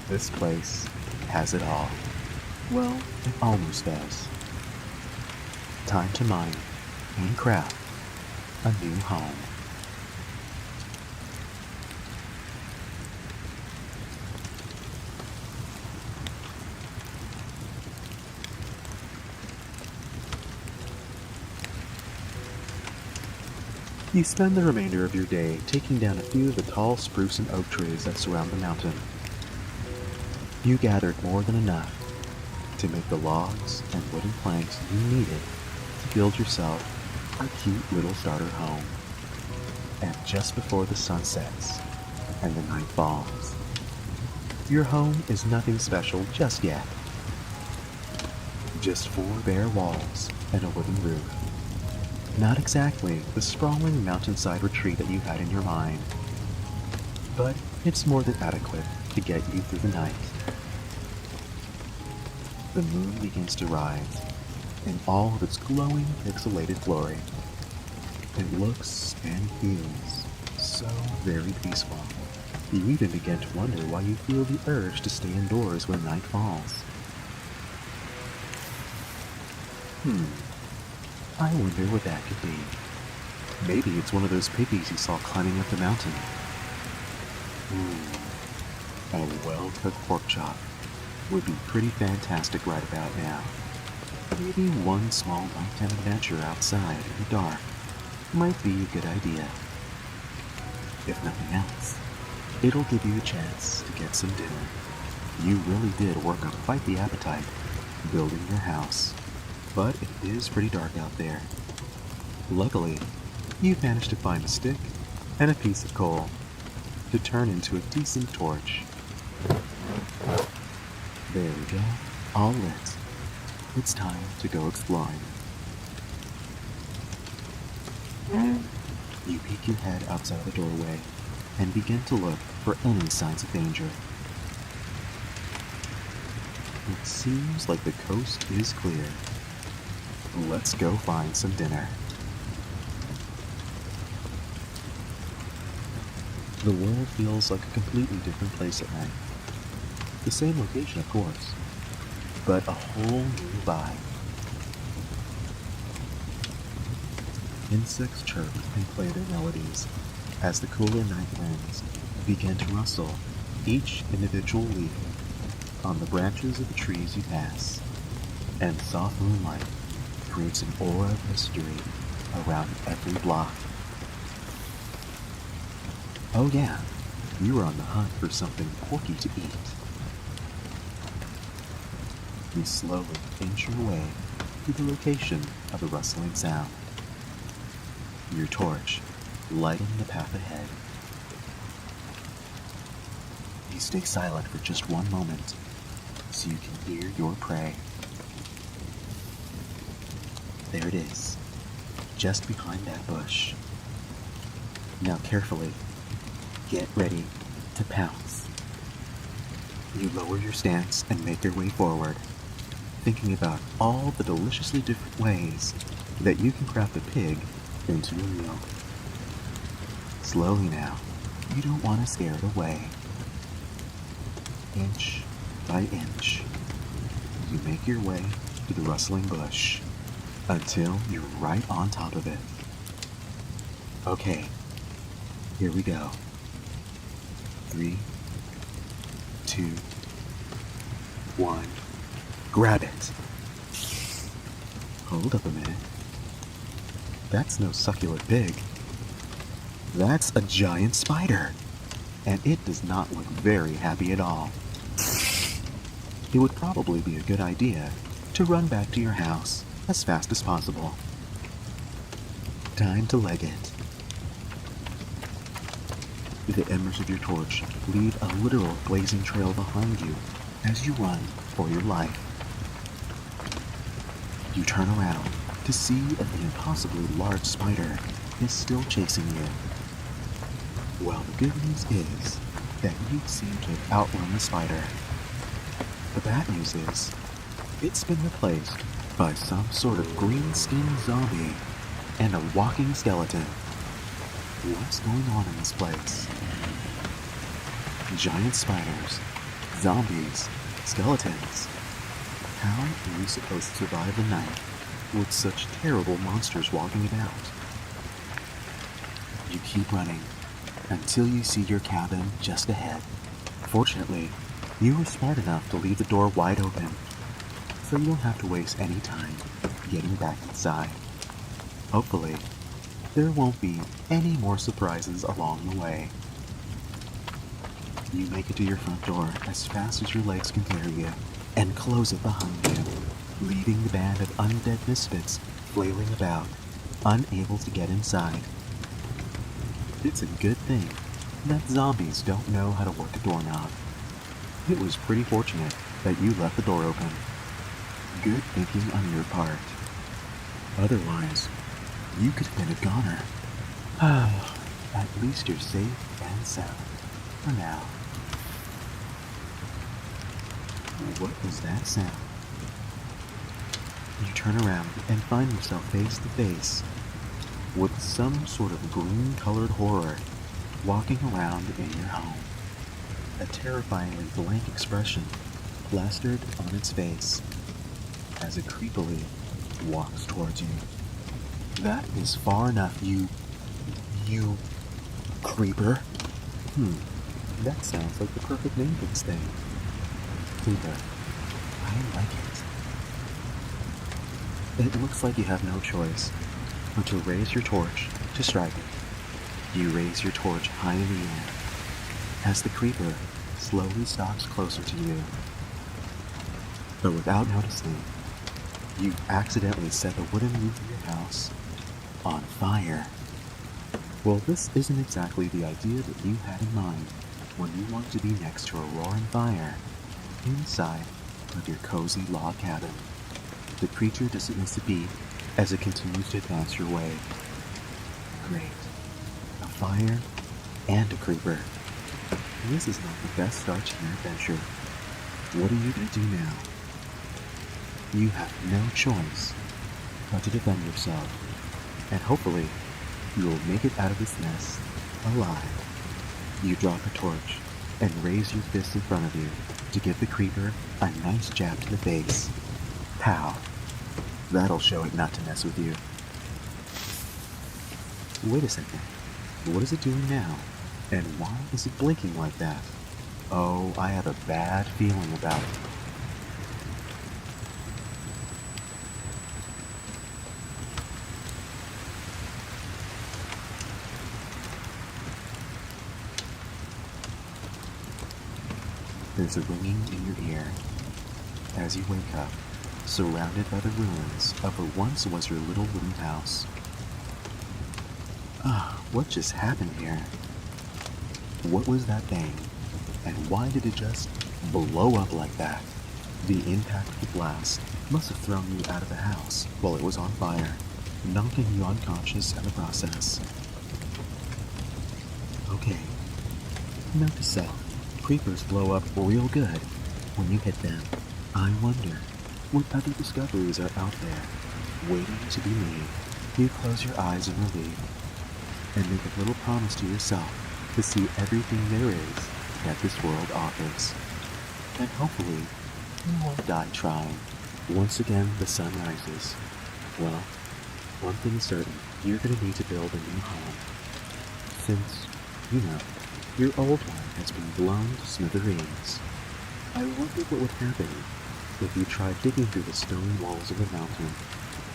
This place has it all. Well, it almost does. Time to mine and craft a new home. You spend the remainder of your day taking down a few of the tall spruce and oak trees that surround the mountain. You gathered more than enough to make the logs and wooden planks you needed to build yourself a cute little starter home. And just before the sun sets and the night falls, your home is nothing special just yet. Just 4 bare walls and a wooden roof. Not exactly the sprawling mountainside retreat that you had in your mind, but it's more than adequate to get you through the night. The moon begins to rise in all of its glowing, pixelated glory. It looks and feels so very peaceful. You even begin to wonder why you feel the urge to stay indoors when night falls. I wonder what that could be. Maybe it's one of those piggies you saw climbing up the mountain. A well-cooked pork chop would be pretty fantastic right about now. Maybe one small nighttime adventure outside in the dark might be a good idea. If nothing else, it'll give you a chance to get some dinner. You really did work up quite the appetite building your house, but it is pretty dark out there. Luckily, you've managed to find a stick and a piece of coal to turn into a decent torch. There we go, all lit. It's time to go exploring. You peek your head outside the doorway and begin to look for any signs of danger. It seems like the coast is clear. Let's go find some dinner. The world feels like a completely different place at night. The same location, of course, but a whole new vibe. Insects chirp and play their melodies as the cooler night winds begin to rustle each individual leaf on the branches of the trees you pass, and soft moonlight creates an aura of mystery around every block. Oh yeah, you are on the hunt for something porky to eat. You slowly inch your way to the location of the rustling sound. Your torch lighting the path ahead. You stay silent for just one moment so you can hear your prey. There it is, just behind that bush. Now carefully, get ready to pounce. You lower your stance and make your way forward, thinking about all the deliciously different ways that you can craft a pig into a meal. Slowly now, you don't want to scare it away. Inch by inch, you make your way to the rustling bush until you're right on top of it. Okay, here we go. 3, 2, 1, grab it. Hold up a minute. That's no succulent pig. That's a giant spider, and it does not look very happy at all. It would probably be a good idea to run back to your house as fast as possible. Time to leg it. The embers of your torch leave a literal blazing trail behind you as you run for your life. You turn around to see that the impossibly large spider is still chasing you. Well, the good news is that you seem to have outrun the spider. The bad news is, it's been replaced by some sort of green-skinned zombie and a walking skeleton. What's going on in this place? Giant spiders, zombies, skeletons. How are you supposed to survive the night with such terrible monsters walking about? You keep running until you see your cabin just ahead. Fortunately, you were smart enough to leave the door wide open, so you don't have to waste any time getting back inside. Hopefully, there won't be any more surprises along the way. You make it to your front door as fast as your legs can carry you, and close it behind you, leaving the band of undead misfits flailing about, unable to get inside. It's a good thing that zombies don't know how to work a doorknob. It was pretty fortunate that you left the door open. Good thinking on your part. Otherwise, you could have been a goner. At least you're safe and sound for now. What was that sound? You turn around and find yourself face to face with some sort of green-colored horror walking around in your home. A terrifyingly blank expression plastered on its face as it creepily walks towards you. That is far enough, you creeper. That sounds like the perfect name for this thing. Creeper. I like it. It looks like you have no choice but to raise your torch to strike it. You raise your torch high in the air as the creeper slowly stalks closer to you. But without noticing, you accidentally set the wooden roof of your house on fire. Well, this isn't exactly the idea that you had in mind when you wanted to be next to a roaring fire inside of your cozy log cabin. The creature doesn't miss a beat as it continues to advance your way. Great. A fire and a creeper. This is not the best start to your adventure. What are you going to do now? You have no choice but to defend yourself, and hopefully you will make it out of this mess alive. You drop a torch and raise your fist in front of you to give the creeper a nice jab to the face. Pow! That'll show it not to mess with you. Wait a second. What is it doing now? And why is it blinking like that? Oh, I have a bad feeling about it. There's a ringing in your ear as you wake up, surrounded by the ruins of what once was your little wooden house. What just happened here? What was that thing? And why did it just blow up like that? The impact of the blast must have thrown you out of the house while it was on fire, knocking you unconscious in the process. Okay, note to self, creepers blow up real good when you hit them. I wonder what other discoveries are out there waiting to be made. You close your eyes in relief and make a little promise to yourself to see everything there is that this world offers. And hopefully, you won't die trying. Once again, the sun rises. Well, one thing is certain, you're going to need to build a new home. Since, your old one has been blown to smithereens. I wonder what would happen if you tried digging through the stone walls of the mountain.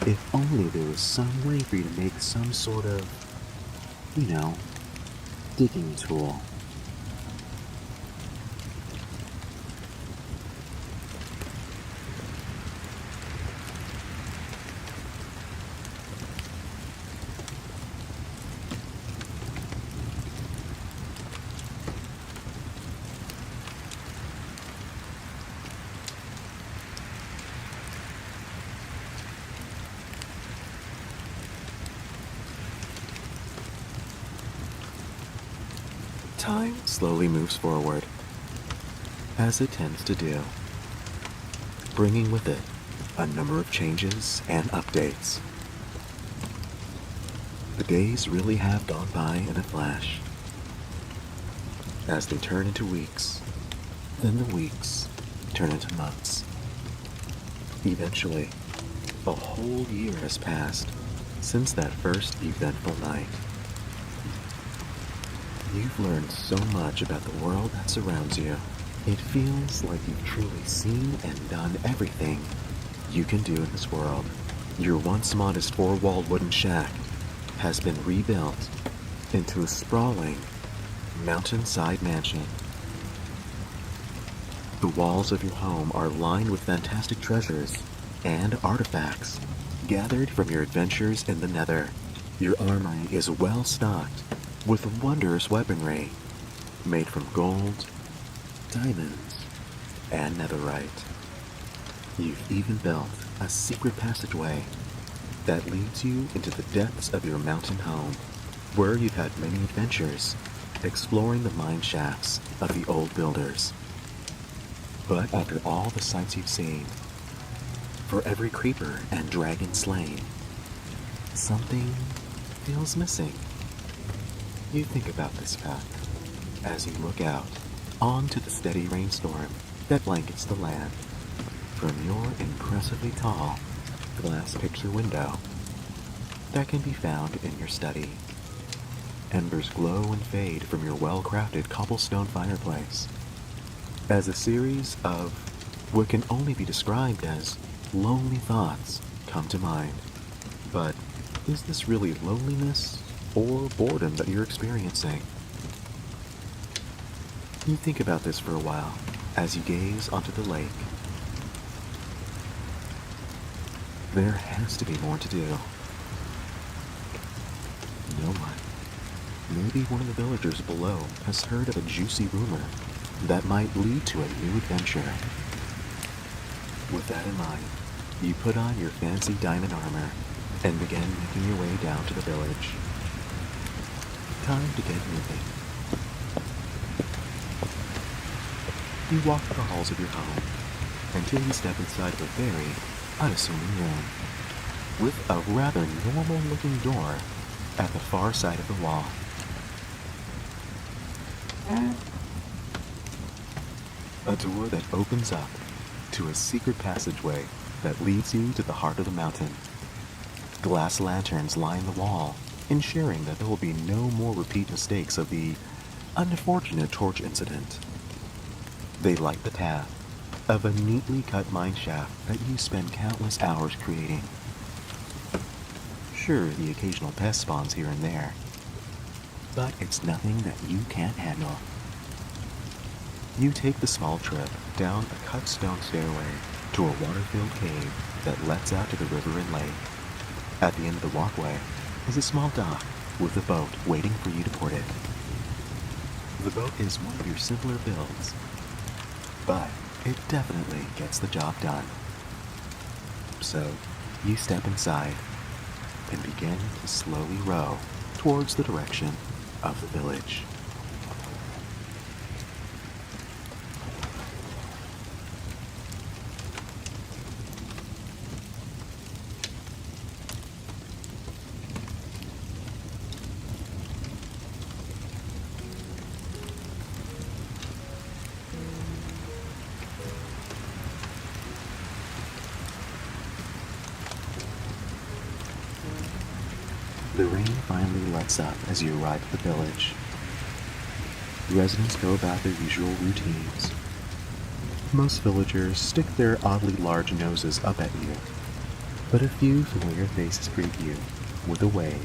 If only there was some way for you to make some sort of, digging tool. Time slowly moves forward, as it tends to do, bringing with it a number of changes and updates. The days really have gone by in a flash, as they turn into weeks, then the weeks turn into months. Eventually, a whole year has passed since that first eventful night. You've learned so much about the world that surrounds you. It feels like you've truly seen and done everything you can do in this world. Your once modest four-walled wooden shack has been rebuilt into a sprawling mountainside mansion. The walls of your home are lined with fantastic treasures and artifacts gathered from your adventures in the Nether. Your armory is well stocked with wondrous weaponry made from gold, diamonds, and netherite. You've even built a secret passageway that leads you into the depths of your mountain home, where you've had many adventures exploring the mine shafts of the old builders. But after all the sights you've seen, for every creeper and dragon slain, something feels missing. You think about this fact as you look out onto the steady rainstorm that blankets the land from your impressively tall glass picture window that can be found in your study. Embers glow and fade from your well-crafted cobblestone fireplace as a series of what can only be described as lonely thoughts come to mind. But is this really loneliness or boredom that you're experiencing? You think about this for a while as you gaze onto the lake. There has to be more to do. No one, maybe one of the villagers below, has heard of a juicy rumor that might lead to a new adventure. With that in mind, you put on your fancy diamond armor and begin making your way down to the village. Time to get moving. You walk the halls of your home until you step inside of a very unassuming room with a rather normal-looking door at the far side of the wall. A door that opens up to a secret passageway that leads you to the heart of the mountain. Glass lanterns line the wall, ensuring that there will be no more repeat mistakes of the unfortunate torch incident. They light the path of a neatly cut mine shaft that you spend countless hours creating. Sure, the occasional pest spawns here and there, but it's nothing that you can't handle. You take the small trip down a cut stone stairway to a water-filled cave that lets out to the river and lake. At the end of the walkway is a small dock with a boat waiting for you to port it. The boat is one of your simpler builds, but it definitely gets the job done. So, you step inside and begin to slowly row towards the direction of the village. The rain finally lets up as you arrive at the village. The residents go about their usual routines. Most villagers stick their oddly large noses up at you, but a few familiar faces greet you with a wave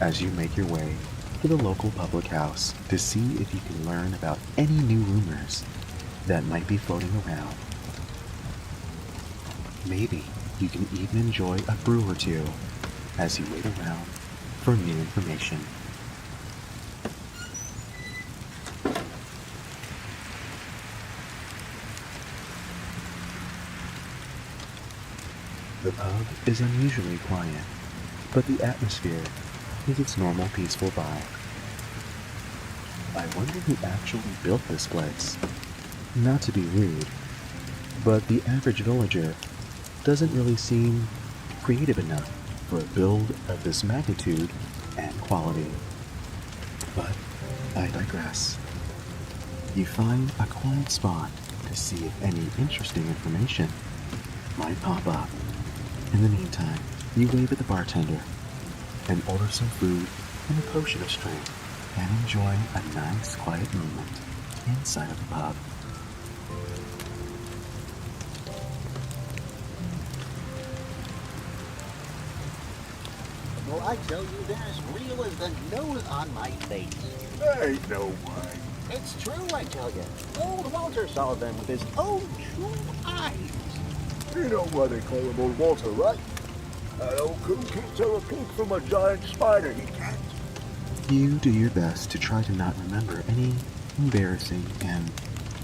as you make your way to the local public house to see if you can learn about any new rumors that might be floating around. Maybe you can even enjoy a brew or two as you wait around for new information. The pub is unusually quiet, but the atmosphere is its normal peaceful vibe. I wonder who actually built this place. Not to be rude, but the average villager doesn't really seem creative enough for a build of this magnitude and quality. But I digress. You find a quiet spot to see if any interesting information might pop up. In the meantime, you wave at the bartender and order some food and a potion of strength and enjoy a nice quiet moment inside of the pub. Well, I tell you, they're as real as the nose on my face. There ain't no way. It's true, I tell you. Old Walter saw them with his own true eyes. You know why they call him Old Walter, right? That old coon can't tell a pink from a giant spider, he can't. You do your best to try to not remember any embarrassing and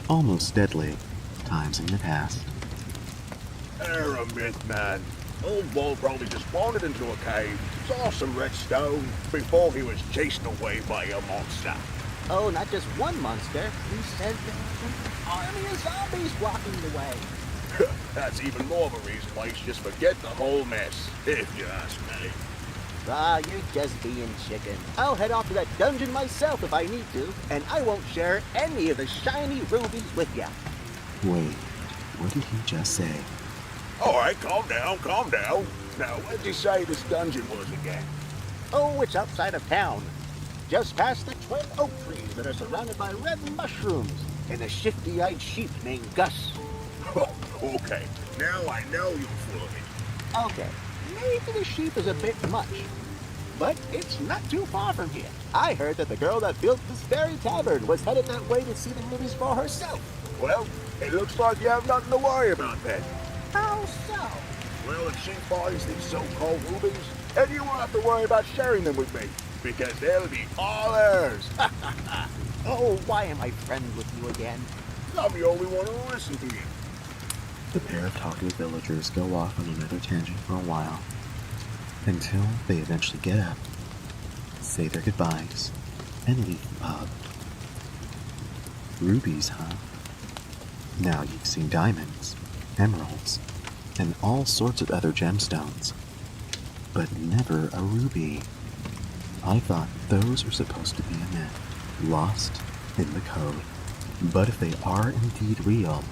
almost deadly times in the past. They're a myth, man. Old Walt probably just wandered into a cave, saw some red stone, before he was chased away by a monster. Oh, not just one monster. He said there was an army of zombies blocking the way. That's even more of a reason why you should just forget the whole mess, if you ask me. Ah, you're just being chicken. I'll head off to that dungeon myself if I need to, and I won't share any of the shiny rubies with ya. Wait, what did he just say? All right, calm down, calm down. Now, where'd you say this dungeon was again? Oh, it's outside of town. Just past the twin oak trees that are surrounded by red mushrooms and a shifty-eyed sheep named Gus. Okay, now I know you're full of it. Okay, maybe the sheep is a bit much, but it's not too far from here. I heard that the girl that built this very tavern was headed that way to see the movies for herself. Well, it looks like you have nothing to worry about then. How so? Well, if she finds these so-called rubies, then you won't have to worry about sharing them with me, because they'll be all hers. Oh, why am I friends with you again? I'm the only one who'll listen to you. The pair of talkative villagers go off on another tangent for a while, until they eventually get up, say their goodbyes, and leave the pub. Rubies, huh? Now you've seen diamonds, emeralds, and all sorts of other gemstones, but never a ruby. I thought those were supposed to be a myth, lost in the code. But if they are indeed real,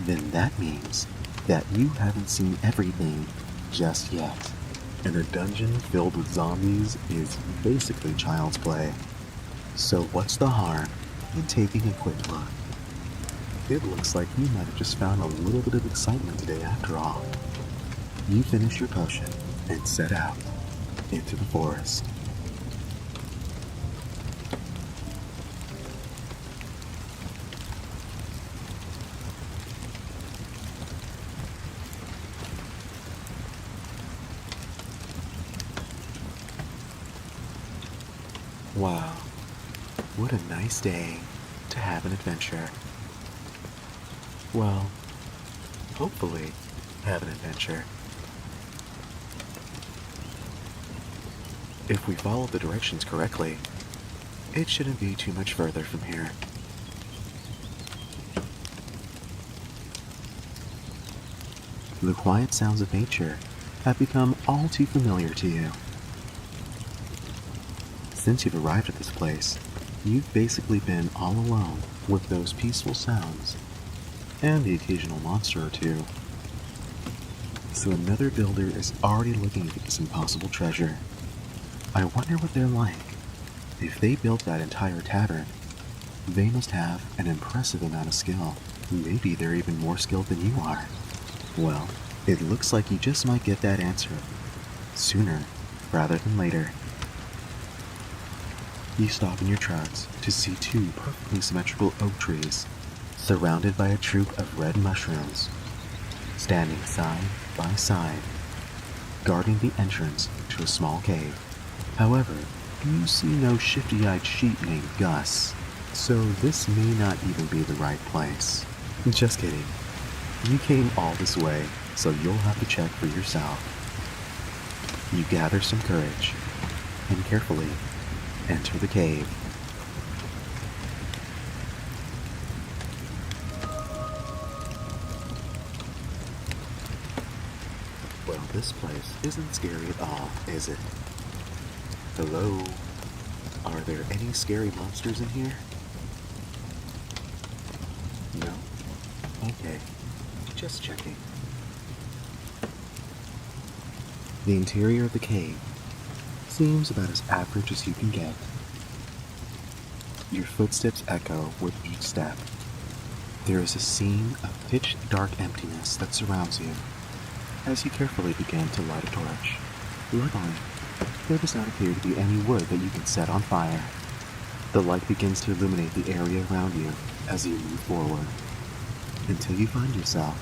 then that means that you haven't seen everything just yet. And a dungeon filled with zombies is basically child's play. So what's the harm in taking a quick look? It looks like you might have just found a little bit of excitement today after all. You finish your potion and set out into the forest. Wow, what a nice day to have an adventure. Well, hopefully have an adventure. If we follow the directions correctly, it shouldn't be too much further from here. The quiet sounds of nature have become all too familiar to you. Since you've arrived at this place, you've basically been all alone with those peaceful sounds and the occasional monster or two. So another builder is already looking for this impossible treasure. I wonder what they're like. If they built that entire tavern, they must have an impressive amount of skill. Maybe they're even more skilled than you are. Well, it looks like you just might get that answer sooner rather than later. You stop in your tracks to see two perfectly symmetrical oak trees surrounded by a troop of red mushrooms, standing side by side, guarding the entrance to a small cave. However, you see no shifty-eyed sheep named Gus, so this may not even be the right place. Just kidding. You came all this way, so you'll have to check for yourself. You gather some courage and carefully enter the cave. this place isn't scary at all, is it? Hello? Are there any scary monsters in here? No? Okay. Just checking. The interior of the cave seems about as average as you can get. Your footsteps echo with each step. There is a scene of pitch-dark emptiness that surrounds you as you carefully begin to light a torch. Luckily, there does not appear to be any wood that you can set on fire. The light begins to illuminate the area around you as you move forward, until you find yourself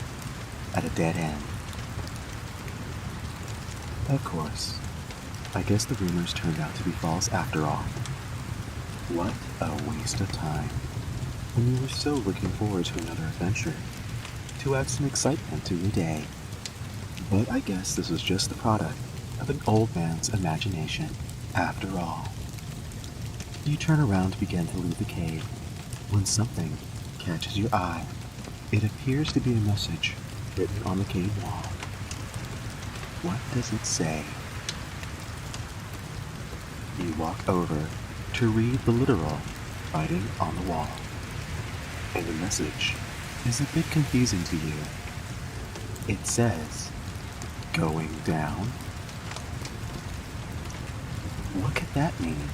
at a dead end. Of course, I guess the rumors turned out to be false after all. What a waste of time, when you were so looking forward to another adventure, to add some excitement to your day. But I guess this was just the product of an old man's imagination, after all. You turn around to begin to leave the cave, when something catches your eye. It appears to be a message written on the cave wall. What does it say? You walk over to read the literal writing on the wall, and the message is a bit confusing to you. It says, "Going down?" What could that mean?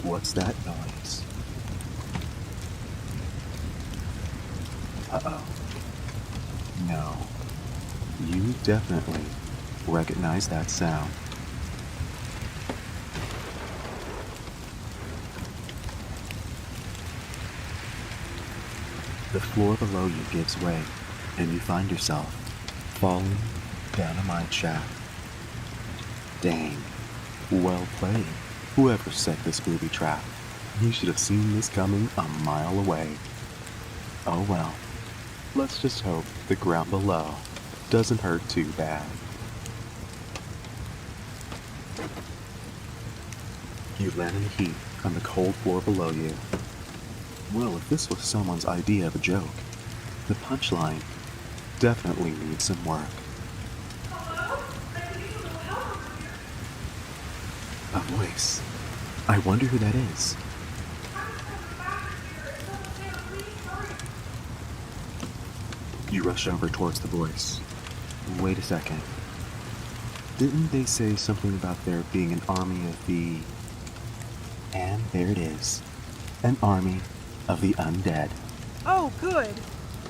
What's that noise? Uh-oh. No. You definitely recognize that sound. The floor below you gives way, and you find yourself falling down a mine shaft. Dang. Well played, whoever set this booby trap. You should have seen this coming a mile away. Oh well. Let's just hope the ground below doesn't hurt too bad. You land in a heap on the cold floor below you. Well, if this was someone's idea of a joke, the punchline definitely needs some work. A voice. I wonder who that is. You rush over towards the voice. Wait a second. Didn't they say something about there being an army of the... And there it is. An army of the undead. Oh, good.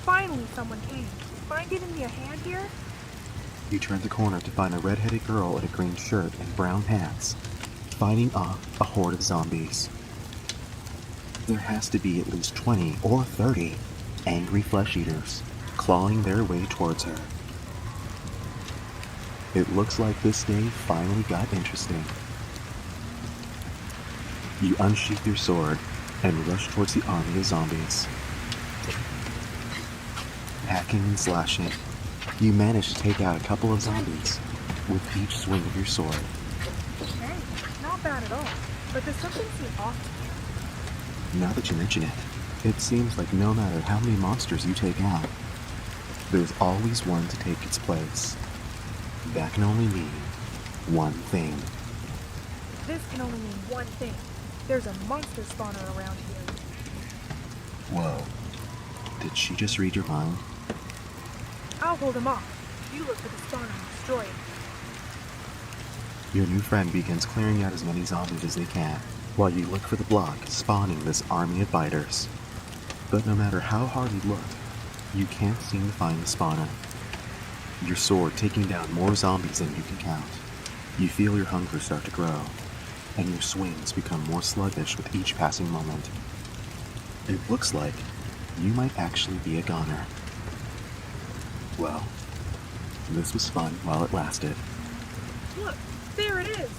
Finally someone came. Mind giving me a hand here? You turn the corner to find a red-headed girl in a green shirt and brown pants, fighting off a horde of zombies. There has to be at least 20 or 30 angry flesh eaters clawing their way towards her. It looks like this day finally got interesting. You unsheath your sword and rush towards the army of zombies. Hacking and slashing, you manage to take out a couple of zombies with each swing of your sword. Hey, not bad at all. But does something seem off to you? Now that you mention it, it seems like no matter how many monsters you take out, there's always one to take its place. That can only mean one thing. This can only mean one thing. There's a monster spawner around here. Whoa. Did she just read your mind? I'll hold him off. You look for the spawner and destroy it. Your new friend begins clearing out as many zombies as they can, while you look for the block spawning this army of biters. But no matter how hard you look, you can't seem to find the spawner. Your sword taking down more zombies than you can count. You feel your hunger start to grow, and your swings become more sluggish with each passing moment. It looks like you might actually be a goner. Well, this was fun while it lasted. Look, there it is.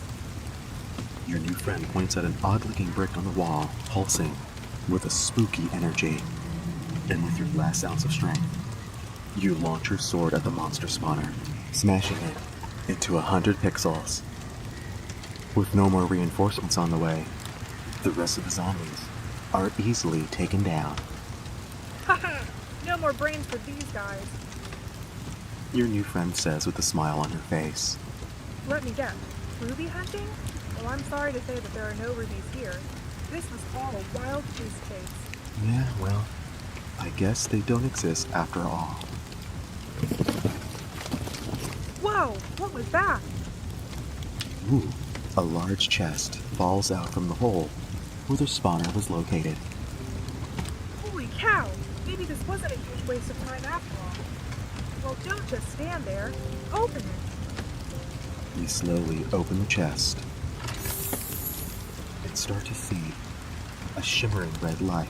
Your new friend points at an odd-looking brick on the wall, pulsing with a spooky energy. And with your last ounce of strength, you launch your sword at the monster spawner, smashing it into 100 pixels. With no more reinforcements on the way, the rest of the zombies are easily taken down. Haha, no more brains for these guys. Your new friend says with a smile on her face. Let me guess. Ruby hunting? Well, I'm sorry to say that there are no rubies here. This was all a wild goose chase. Yeah, well, I guess they don't exist after all. Whoa! What was that? Ooh, a large chest falls out from the hole where the spawner was located. Holy cow! Maybe this wasn't a huge waste of time after all. Well, don't just stand there. Open it. You slowly open the chest and start to see a shimmering red light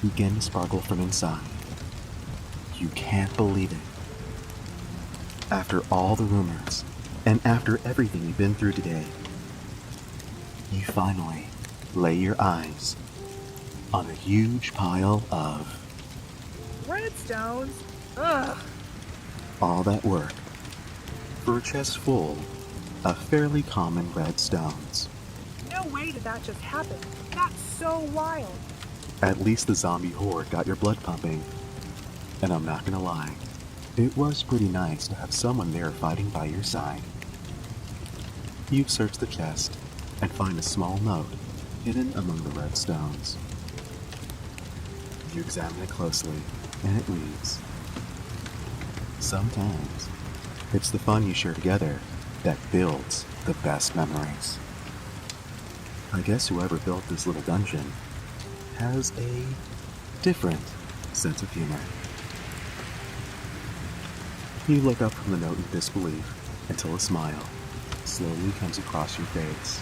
begin to sparkle from inside. You can't believe it. After all the rumors, and after everything you've been through today, you finally lay your eyes on a huge pile of Redstones? Ugh. all that work for a chest full of fairly common red stones. No way did that just happen. That's so wild. At least the zombie horde got your blood pumping. And I'm not gonna lie, it was pretty nice to have someone there fighting by your side. You search the chest and find a small note hidden among the red stones. You examine it closely, and it reads, "Sometimes it's the fun you share together that builds the best memories." I guess whoever built this little dungeon has a different sense of humor. You look up from the note in disbelief until a smile slowly comes across your face.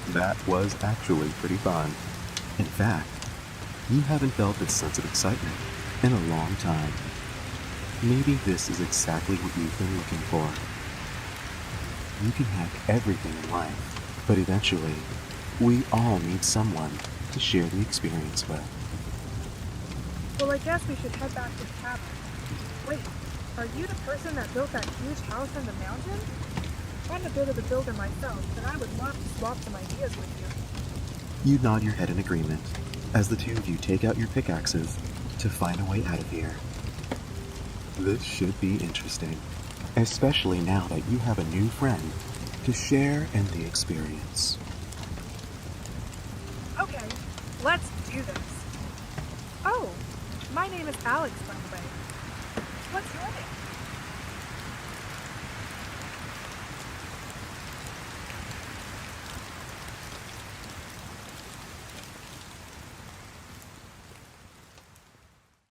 That was actually pretty fun. In fact, you haven't felt this sense of excitement in a long time. Maybe this is exactly what you've been looking for. You can have everything in life, but eventually, we all need someone to share the experience with. Well, I guess we should head back to the cabin. Wait, are you the person that built that huge house in the mountain? I'm a bit of a builder myself, and I would love to swap some ideas with you. You nod your head in agreement as the two of you take out your pickaxes to find a way out of here. This should be interesting, especially now that you have a new friend to share in the experience. Okay, let's do this. Oh, my name is Alex, by the way. What's your name?